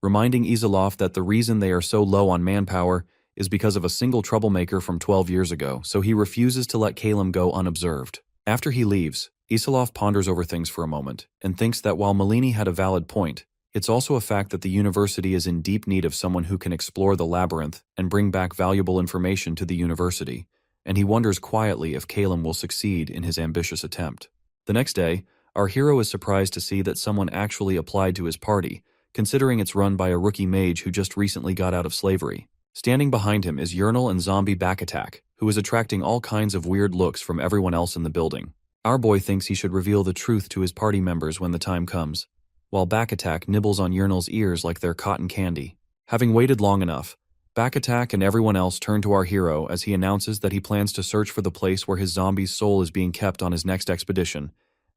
Speaker 1: reminding Isilov that the reason they are so low on manpower is because of a single troublemaker from 12 years ago, so he refuses to let Calum go unobserved. After he leaves, Isilov ponders over things for a moment, and thinks that while Malini had a valid point, it's also a fact that the university is in deep need of someone who can explore the labyrinth and bring back valuable information to the university, and he wonders quietly if Calum will succeed in his ambitious attempt. The next day, our hero is surprised to see that someone actually applied to his party, considering it's run by a rookie mage who just recently got out of slavery. Standing behind him is Yurnil and Zombie Back Attack, who is attracting all kinds of weird looks from everyone else in the building. Our boy thinks he should reveal the truth to his party members when the time comes, while Backattack nibbles on Yurnal's ears like they're cotton candy. Having waited long enough, Backattack and everyone else turn to our hero as he announces that he plans to search for the place where his zombie's soul is being kept on his next expedition,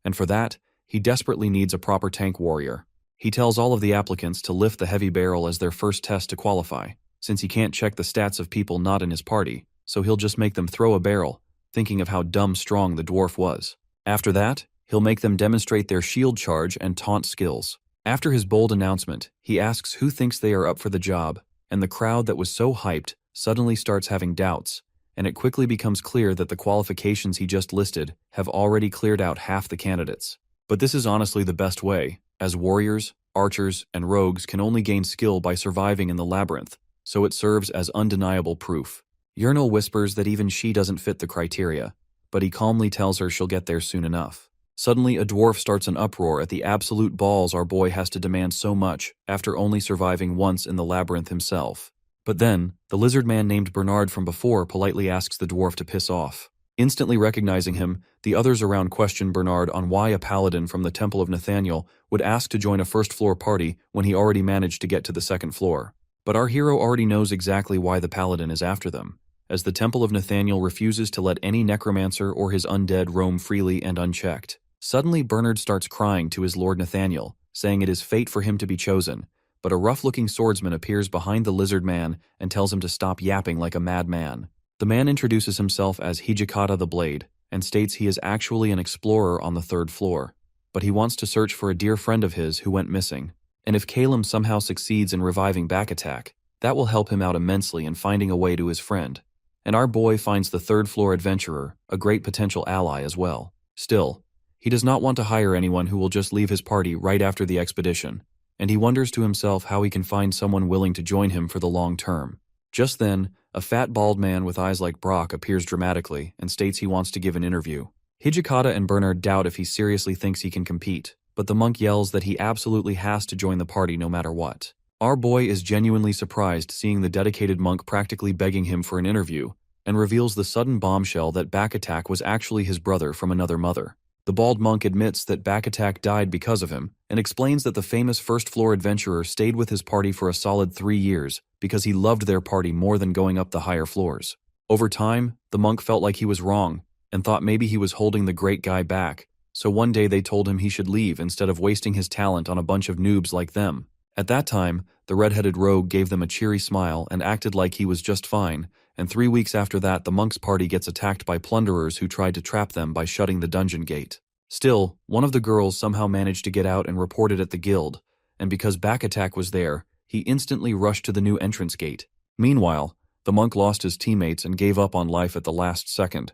Speaker 1: and for that, he desperately needs a proper tank warrior. He tells all of the applicants to lift the heavy barrel as their first test to qualify, since he can't check the stats of people not in his party, so he'll just make them throw a barrel, thinking of how dumb strong the dwarf was. After that, he'll make them demonstrate their shield charge and taunt skills. After his bold announcement, he asks who thinks they are up for the job, and the crowd that was so hyped suddenly starts having doubts, and it quickly becomes clear that the qualifications he just listed have already cleared out half the candidates. But this is honestly the best way, as warriors, archers, and rogues can only gain skill by surviving in the labyrinth, so it serves as undeniable proof. Yurnal whispers that even she doesn't fit the criteria, but he calmly tells her she'll get there soon enough. Suddenly, a dwarf starts an uproar at the absolute balls our boy has to demand so much after only surviving once in the labyrinth himself. But then, the lizard man named Bernard from before politely asks the dwarf to piss off. Instantly recognizing him, the others around question Bernard on why a paladin from the Temple of Nathaniel would ask to join a first-floor party when he already managed to get to the second floor. But our hero already knows exactly why the paladin is after them, as the Temple of Nathaniel refuses to let any necromancer or his undead roam freely and unchecked. Suddenly, Bernard starts crying to his Lord Nathaniel, saying it is fate for him to be chosen, but a rough-looking swordsman appears behind the lizard man and tells him to stop yapping like a madman. The man introduces himself as Hijikata the Blade, and states he is actually an explorer on the third floor, but he wants to search for a dear friend of his who went missing. And if Calum somehow succeeds in reviving Backattack, that will help him out immensely in finding a way to his friend. And our boy finds the third-floor adventurer a great potential ally as well. Still, he does not want to hire anyone who will just leave his party right after the expedition, and he wonders to himself how he can find someone willing to join him for the long term. Just then, a fat bald man with eyes like Brock appears dramatically and states he wants to give an interview. Hijikata and Bernard doubt if he seriously thinks he can compete, but the monk yells that he absolutely has to join the party no matter what. Our boy is genuinely surprised seeing the dedicated monk practically begging him for an interview, and reveals the sudden bombshell that Backattack was actually his brother from another mother. The bald monk admits that Backattack died because of him, and explains that the famous first-floor adventurer stayed with his party for a solid 3 years because he loved their party more than going up the higher floors. Over time, the monk felt like he was wrong, and thought maybe he was holding the great guy back, so one day they told him he should leave instead of wasting his talent on a bunch of noobs like them. At that time, the red-headed rogue gave them a cheery smile and acted like he was just fine, and 3 weeks after that the monk's party gets attacked by plunderers who tried to trap them by shutting the dungeon gate. Still, one of the girls somehow managed to get out and report it at the guild, and because Backattack was there, he instantly rushed to the new entrance gate. Meanwhile, the monk lost his teammates and gave up on life at the last second.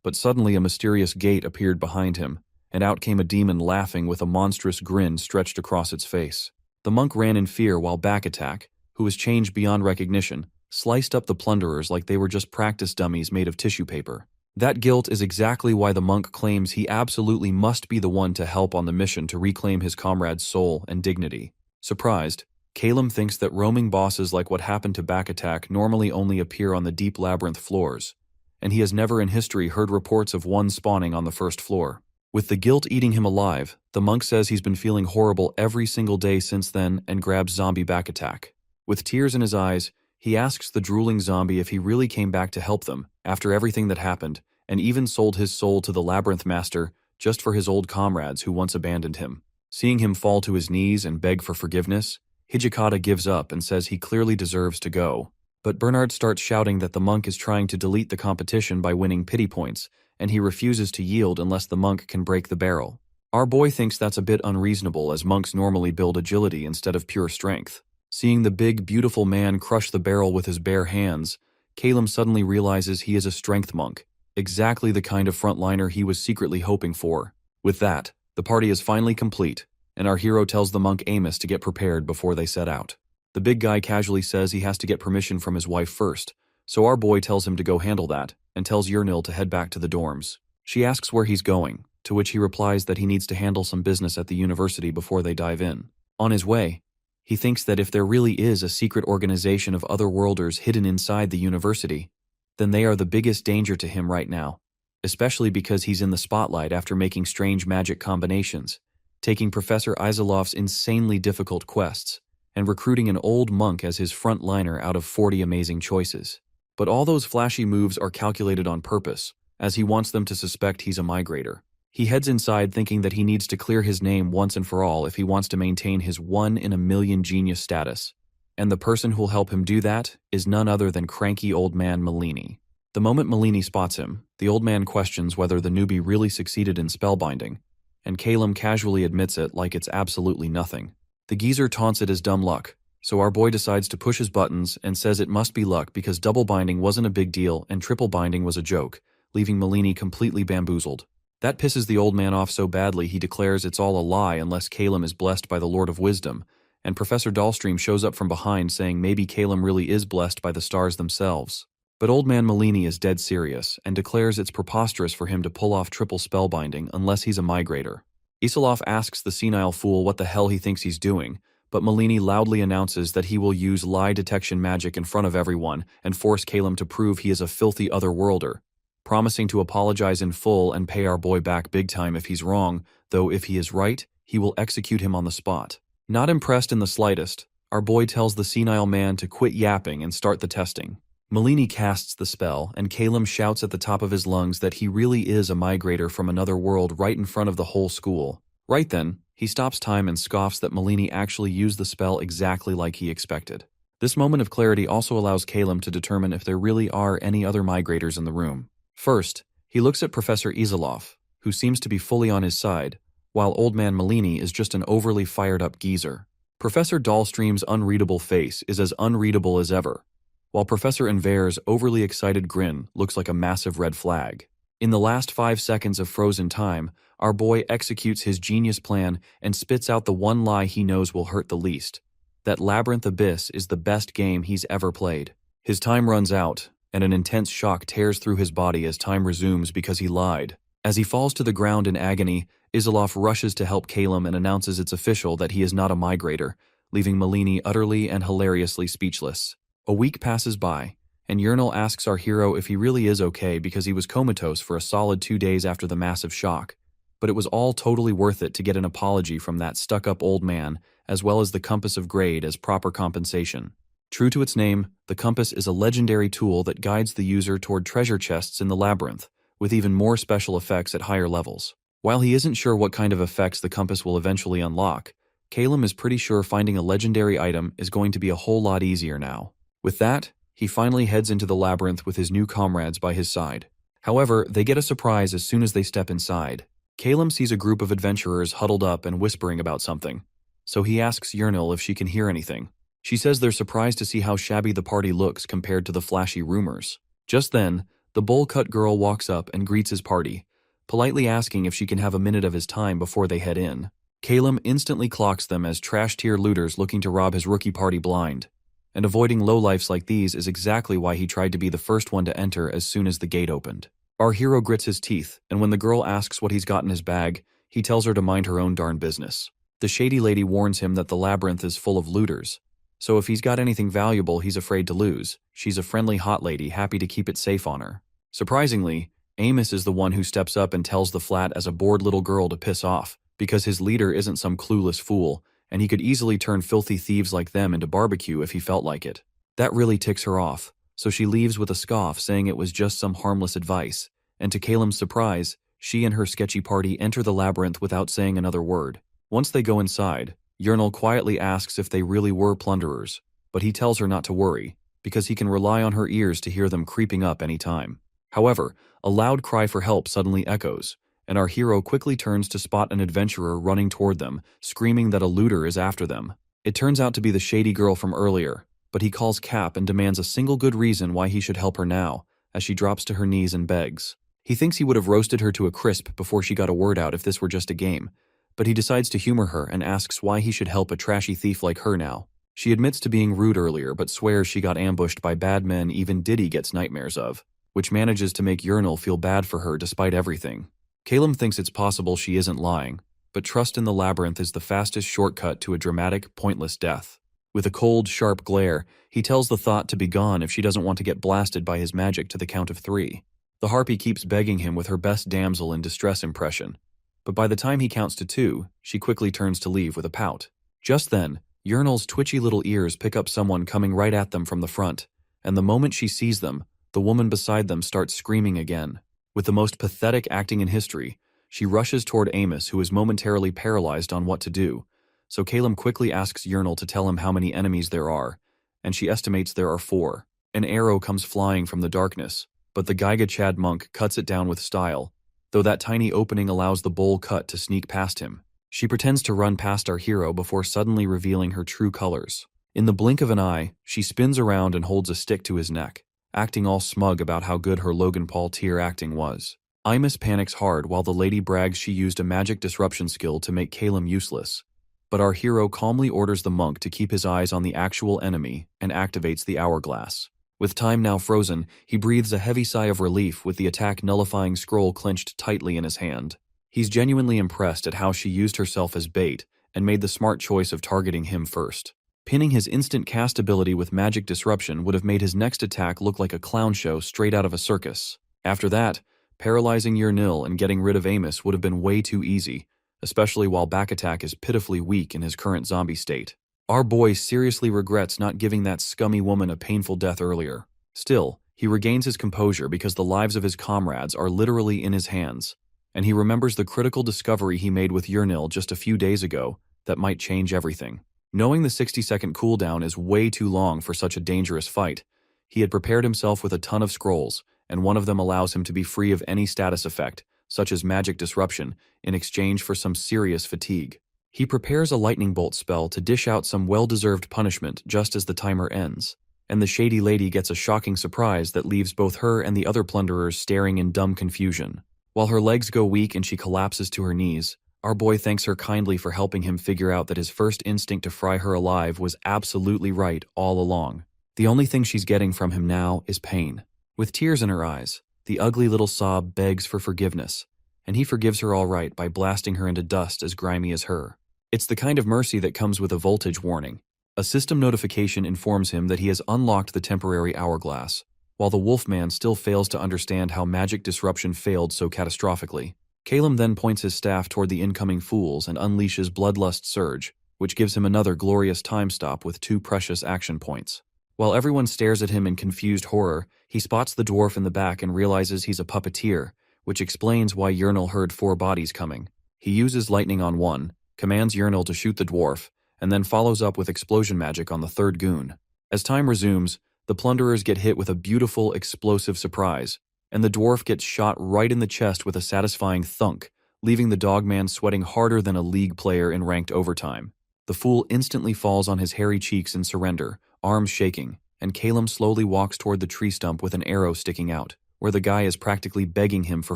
Speaker 1: But suddenly a mysterious gate appeared behind him, and out came a demon laughing with a monstrous grin stretched across its face. The monk ran in fear while Backattack, who was changed beyond recognition, sliced up the plunderers like they were just practice dummies made of tissue paper. That guilt is exactly why the monk claims he absolutely must be the one to help on the mission to reclaim his comrade's soul and dignity. Surprised, Calum thinks that roaming bosses like what happened to Backattack normally only appear on the deep labyrinth floors, and he has never in history heard reports of one spawning on the first floor. With the guilt eating him alive, the monk says he's been feeling horrible every single day since then and grabs zombie Backattack. With tears in his eyes, he asks the drooling zombie if he really came back to help them after everything that happened, and even sold his soul to the labyrinth master just for his old comrades who once abandoned him. Seeing him fall to his knees and beg for forgiveness, Hijikata gives up and says he clearly deserves to go. But Bernard starts shouting that the monk is trying to delete the competition by winning pity points, and he refuses to yield unless the monk can break the barrel. Our boy thinks that's a bit unreasonable as monks normally build agility instead of pure strength. Seeing the big, beautiful man crush the barrel with his bare hands, Calum suddenly realizes he is a strength monk, exactly the kind of frontliner he was secretly hoping for. With that, the party is finally complete, and our hero tells the monk Amos to get prepared before they set out. The big guy casually says he has to get permission from his wife first, so our boy tells him to go handle that, and tells Yurnil to head back to the dorms. She asks where he's going, to which he replies that he needs to handle some business at the university before they dive in. On his way, he thinks that if there really is a secret organization of otherworlders hidden inside the university, then they are the biggest danger to him right now, especially because he's in the spotlight after making strange magic combinations, taking Professor Iselov's insanely difficult quests, and recruiting an old monk as his frontliner out of 40 amazing choices. But all those flashy moves are calculated on purpose, as he wants them to suspect he's a migrator. He heads inside thinking that he needs to clear his name once and for all if he wants to maintain his one-in-a-million genius status. And the person who'll help him do that is none other than cranky old man Malini. The moment Malini spots him, the old man questions whether the newbie really succeeded in spellbinding, and Calum casually admits it like it's absolutely nothing. The geezer taunts it as dumb luck, so our boy decides to push his buttons and says it must be luck because double binding wasn't a big deal and triple binding was a joke, leaving Malini completely bamboozled. That pisses the old man off so badly he declares it's all a lie unless Calum is blessed by the Lord of Wisdom, and Professor Dahlstream shows up from behind saying maybe Calum really is blessed by the stars themselves. But old man Malini is dead serious and declares it's preposterous for him to pull off triple spellbinding unless he's a migrator. Isilov asks the senile fool what the hell he thinks he's doing, but Malini loudly announces that he will use lie detection magic in front of everyone and force Calum to prove he is a filthy otherworlder, promising to apologize in full and pay our boy back big time if he's wrong, though if he is right, he will execute him on the spot. Not impressed in the slightest, our boy tells the senile man to quit yapping and start the testing. Malini casts the spell, and Calum shouts at the top of his lungs that he really is a migrator from another world right in front of the whole school. Right then, he stops time and scoffs that Malini actually used the spell exactly like he expected. This moment of clarity also allows Calum to determine if there really are any other migrators in the room. First, he looks at Professor Isilov, who seems to be fully on his side, while old man Malini is just an overly fired-up geezer. Professor Dahlstream's unreadable face is as unreadable as ever, while Professor Enver's overly excited grin looks like a massive red flag. In the last 5 seconds of frozen time, our boy executes his genius plan and spits out the one lie he knows will hurt the least: that Labyrinth Abyss is the best game he's ever played. His time runs out, and an intense shock tears through his body as time resumes because he lied. As he falls to the ground in agony, Isilov rushes to help Calum and announces it's official that he is not a migrator, leaving Malini utterly and hilariously speechless. A week passes by, and Yurnal asks our hero if he really is okay because he was comatose for a solid 2 days after the massive shock, but it was all totally worth it to get an apology from that stuck-up old man, as well as the Compass of Grade as proper compensation. True to its name, the compass is a legendary tool that guides the user toward treasure chests in the labyrinth, with even more special effects at higher levels. While he isn't sure what kind of effects the compass will eventually unlock, Calum is pretty sure finding a legendary item is going to be a whole lot easier now. With that, he finally heads into the labyrinth with his new comrades by his side. However, they get a surprise as soon as they step inside. Calum sees a group of adventurers huddled up and whispering about something, so he asks Yurnal if she can hear anything. She says they're surprised to see how shabby the party looks compared to the flashy rumors. Just then, the bowl-cut girl walks up and greets his party, politely asking if she can have a minute of his time before they head in. Calum instantly clocks them as trash-tier looters looking to rob his rookie party blind, and avoiding lowlifes like these is exactly why he tried to be the first one to enter as soon as the gate opened. Our hero grits his teeth, and when the girl asks what he's got in his bag, he tells her to mind her own darn business. The shady lady warns him that the labyrinth is full of looters, so if he's got anything valuable he's afraid to lose. She's a friendly hot lady happy to keep it safe on her. Surprisingly, Amos is the one who steps up and tells the flat as a bored little girl to piss off, because his leader isn't some clueless fool, and he could easily turn filthy thieves like them into barbecue if he felt like it. That really ticks her off, so she leaves with a scoff saying it was just some harmless advice, and to Calum's surprise, she and her sketchy party enter the labyrinth without saying another word. Once they go inside, Yurnal quietly asks if they really were plunderers, but he tells her not to worry, because he can rely on her ears to hear them creeping up any time. However, a loud cry for help suddenly echoes, and our hero quickly turns to spot an adventurer running toward them, screaming that a looter is after them. It turns out to be the shady girl from earlier, but he calls Cap and demands a single good reason why he should help her now, as she drops to her knees and begs. He thinks he would have roasted her to a crisp before she got a word out if this were just a game, but he decides to humor her and asks why he should help a trashy thief like her now. She admits to being rude earlier but swears she got ambushed by bad men even Diddy gets nightmares of, which manages to make Yurnal feel bad for her despite everything. Calum thinks it's possible she isn't lying, but trust in the labyrinth is the fastest shortcut to a dramatic, pointless death. With a cold, sharp glare, he tells the thought to be gone if she doesn't want to get blasted by his magic to the count of 3. The harpy keeps begging him with her best damsel in distress impression, but by the time he counts to 2, she quickly turns to leave with a pout. Just then, Yurnal's twitchy little ears pick up someone coming right at them from the front, and the moment she sees them, the woman beside them starts screaming again. With the most pathetic acting in history, she rushes toward Amos, who is momentarily paralyzed on what to do, so Calum quickly asks Yurnal to tell him how many enemies there are, and she estimates there are 4. An arrow comes flying from the darkness, but the Gaiga Chad monk cuts it down with style, though that tiny opening allows the bowl cut to sneak past him. She pretends to run past our hero before suddenly revealing her true colors. In the blink of an eye, she spins around and holds a stick to his neck, acting all smug about how good her Logan Paul tier acting was. Imus panics hard while the lady brags she used a magic disruption skill to make Calum useless, but our hero calmly orders the monk to keep his eyes on the actual enemy and activates the hourglass. With time now frozen, he breathes a heavy sigh of relief with the attack nullifying scroll clenched tightly in his hand. He's genuinely impressed at how she used herself as bait and made the smart choice of targeting him first. Pinning his instant cast ability with magic disruption would have made his next attack look like a clown show straight out of a circus. After that, paralyzing Yurnil and getting rid of Amos would have been way too easy, especially while back attack is pitifully weak in his current zombie state. Our boy seriously regrets not giving that scummy woman a painful death earlier. Still, he regains his composure because the lives of his comrades are literally in his hands, and he remembers the critical discovery he made with Yurnil just a few days ago that might change everything. Knowing the 60-second cooldown is way too long for such a dangerous fight, he had prepared himself with a ton of scrolls, and one of them allows him to be free of any status effect, such as magic disruption, in exchange for some serious fatigue. He prepares a lightning bolt spell to dish out some well-deserved punishment just as the timer ends, and the shady lady gets a shocking surprise that leaves both her and the other plunderers staring in dumb confusion. While her legs go weak and she collapses to her knees, our boy thanks her kindly for helping him figure out that his first instinct to fry her alive was absolutely right all along. The only thing she's getting from him now is pain. With tears in her eyes, the ugly little sob begs for forgiveness, and he forgives her all right by blasting her into dust as grimy as her. It's the kind of mercy that comes with a voltage warning. A system notification informs him that he has unlocked the temporary hourglass, while the Wolfman still fails to understand how magic disruption failed so catastrophically. Calum then points his staff toward the incoming fools and unleashes Bloodlust Surge, which gives him another glorious time stop with 2 precious action points. While everyone stares at him in confused horror, he spots the dwarf in the back and realizes he's a puppeteer, which explains why Yurnal heard 4 bodies coming. He uses lightning on one, commands Yurnal to shoot the dwarf, and then follows up with explosion magic on the 3rd goon. As time resumes, the plunderers get hit with a beautiful, explosive surprise, and the dwarf gets shot right in the chest with a satisfying thunk, leaving the dogman sweating harder than a league player in ranked overtime. The fool instantly falls on his hairy cheeks in surrender, arms shaking, and Calum slowly walks toward the tree stump with an arrow sticking out, where the guy is practically begging him for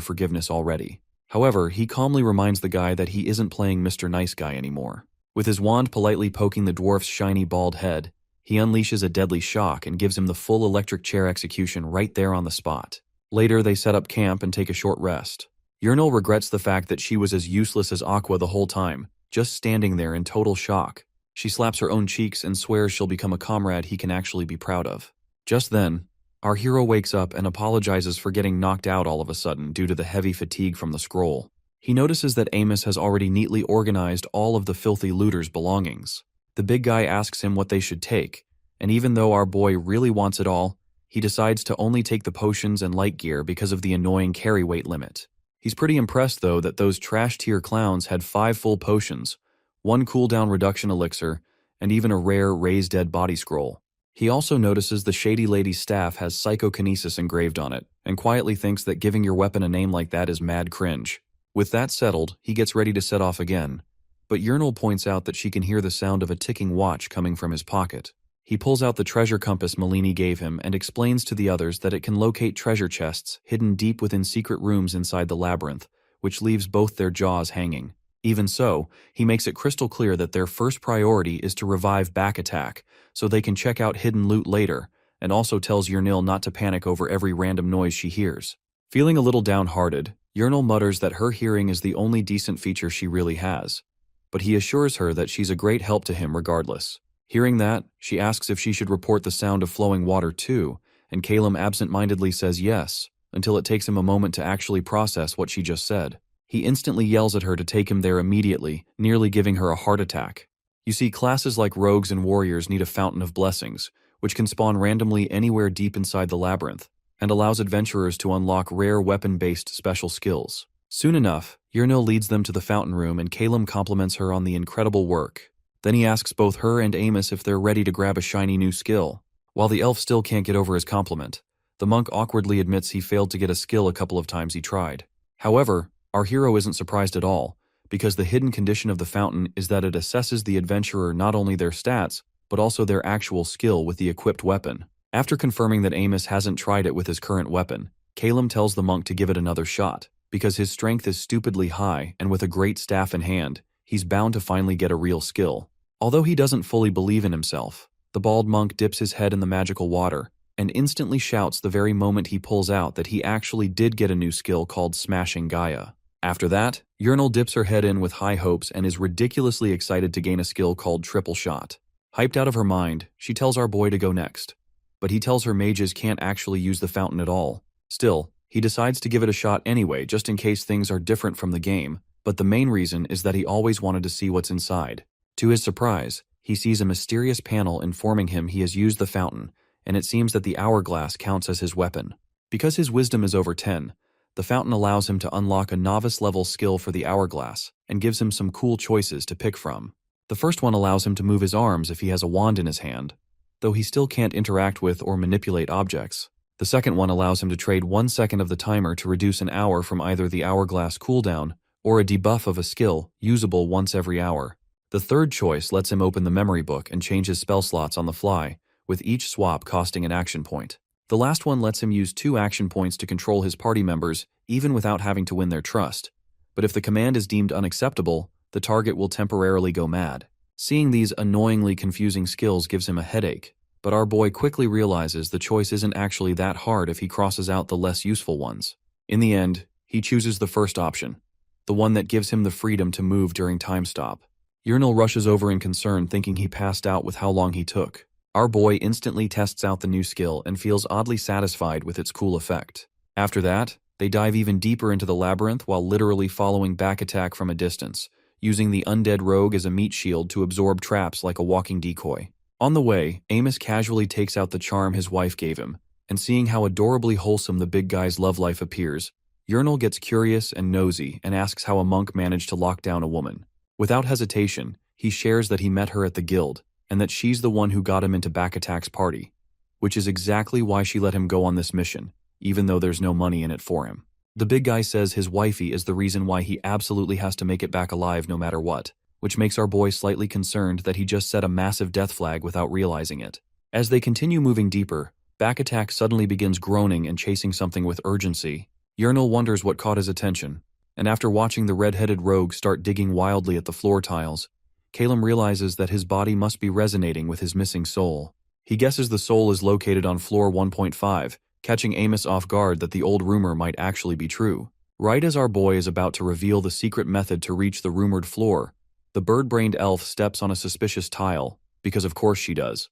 Speaker 1: forgiveness already. However, he calmly reminds the guy that he isn't playing Mr. Nice Guy anymore. With his wand politely poking the dwarf's shiny bald head, he unleashes a deadly shock and gives him the full electric chair execution right there on the spot. Later, they set up camp and take a short rest. Yurnal regrets the fact that she was as useless as Aqua the whole time, just standing there in total shock. She slaps her own cheeks and swears she'll become a comrade he can actually be proud of. Just then, our hero wakes up and apologizes for getting knocked out all of a sudden due to the heavy fatigue from the scroll. He notices that Amos has already neatly organized all of the filthy looters' belongings. The big guy asks him what they should take, and even though our boy really wants it all, he decides to only take the potions and light gear because of the annoying carry weight limit. He's pretty impressed though that those trash-tier clowns had 5 full potions, 1 cooldown reduction elixir, and even a rare Raise Dead body scroll. He also notices the shady lady's staff has psychokinesis engraved on it, and quietly thinks that giving your weapon a name like that is mad cringe. With that settled, he gets ready to set off again, but Yurnal points out that she can hear the sound of a ticking watch coming from his pocket. He pulls out the treasure compass Malini gave him and explains to the others that it can locate treasure chests hidden deep within secret rooms inside the labyrinth, which leaves both their jaws hanging. Even so, he makes it crystal clear that their first priority is to revive back attack, so they can check out hidden loot later, and also tells Yurnil not to panic over every random noise she hears. Feeling a little downhearted, Yurnil mutters that her hearing is the only decent feature she really has, but he assures her that she's a great help to him regardless. Hearing that, she asks if she should report the sound of flowing water too, and Calum absent-mindedly says yes, until it takes him a moment to actually process what she just said. He instantly yells at her to take him there immediately, nearly giving her a heart attack. You see, classes like rogues and warriors need a fountain of blessings, which can spawn randomly anywhere deep inside the labyrinth, and allows adventurers to unlock rare weapon-based special skills. Soon enough, Yurnil leads them to the fountain room and Calum compliments her on the incredible work. Then he asks both her and Amos if they're ready to grab a shiny new skill. While the elf still can't get over his compliment, the monk awkwardly admits he failed to get a skill a couple of times he tried. However, our hero isn't surprised at all, because the hidden condition of the fountain is that it assesses the adventurer not only their stats, but also their actual skill with the equipped weapon. After confirming that Amos hasn't tried it with his current weapon, Calum tells the monk to give it another shot, because his strength is stupidly high and with a great staff in hand, he's bound to finally get a real skill. Although he doesn't fully believe in himself, the bald monk dips his head in the magical water and instantly shouts the very moment he pulls out that he actually did get a new skill called Smashing Gaia. After that, Yurnil dips her head in with high hopes and is ridiculously excited to gain a skill called Triple Shot. Hyped out of her mind, she tells our boy to go next. But he tells her mages can't actually use the fountain at all. Still, he decides to give it a shot anyway just in case things are different from the game, but the main reason is that he always wanted to see what's inside. To his surprise, he sees a mysterious panel informing him he has used the fountain, and it seems that the hourglass counts as his weapon. Because his wisdom is over 10, the fountain allows him to unlock a novice-level skill for the hourglass and gives him some cool choices to pick from. The first one allows him to move his arms if he has a wand in his hand, though he still can't interact with or manipulate objects. The second one allows him to trade 1 second of the timer to reduce an hour from either the hourglass cooldown or a debuff of a skill usable once every hour. The third choice lets him open the memory book and change his spell slots on the fly, with each swap costing an action point. The last one lets him use 2 action points to control his party members, even without having to win their trust. But if the command is deemed unacceptable, the target will temporarily go mad. Seeing these annoyingly confusing skills gives him a headache, but our boy quickly realizes the choice isn't actually that hard if he crosses out the less useful ones. In the end, he chooses the first option, the one that gives him the freedom to move during time stop. Yurnil rushes over in concern, thinking he passed out with how long he took. Our boy instantly tests out the new skill and feels oddly satisfied with its cool effect. After that, they dive even deeper into the labyrinth while literally following back attack from a distance, using the undead rogue as a meat shield to absorb traps like a walking decoy. On the way, Amos casually takes out the charm his wife gave him, and seeing how adorably wholesome the big guy's love life appears, Yurnil gets curious and nosy and asks how a monk managed to lock down a woman. Without hesitation, he shares that he met her at the guild, and that she's the one who got him into Back Attack's party, which is exactly why she let him go on this mission, even though there's no money in it for him. The big guy says his wifey is the reason why he absolutely has to make it back alive no matter what, which makes our boy slightly concerned that he just set a massive death flag without realizing it. As they continue moving deeper, Back Attack suddenly begins groaning and chasing something with urgency. Yurnil wonders what caught his attention, and after watching the red-headed rogue start digging wildly at the floor tiles, Calum realizes that his body must be resonating with his missing soul. He guesses the soul is located on floor 1.5, catching Amos off guard that the old rumor might actually be true. Right as our boy is about to reveal the secret method to reach the rumored floor, the bird-brained elf steps on a suspicious tile, because of course she does,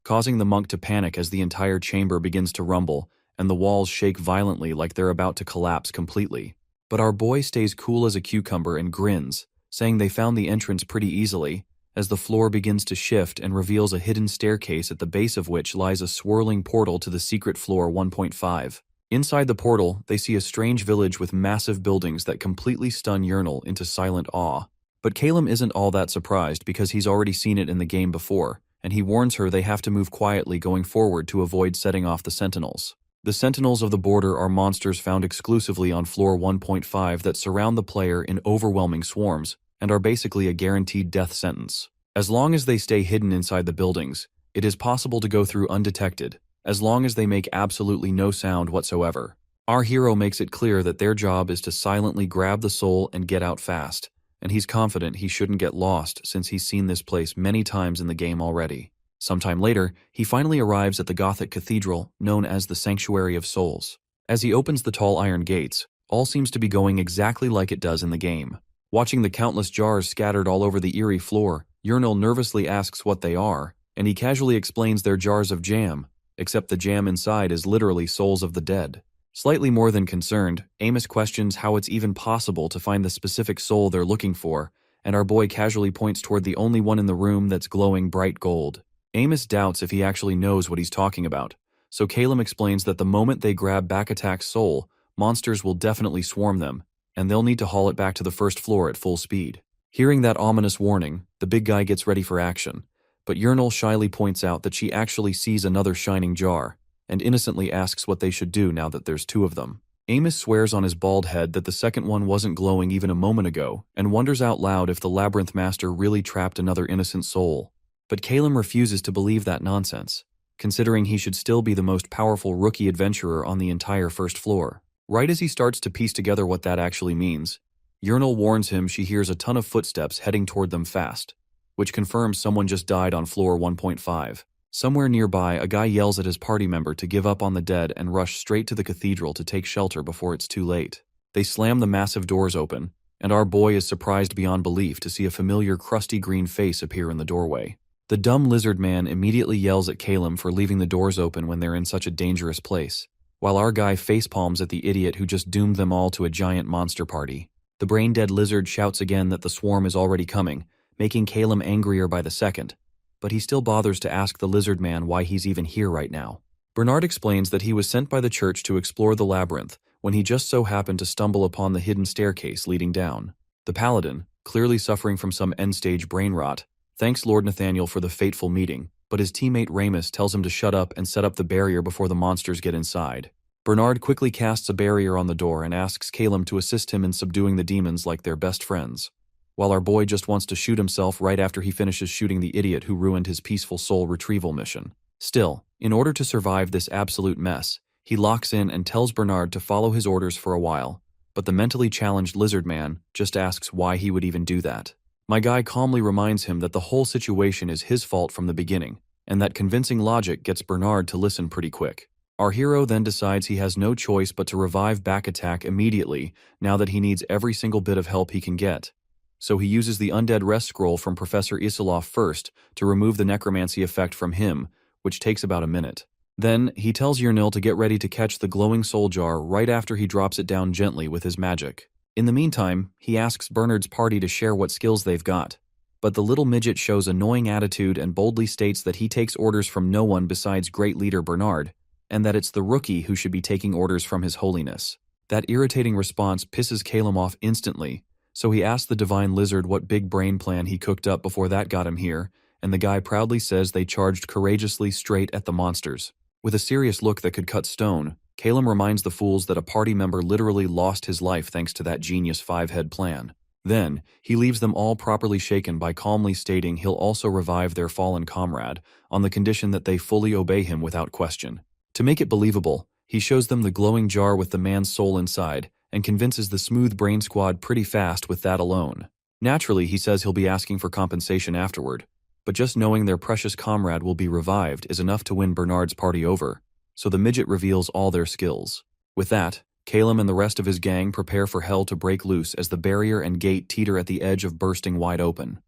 Speaker 1: causing the monk to panic as the entire chamber begins to rumble and the walls shake violently like they're about to collapse completely. But our boy stays cool as a cucumber and grins, saying they found the entrance pretty easily, as the floor begins to shift and reveals a hidden staircase at the base of which lies a swirling portal to the secret floor 1.5. Inside the portal, they see a strange village with massive buildings that completely stun Yurnil into silent awe. But Calum isn't all that surprised because he's already seen it in the game before, and he warns her they have to move quietly going forward to avoid setting off the sentinels. The Sentinels of the Border are monsters found exclusively on floor 1.5 that surround the player in overwhelming swarms, and are basically a guaranteed death sentence. As long as they stay hidden inside the buildings, it is possible to go through undetected, as long as they make absolutely no sound whatsoever. Our hero makes it clear that their job is to silently grab the soul and get out fast, and he's confident he shouldn't get lost since he's seen this place many times in the game already. Sometime later, he finally arrives at the Gothic cathedral known as the Sanctuary of Souls. As he opens the tall iron gates, all seems to be going exactly like it does in the game. Watching the countless jars scattered all over the eerie floor, Yurnil nervously asks what they are, and he casually explains they're jars of jam, except the jam inside is literally souls of the dead. Slightly more than concerned, Amos questions how it's even possible to find the specific soul they're looking for, and our boy casually points toward the only one in the room that's glowing bright gold. Amos doubts if he actually knows what he's talking about, so Caleb explains that the moment they grab Bakatak's soul, monsters will definitely swarm them, and they'll need to haul it back to the first floor at full speed. Hearing that ominous warning, the big guy gets ready for action, but Yurnal shyly points out that she actually sees another shining jar, and innocently asks what they should do now that there's two of them. Amos swears on his bald head that the second one wasn't glowing even a moment ago, and wonders out loud if the Labyrinth Master really trapped another innocent soul. But Caleb refuses to believe that nonsense, considering he should still be the most powerful rookie adventurer on the entire first floor. Right as he starts to piece together what that actually means, Yurnal warns him she hears a ton of footsteps heading toward them fast, which confirms someone just died on floor 1.5. Somewhere nearby, a guy yells at his party member to give up on the dead and rush straight to the cathedral to take shelter before it's too late. They slam the massive doors open, and our boy is surprised beyond belief to see a familiar crusty green face appear in the doorway. The dumb lizard man immediately yells at Caleb for leaving the doors open when they're in such a dangerous place, while our guy facepalms at the idiot who just doomed them all to a giant monster party. The brain-dead lizard shouts again that the swarm is already coming, making Caleb angrier by the second, but he still bothers to ask the lizard man why he's even here right now. Bernard explains that he was sent by the church to explore the labyrinth when he just so happened to stumble upon the hidden staircase leading down. The paladin, clearly suffering from some end-stage brain rot, thanks Lord Nathaniel for the fateful meeting, but his teammate Ramus tells him to shut up and set up the barrier before the monsters get inside. Bernard quickly casts a barrier on the door and asks Caleb to assist him in subduing the demons like they're best friends, while our boy just wants to shoot himself right after he finishes shooting the idiot who ruined his peaceful soul retrieval mission. Still, in order to survive this absolute mess, he locks in and tells Bernard to follow his orders for a while, but the mentally challenged lizard man just asks why he would even do that. My guy calmly reminds him that the whole situation is his fault from the beginning, and that convincing logic gets Bernard to listen pretty quick. Our hero then decides he has no choice but to revive Bakatak immediately now that he needs every single bit of help he can get. So he uses the Undead Rest Scroll from Professor Isilov first to remove the necromancy effect from him, which takes about a minute. Then, he tells Yurnil to get ready to catch the glowing soul jar right after he drops it down gently with his magic. In the meantime, he asks Bernard's party to share what skills they've got, but the little midget shows annoying attitude and boldly states that he takes orders from no one besides great leader Bernard, and that it's the rookie who should be taking orders from His Holiness. That irritating response pisses Caleb off instantly, so he asks the divine lizard what big brain plan he cooked up before that got him here, and the guy proudly says they charged courageously straight at the monsters. With a serious look that could cut stone, Caleb reminds the fools that a party member literally lost his life thanks to that genius five-head plan. Then, he leaves them all properly shaken by calmly stating he'll also revive their fallen comrade, on the condition that they fully obey him without question. To make it believable, he shows them the glowing jar with the man's soul inside, and convinces the Smooth Brain Squad pretty fast with that alone. Naturally, he says he'll be asking for compensation afterward, but just knowing their precious comrade will be revived is enough to win Bernard's party over, so the midget reveals all their skills. With that, Caleb and the rest of his gang prepare for hell to break loose as the barrier and gate teeter at the edge of bursting wide open.